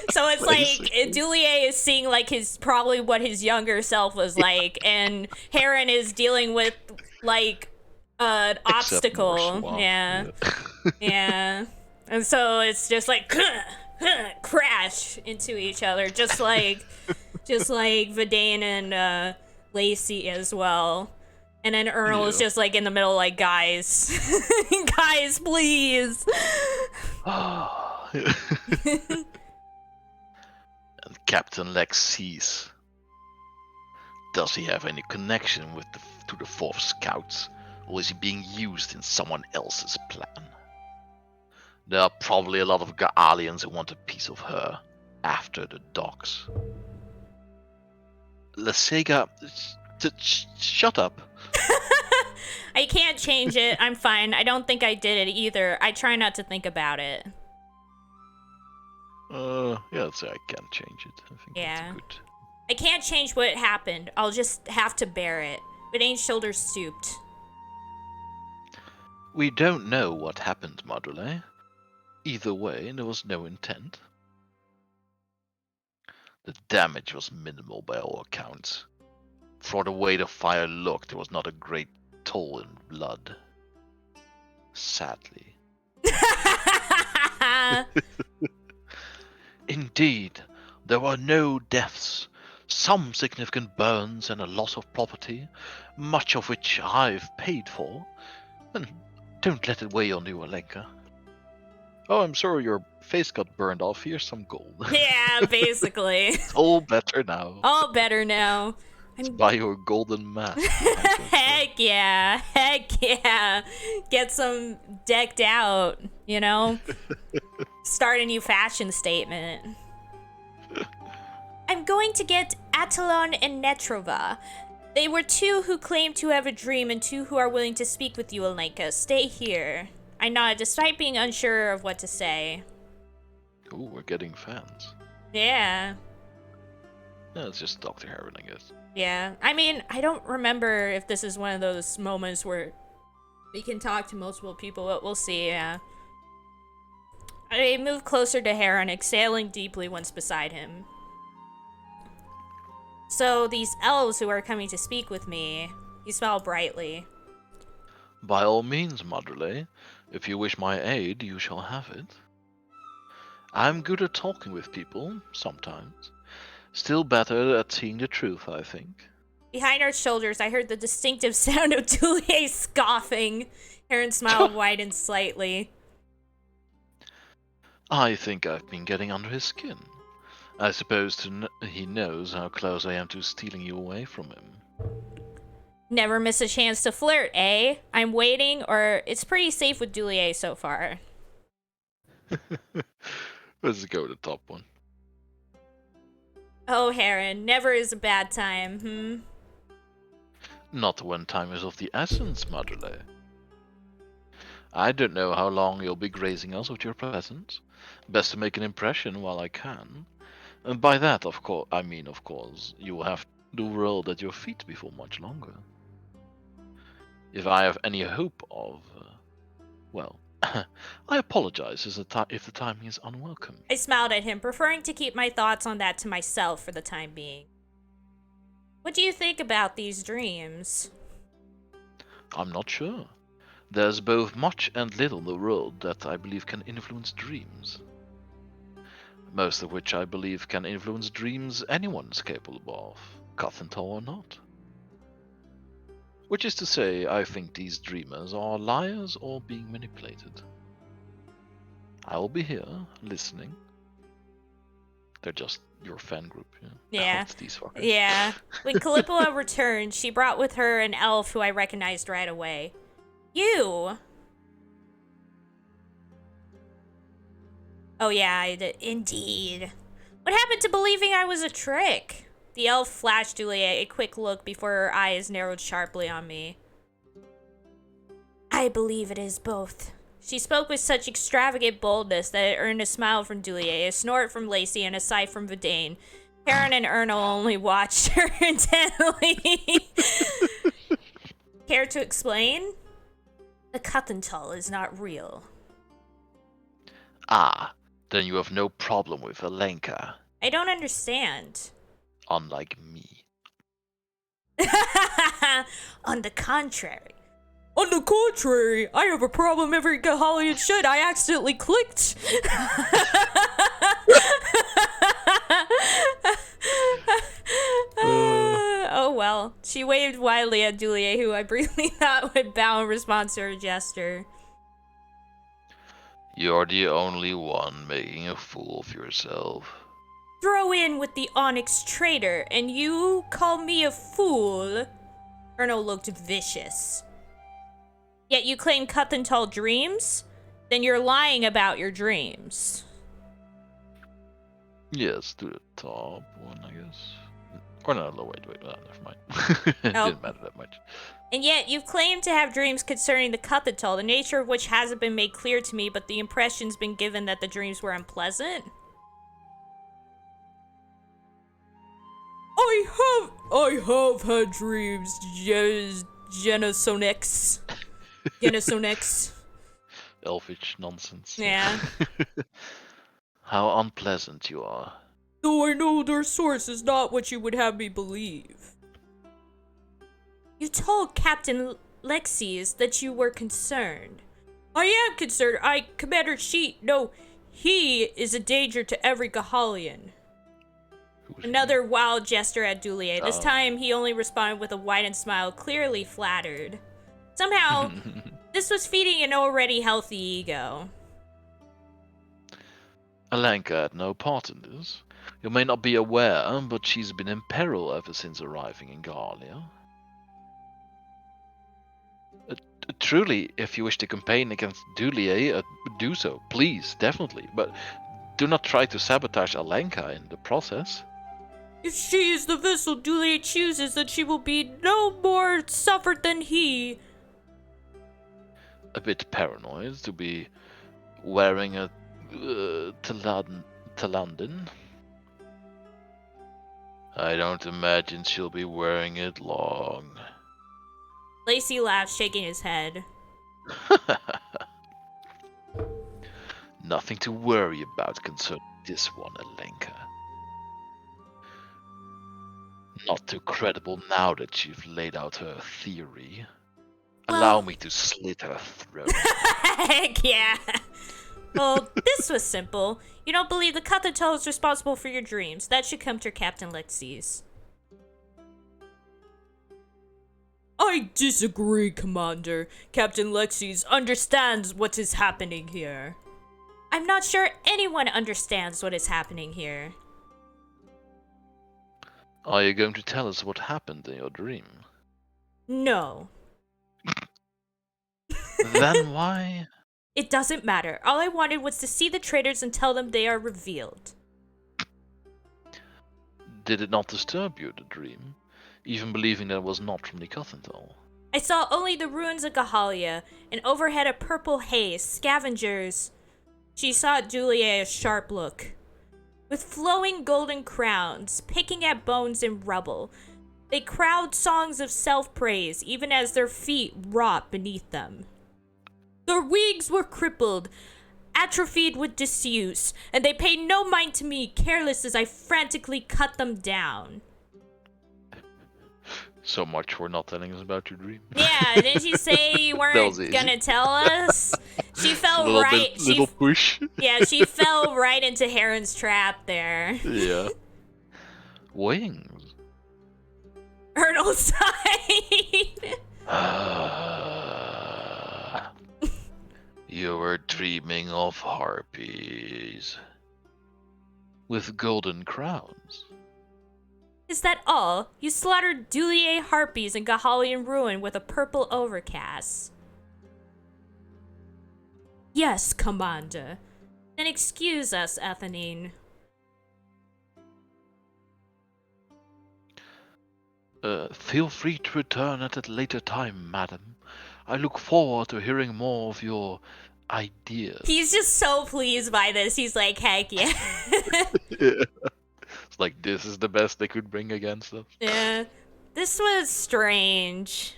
So it's basically like, Dulier is seeing like probably what his younger self was like, and Heron is dealing with like an obstacle. Yeah. Yeah. And so it's just like crash into each other, just like Vidane and Lacey as well. And then Earl is just like in the middle, like, guys, guys, please. And Captain Lex sees. Does he have any connection to the 4th Scouts, or is he being used in someone else's plan? There are probably a lot of Gaalians who want a piece of her after the docks. Lesega, shut up. I can't change it. I'm fine. I don't think I did it either. I try not to think about it. Yeah, I'd say I can change it. I think that's a Yeah. good... I can't change what happened. I'll just have to bear it. But ain't shoulders stooped. We don't know what happened, Madule. Either way, there was no intent. The damage was minimal by all accounts. For the way the fire looked, there was not a great toll in blood. Sadly. Indeed, there were no deaths. Some significant burns and a loss of property, much of which I've paid for. And don't let it weigh on you, Alenka. Oh, I'm sorry your face got burned off. Here's some gold. Yeah, basically. It's all better now. All better now. Buy your golden mask. Heck yeah. Heck yeah. Get some decked out, you know? Start a new fashion statement. I'm going to get Atalon and Netrova. They were two who claimed to have a dream and two who are willing to speak with you, Alenka. Stay here. I nod, despite being unsure of what to say. Ooh, we're getting fans. Yeah. Yeah, it's just Dr. Heron, I guess. Yeah. I mean, I don't remember if this is one of those moments where we can talk to multiple people, but we'll see, yeah. I move closer to Heron, exhaling deeply once beside him. So, these elves who are coming to speak with me, you smile brightly. By all means, Madrele. If you wish my aid, you shall have it. I'm good at talking with people, sometimes. Still better at seeing the truth, I think. Behind our shoulders, I heard the distinctive sound of Dulier scoffing. Heron's smile widened slightly. I think I've been getting under his skin. I suppose he knows how close I am to stealing you away from him. Never miss a chance to flirt, eh? I'm waiting, or it's pretty safe with Dulier so far. Let's go with the top one. Oh, Heron, never is a bad time, Not when time is of the essence, Madrele. I don't know how long you'll be grazing us with your presence. Best to make an impression while I can. And by that, of course, you will have the world at your feet before much longer. If I have any hope of, well, I apologize if the timing is unwelcome. I smiled at him, preferring to keep my thoughts on that to myself for the time being. What do you think about these dreams? I'm not sure. There's both much and little in the world that I believe can influence dreams. Most of which I believe can influence dreams anyone's capable of, Cathental or not. Which is to say, I think these dreamers are liars or being manipulated. I will be here, listening. They're just your fan group, you know? Yeah. Oh, it's these fuckers. Yeah. When Calippoa returned, she brought with her an elf who I recognized right away. You! Oh yeah, I did. Indeed. What happened to believing I was a trick? The elf flashed Julia a quick look before her eyes narrowed sharply on me. I believe it is both. She spoke with such extravagant boldness that it earned a smile from Dulier, a snort from Lacey, and a sigh from Vidane. Karen and Ernal only watched her intently. Care to explain? The Cuthental is not real. Ah, then you have no problem with Alenka. I don't understand. Unlike me. On the contrary. On the contrary, I have a problem every Gahalian should. I accidentally clicked. Oh well. She waved wildly at Dulier, who I briefly thought would bow in response to her gesture. You're the only one making a fool of yourself. Throw in with the Onyx traitor, and you call me a fool? Erno looked vicious. Yet you claim Cuthental dreams? Then you're lying about your dreams. Yes, to the top one, I guess. Or no, wait, never mind. It didn't matter that much. And yet you've claimed to have dreams concerning the Cuthental, the nature of which hasn't been made clear to me, but the impression's been given that the dreams were unpleasant? I have had dreams, Genosonics. Genosonics. Elvish nonsense. Yeah. How unpleasant you are. Though I know their source is not what you would have me believe. You told Captain Lexius that you were concerned. I am concerned. Commander Sheet, no, he is a danger to every Gahalian. Another wild gesture at Dulier. This time, he only responded with a widened smile, clearly flattered. Somehow, this was feeding an already healthy ego. Alenka had no part in this. You may not be aware, but she's been in peril ever since arriving in Galia. Truly, if you wish to campaign against Dulier, do so, please, definitely. But do not try to sabotage Alenka in the process. If she is the vessel Dulier chooses, then she will be no more suffered than he. A bit paranoid to be wearing a Talandin. I don't imagine she'll be wearing it long. Lacey laughs, shaking his head. Nothing to worry about concerning this one, Alenka. Not too credible now that you've laid out her theory. Allow me to slit her throat. Heck yeah. Well, this was simple. You don't believe the Cuthato is responsible for your dreams. That should come to Captain Lexi's. I disagree, Commander. Captain Lexi's understands what is happening here. I'm not sure anyone understands what is happening here. Are you going to tell us what happened in your dream? No. Then why? It doesn't matter. All I wanted was to see the traitors and tell them they are revealed. Did it not disturb you, the dream? Even believing that it was not from the Cuthato? I saw only the ruins of Gahalia, and overhead a purple haze, scavengers. She saw at Juliet a sharp look. With flowing golden crowns, picking at bones and rubble. They crowd songs of self-praise, even as their feet rot beneath them. Their wings were crippled, atrophied with disuse, and they paid no mind to me, careless as I frantically cut them down. So much for not telling us about your dream. Yeah, didn't you say you weren't gonna tell us? She fell Little push. Yeah, she fell right into Heron's trap there. Yeah. Wings. Her old side. You were dreaming of harpies. With golden crowns. Is that all? You slaughtered Dulier harpies in Gahalian ruin with a purple overcast. Yes, Commander. Then excuse us, Athenine. Feel free to return at a later time, madam. I look forward to hearing more of your ideas. He's just so pleased by this. He's like, heck yeah. Yeah. It's like, this is the best they could bring against us. Yeah. This was strange.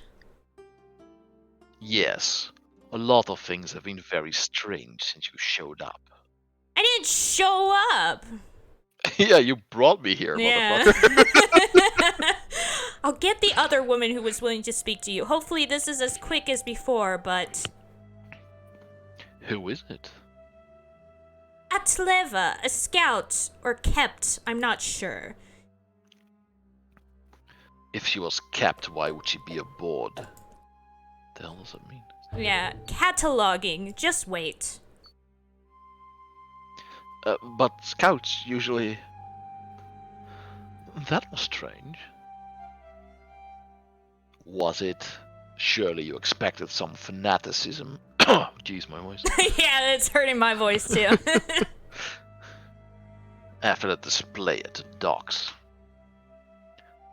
Yes. A lot of things have been very strange since you showed up. I didn't show up. Yeah, you brought me here, motherfucker. I'll get the other woman who was willing to speak to you. Hopefully this is as quick as before, but... Who is it? Atleva, a scout, or kept, I'm not sure. If she was kept, why would she be aboard? The hell does that mean? Yeah, cataloging, just wait. But scouts usually... That was strange. Was it? Surely you expected some fanaticism. Jeez, my voice. Yeah, it's hurting my voice too. After that display at the docks.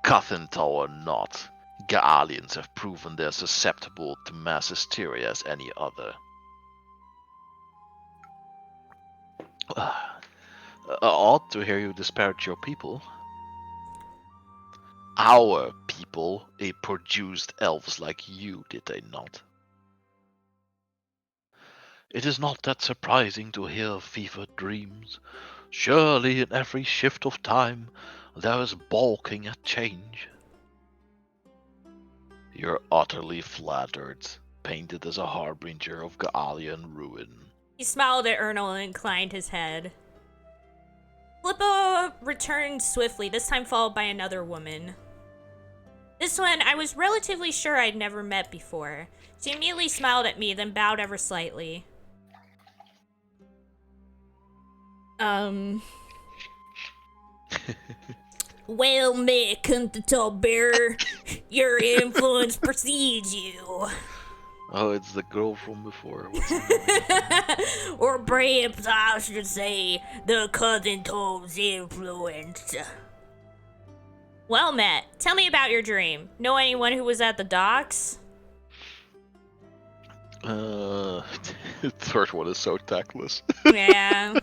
Cuthato or not, Gaalians have proven they're susceptible to mass hysteria as any other. Odd to hear you disparage your people. Our people, they produced elves like you, did they not? It is not that surprising to hear fevered dreams. Surely in every shift of time there is balking at change. You're utterly flattered, painted as a harbinger of Gaalian ruin. He smiled at Ernal and inclined his head. Flippo returned swiftly, this time followed by another woman. This one I was relatively sure I'd never met before. She immediately smiled at me, then bowed ever slightly. Well met, Tall Bear. Your influence precedes you. Oh, it's the girl from before. What's her name? Or perhaps I should say, the cousin Toad's influence. Well met. Tell me about your dream. Know anyone who was at the docks? Third one is so tactless. Yeah.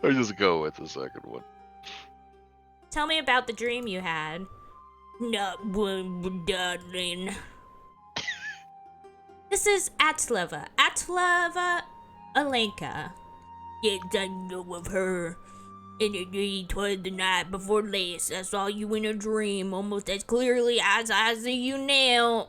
I'll just go with the second one. Tell me about the dream you had. Not one, darling. This is Atleva. Atleva Alenka. Yes, I know of her. And indeed, 'twas the night before last. I saw you in a dream almost as clearly as I see you now.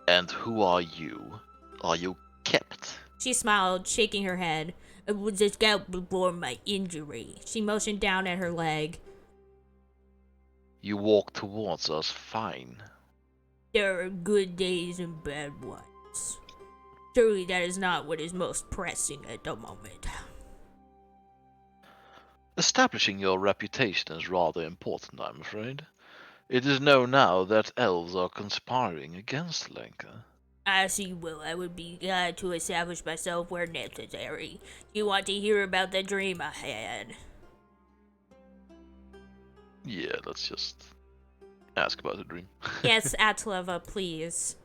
And who are you? Are you kept? She smiled, shaking her head. I was a scout before my injury. She motioned down at her leg. You walk towards us fine. There are good days and bad ones. Surely that is not what is most pressing at the moment. Establishing your reputation is rather important, I'm afraid. It is known now that elves are conspiring against Lenka. I see. Well, I would be glad to establish myself where necessary. Do you want to hear about the dream I had? Yeah, let's just ask about the dream. Yes, Atleva, please.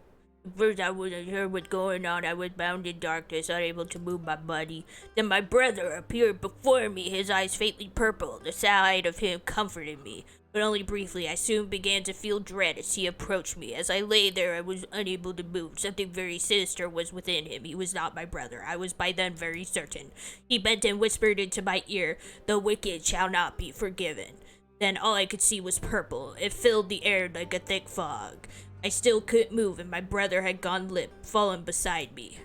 First, I wasn't sure what's going on. I was bound in darkness, unable to move my body. Then my brother appeared before me, his eyes faintly purple. The sight of him comforted me, but only briefly. I soon began to feel dread as he approached me. As I lay there, I was unable to move. Something very sinister was within him. He was not my brother. I was by then very certain. He bent and whispered into my ear, "The wicked shall not be forgiven." Then all I could see was purple. It filled the air like a thick fog. I still couldn't move, and my brother had gone limp, fallen beside me.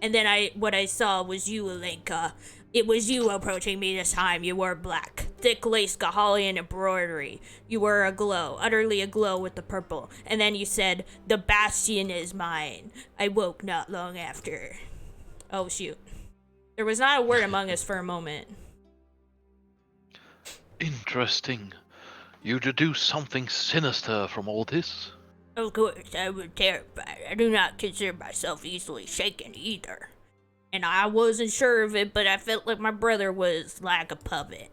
And then what I saw was you, Alenka. It was you approaching me this time. You wore black, thick lace Gahalian embroidery. You were aglow, utterly aglow with the purple. And then you said, "The bastion is mine." I woke not long after. Oh, shoot. There was not a word among us for a moment. Interesting. You deduce something sinister from all this? Of course, I was terrified. I do not consider myself easily shaken either. And I wasn't sure of it, but I felt like my brother was like a puppet.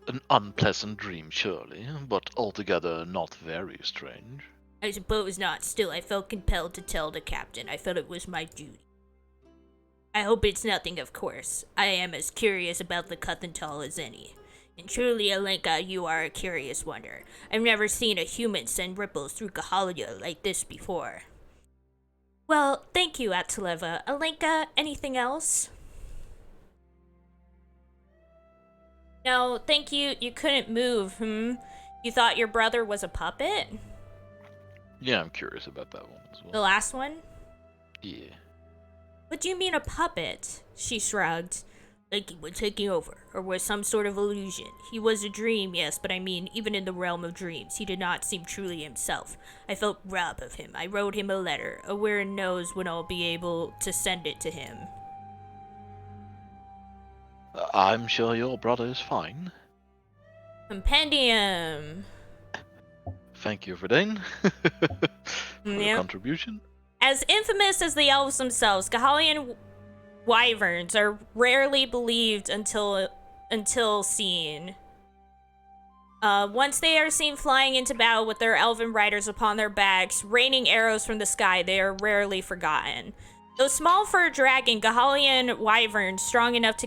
An unpleasant dream, surely, but altogether not very strange. I suppose not. Still, I felt compelled to tell the captain. I felt it was my duty. I hope it's nothing, of course. I am as curious about the Cuthental as any. And truly, Alenka, you are a curious wonder. I've never seen a human send ripples through Gahalia like this before. Well, thank you, Atleva. Alenka, anything else? No, thank you. You couldn't move, You thought your brother was a puppet? Yeah, I'm curious about that one as well. The last one? Yeah. What do you mean a puppet? She shrugged. Like he was taking over, or was some sort of illusion. He was a dream, yes, but I mean, even in the realm of dreams, he did not seem truly himself. I felt robbed of him. I wrote him a letter. Aware knows when I'll be able to send it to him. I'm sure your brother is fine. Compendium. Thank you, Verdane, for the contribution. As infamous as the elves themselves, Gahalian wyverns are rarely believed until seen. Once they are seen flying into battle with their elven riders upon their backs, raining arrows from the sky, they are rarely forgotten. Those small fur dragon Gahalian wyverns are strong enough to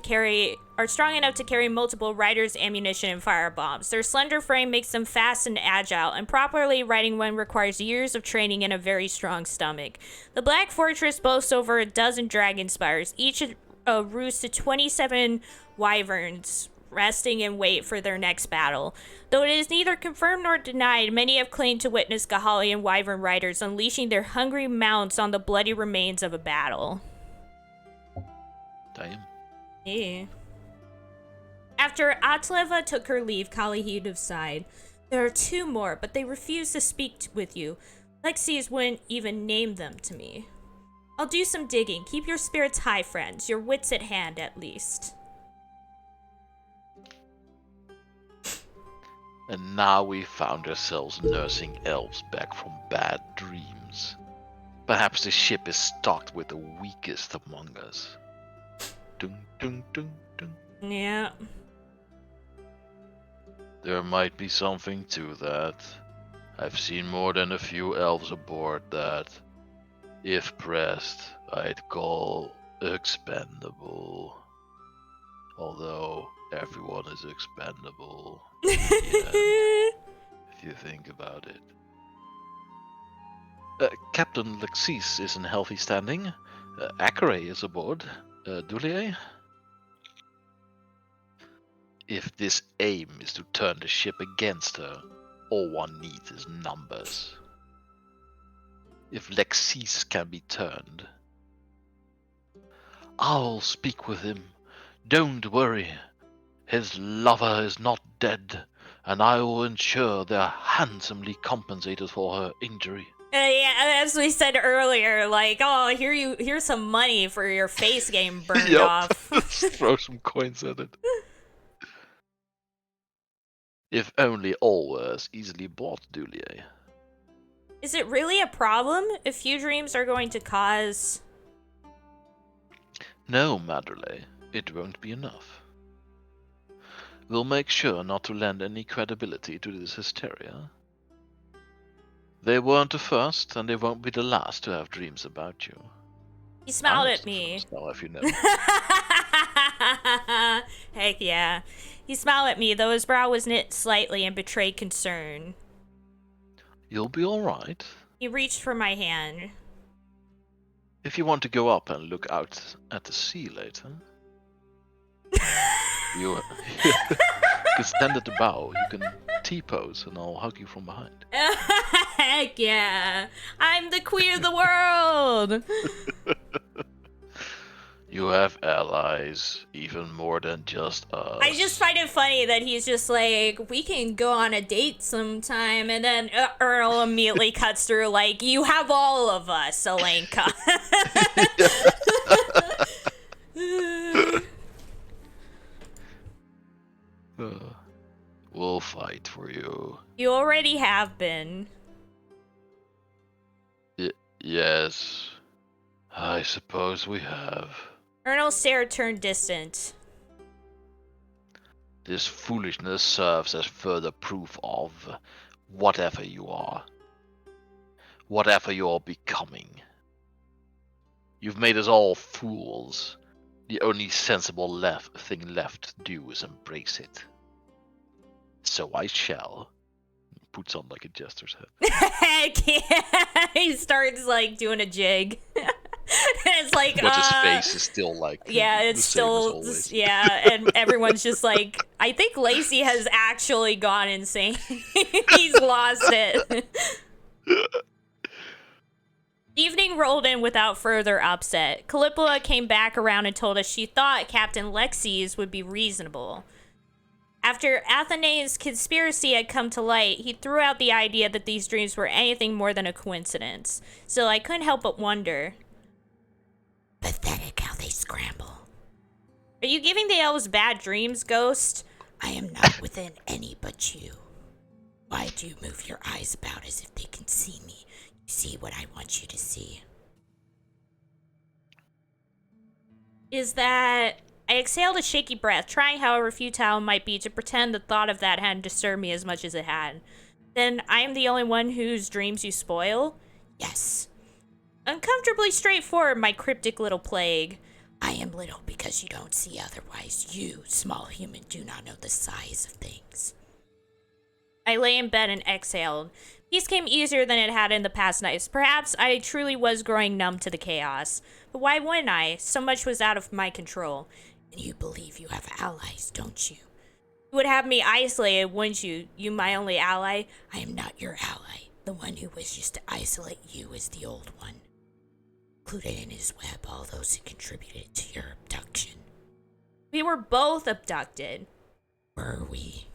carry multiple riders, ammunition, and firebombs. Their slender frame makes them fast and agile, and properly riding one requires years of training and a very strong stomach. The Black Fortress boasts over a dozen dragon spires, each a roost to 27 wyverns, resting in wait for their next battle. Though it is neither confirmed nor denied, many have claimed to witness Gahalian wyvern riders unleashing their hungry mounts on the bloody remains of a battle. Damn. Yeah. After Atleva took her leave, Kalihid sighed. There are 2 more, but they refuse to speak with you. Lexi's wouldn't even name them to me. I'll do some digging. Keep your spirits high, friends. Your wits at hand, at least. And now we found ourselves nursing elves back from bad dreams. Perhaps the ship is stocked with the weakest among us. Dun, dun, dun, dun. Yeah. There might be something to that. I've seen more than a few elves aboard that, if pressed, I'd call expendable. Although everyone is expendable. If you think about it. Captain Lexis is in healthy standing. Akare is aboard. Dulier? If this aim is to turn the ship against her, all one needs is numbers. If Lexis can be turned, I'll speak with him. Don't worry. His lover is not dead, and I will ensure they're handsomely compensated for her injury. Yeah, as we said earlier, like, oh, here's some money for your face getting burned off. Throw some coins at it. If only all were as easily bought, Dulier. Is it really a problem if few dreams are going to cause... No, Madrelay, it won't be enough. We'll make sure not to lend any credibility to this hysteria. They weren't the first, and they won't be the last to have dreams about you. He smiled at me. Now, if you know. Heck yeah. He smiled at me, though his brow was knit slightly and betrayed concern. You'll be alright. He reached for my hand. If you want to go up and look out at the sea later, you can stand at the bow, you can T-pose, and I'll hug you from behind. Heck yeah. I'm the queen of the world. You have allies, even more than just us. I just find it funny that he's just like, we can go on a date sometime, and then Earl immediately cuts through like, you have all of us, Alenka. We'll fight for you. You already have been. Yes, I suppose we have. Ernal's stare turned distant. This foolishness serves as further proof of whatever you are. Whatever you're becoming. You've made us all fools. The only sensible thing left to do is embrace it. So I shall. Puts on like a jester's head. Heck yeah. He starts like doing a jig. It's like, but his face is still like, yeah, it's still, yeah, and everyone's just like, I think Lacey has actually gone insane. He's lost it. Evening rolled in without further upset. Caligula came back around and told us she thought Captain Lexis would be reasonable. After Athenaeus' conspiracy had come to light, he threw out the idea that these dreams were anything more than a coincidence. Still, I couldn't help but wonder. Pathetic how they scramble. Are you giving the elves bad dreams, Ghost? I am not within any but you. Why do you move your eyes about as if they can see me? You see what I want you to see. Is that... I exhaled a shaky breath, trying however futile it might be to pretend the thought of that hadn't disturbed me as much as it had. Then I am the only one whose dreams you spoil? Yes. Uncomfortably straightforward, my cryptic little plague. I am little because you don't see otherwise. You, small human, do not know the size of things. I lay in bed and exhaled. Peace came easier than it had in the past nights. Perhaps I truly was growing numb to the chaos. But why wouldn't I? So much was out of my control. And you believe you have allies, don't you? You would have me isolated, wouldn't you? You my only ally? I am not your ally. The one who wishes to isolate you is the old one. Included in his web all those who contributed to your abduction. We were both abducted. Were we?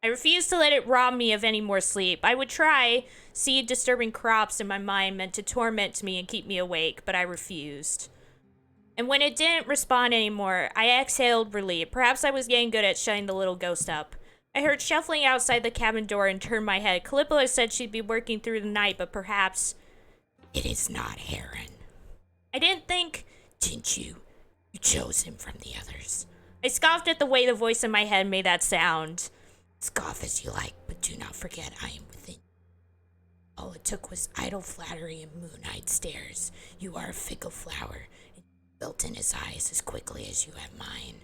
I refused to let it rob me of any more sleep. I would try, see disturbing crops in my mind meant to torment me and keep me awake, but I refused. And when it didn't respond anymore, I exhaled relief. Perhaps I was getting good at shutting the little ghost up. I heard shuffling outside the cabin door and turned my head. Caligula said she'd be working through the night, but perhaps... It is not Heron. I didn't think... Didn't you? You chose him from the others. I scoffed at the way the voice in my head made that sound. Scoff as you like, but do not forget I am within. All it took was idle flattery and moon-eyed stares. You are a fickle flower, and built in his eyes as quickly as you have mine.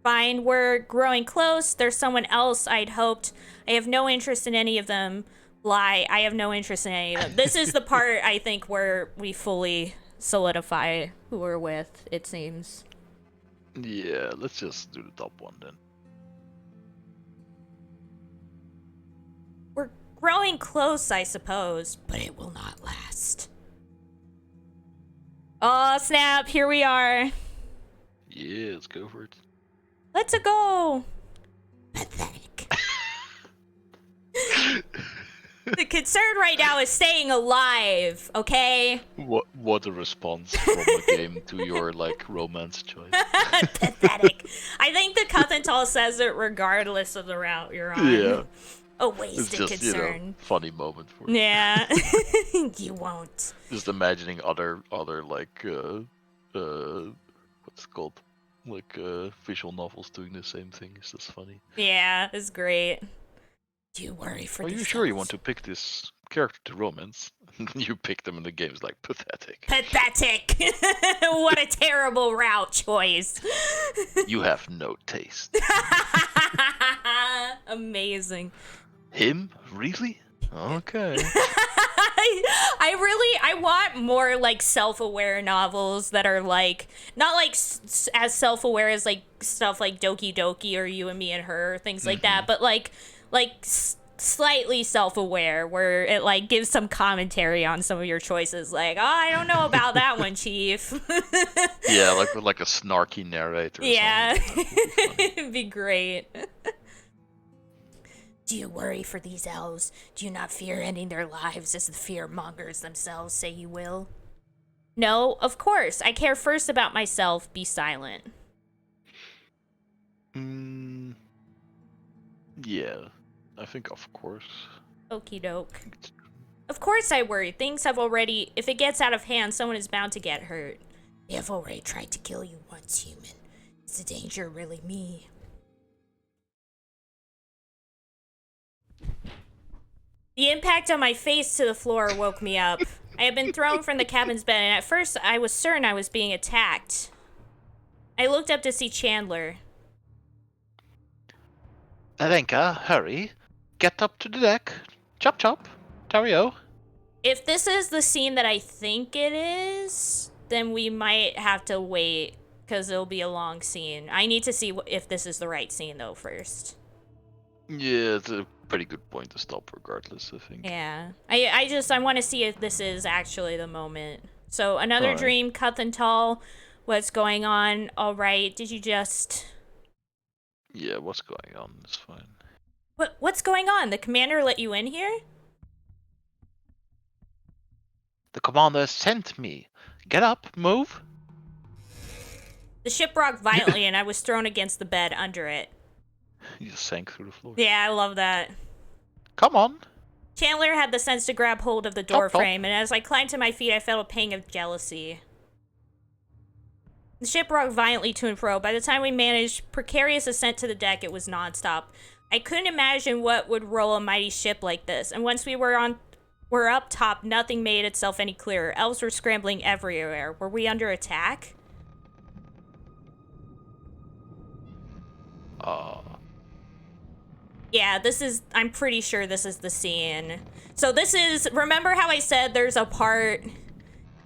Fine, we're growing close. There's someone else I'd hoped. I have no interest in any of them. Lie, I have no interest in any of them. This is the part, I think, where we fully solidify who we're with, it seems. Yeah, let's just do the top one then. We're growing close, I suppose, but it will not last. Oh, snap, here we are. Yeah, let's go for it. Let's go. Pathetic. The concern right now is staying alive, okay? What a response from a game to your, like, romance choice. Pathetic. I think the Cuthental says it regardless of the route you're on. Yeah. A wasted It's just, concern. funny moment for you. Yeah. You won't. Just imagining other like, what's it called? Like, visual novels doing the same thing. It's just funny. Yeah, it's great. Do you worry for Are you sure you want to pick this character to romance? You pick them in the games, like, pathetic. Pathetic. What a terrible route choice. You have no taste. Amazing. Him? Really? Okay. I want more, like, self-aware novels that are, like, not, like, as self-aware as, like, stuff like Doki Doki or You and Me and Her, things like that, but, like slightly self-aware, where it, like, gives some commentary on some of your choices, like, oh, I don't know about that one, Chief. Yeah, like with, like, a snarky narrator. Yeah. It'd be great. Do you worry for these elves? Do you not fear ending their lives as the fear-mongers themselves say you will? No, of course. I care first about myself. Be silent. Yeah, I think of course. Okie doke. Of course I worry. Things have already... If it gets out of hand, someone is bound to get hurt. They have already tried to kill you once, human. Is the danger really me? The impact on my face to the floor woke me up. I had been thrown from the cabin's bed, and at first I was certain I was being attacked. I looked up to see Chandler. Alenka, hurry. Get up to the deck. Chop chop. Tario. If this is the scene that I think it is, then we might have to wait, because it'll be a long scene. I need to see if this is the right scene, though, first. Yeah, it's a pretty good point to stop regardless, I think. Yeah. I want to see if this is actually the moment. So, another Alright. dream, Cuthental. What's going on? All right. Did you just... Yeah, what's going on? It's fine. What's going on? The commander let you in here? The commander sent me. Get up, move. The ship rocked violently, and I was thrown against the bed under it. You just sank through the floor. Yeah, I love that. Come on. Chandler had the sense to grab hold of the door Top, top. frame, and as I climbed to my feet, I felt a pang of jealousy. The ship rocked violently to and fro. By the time we managed precarious ascent to the deck, it was nonstop. I couldn't imagine what would roll a mighty ship like this, and once we were on We're up top. Nothing made itself any clearer. Elves were scrambling everywhere. Were we under attack? Yeah, this is... I'm pretty sure this is the scene. So this is... Remember how I said there's a part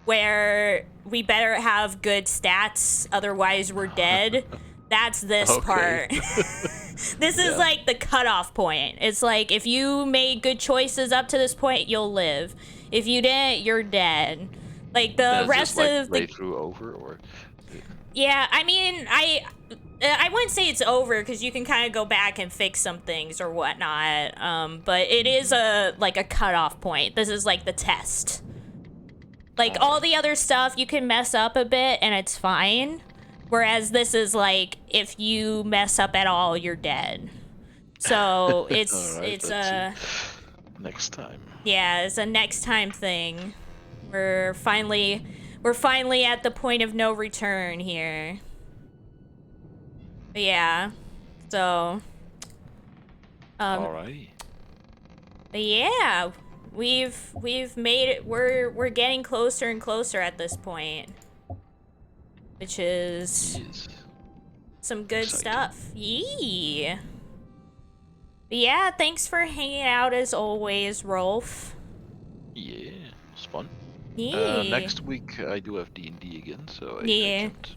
where we better have good stats, otherwise we're dead? That's this part. This is like the cutoff point. It's like, if you made good choices up to this point, you'll live. If you didn't, you're dead. Like, the rest of the... Playthrough over, or... Yeah, I mean, I wouldn't say it's over, because you can kind of go back and fix some things or whatnot, but it is a cutoff point. This is like the test. Like, all the other stuff, you can mess up a bit and it's fine. Whereas this is like, if you mess up at all, you're dead. So it's right, it's a next time. Yeah, it's a next time thing. We're finally at the point of no return here. But yeah. So Alrighty. But yeah, we've made it. We're getting closer and closer at this point, which is some good stuff. Yee. But yeah, thanks for hanging out as always, Rolf. Yeah, it's fun. Yeah. Next week I do have D&D again, so I can't.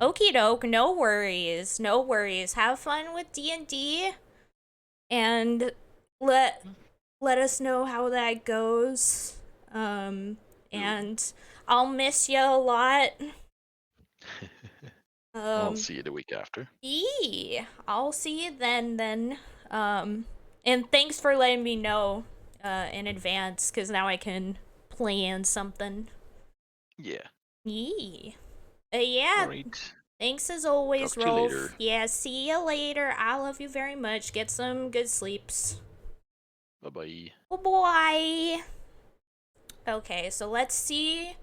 Okie doke, no worries, no worries. Have fun with D&D, and let us know how that goes. And I'll miss you a lot. I'll see you the week after. I'll see you then. And thanks for letting me know in advance, because now I can plan something. Yeah. Yeah. Right. Thanks as always, Talk Rolf. to you later. Yeah, see you later. I love you very much. Get some good sleeps. Bye-bye. Oh boy. Okay, so let's see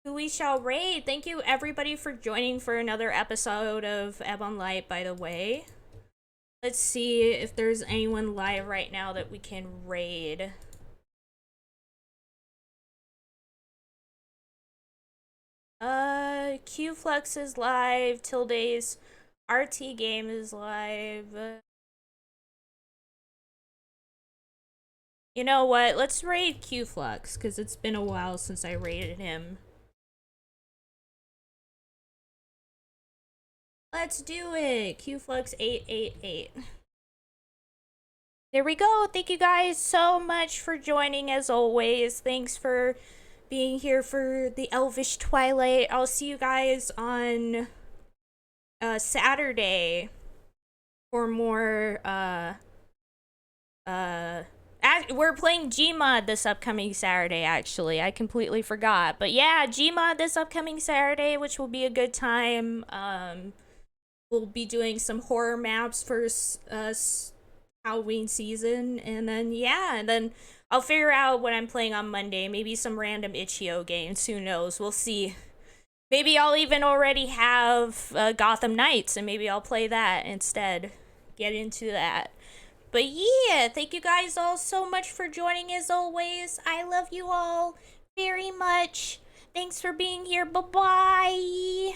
who we shall raid. Thank you everybody for joining for another episode of Ebon Light, by the way. Let's see if there's anyone live right now that we can raid. Qflux is live. Tilde's RT game is live. You know what? Let's raid Qflux, because it's been a while since I raided him. Let's do it. Qflux 888. There we go. Thank you guys so much for joining as always. Thanks for being here for the Elvish Twilight. I'll see you guys on Saturday for more we're playing Gmod this upcoming Saturday, actually. I completely forgot. But yeah, Gmod this upcoming Saturday, which will be a good time. We'll be doing some horror maps for Halloween season, and then I'll figure out what I'm playing on Monday. Maybe some random Itch.io games. Who knows? We'll see. Maybe I'll even already have Gotham Knights, and maybe I'll play that instead. Get into that. But yeah, thank you guys all so much for joining as always. I love you all very much. Thanks for being here. Bye-bye.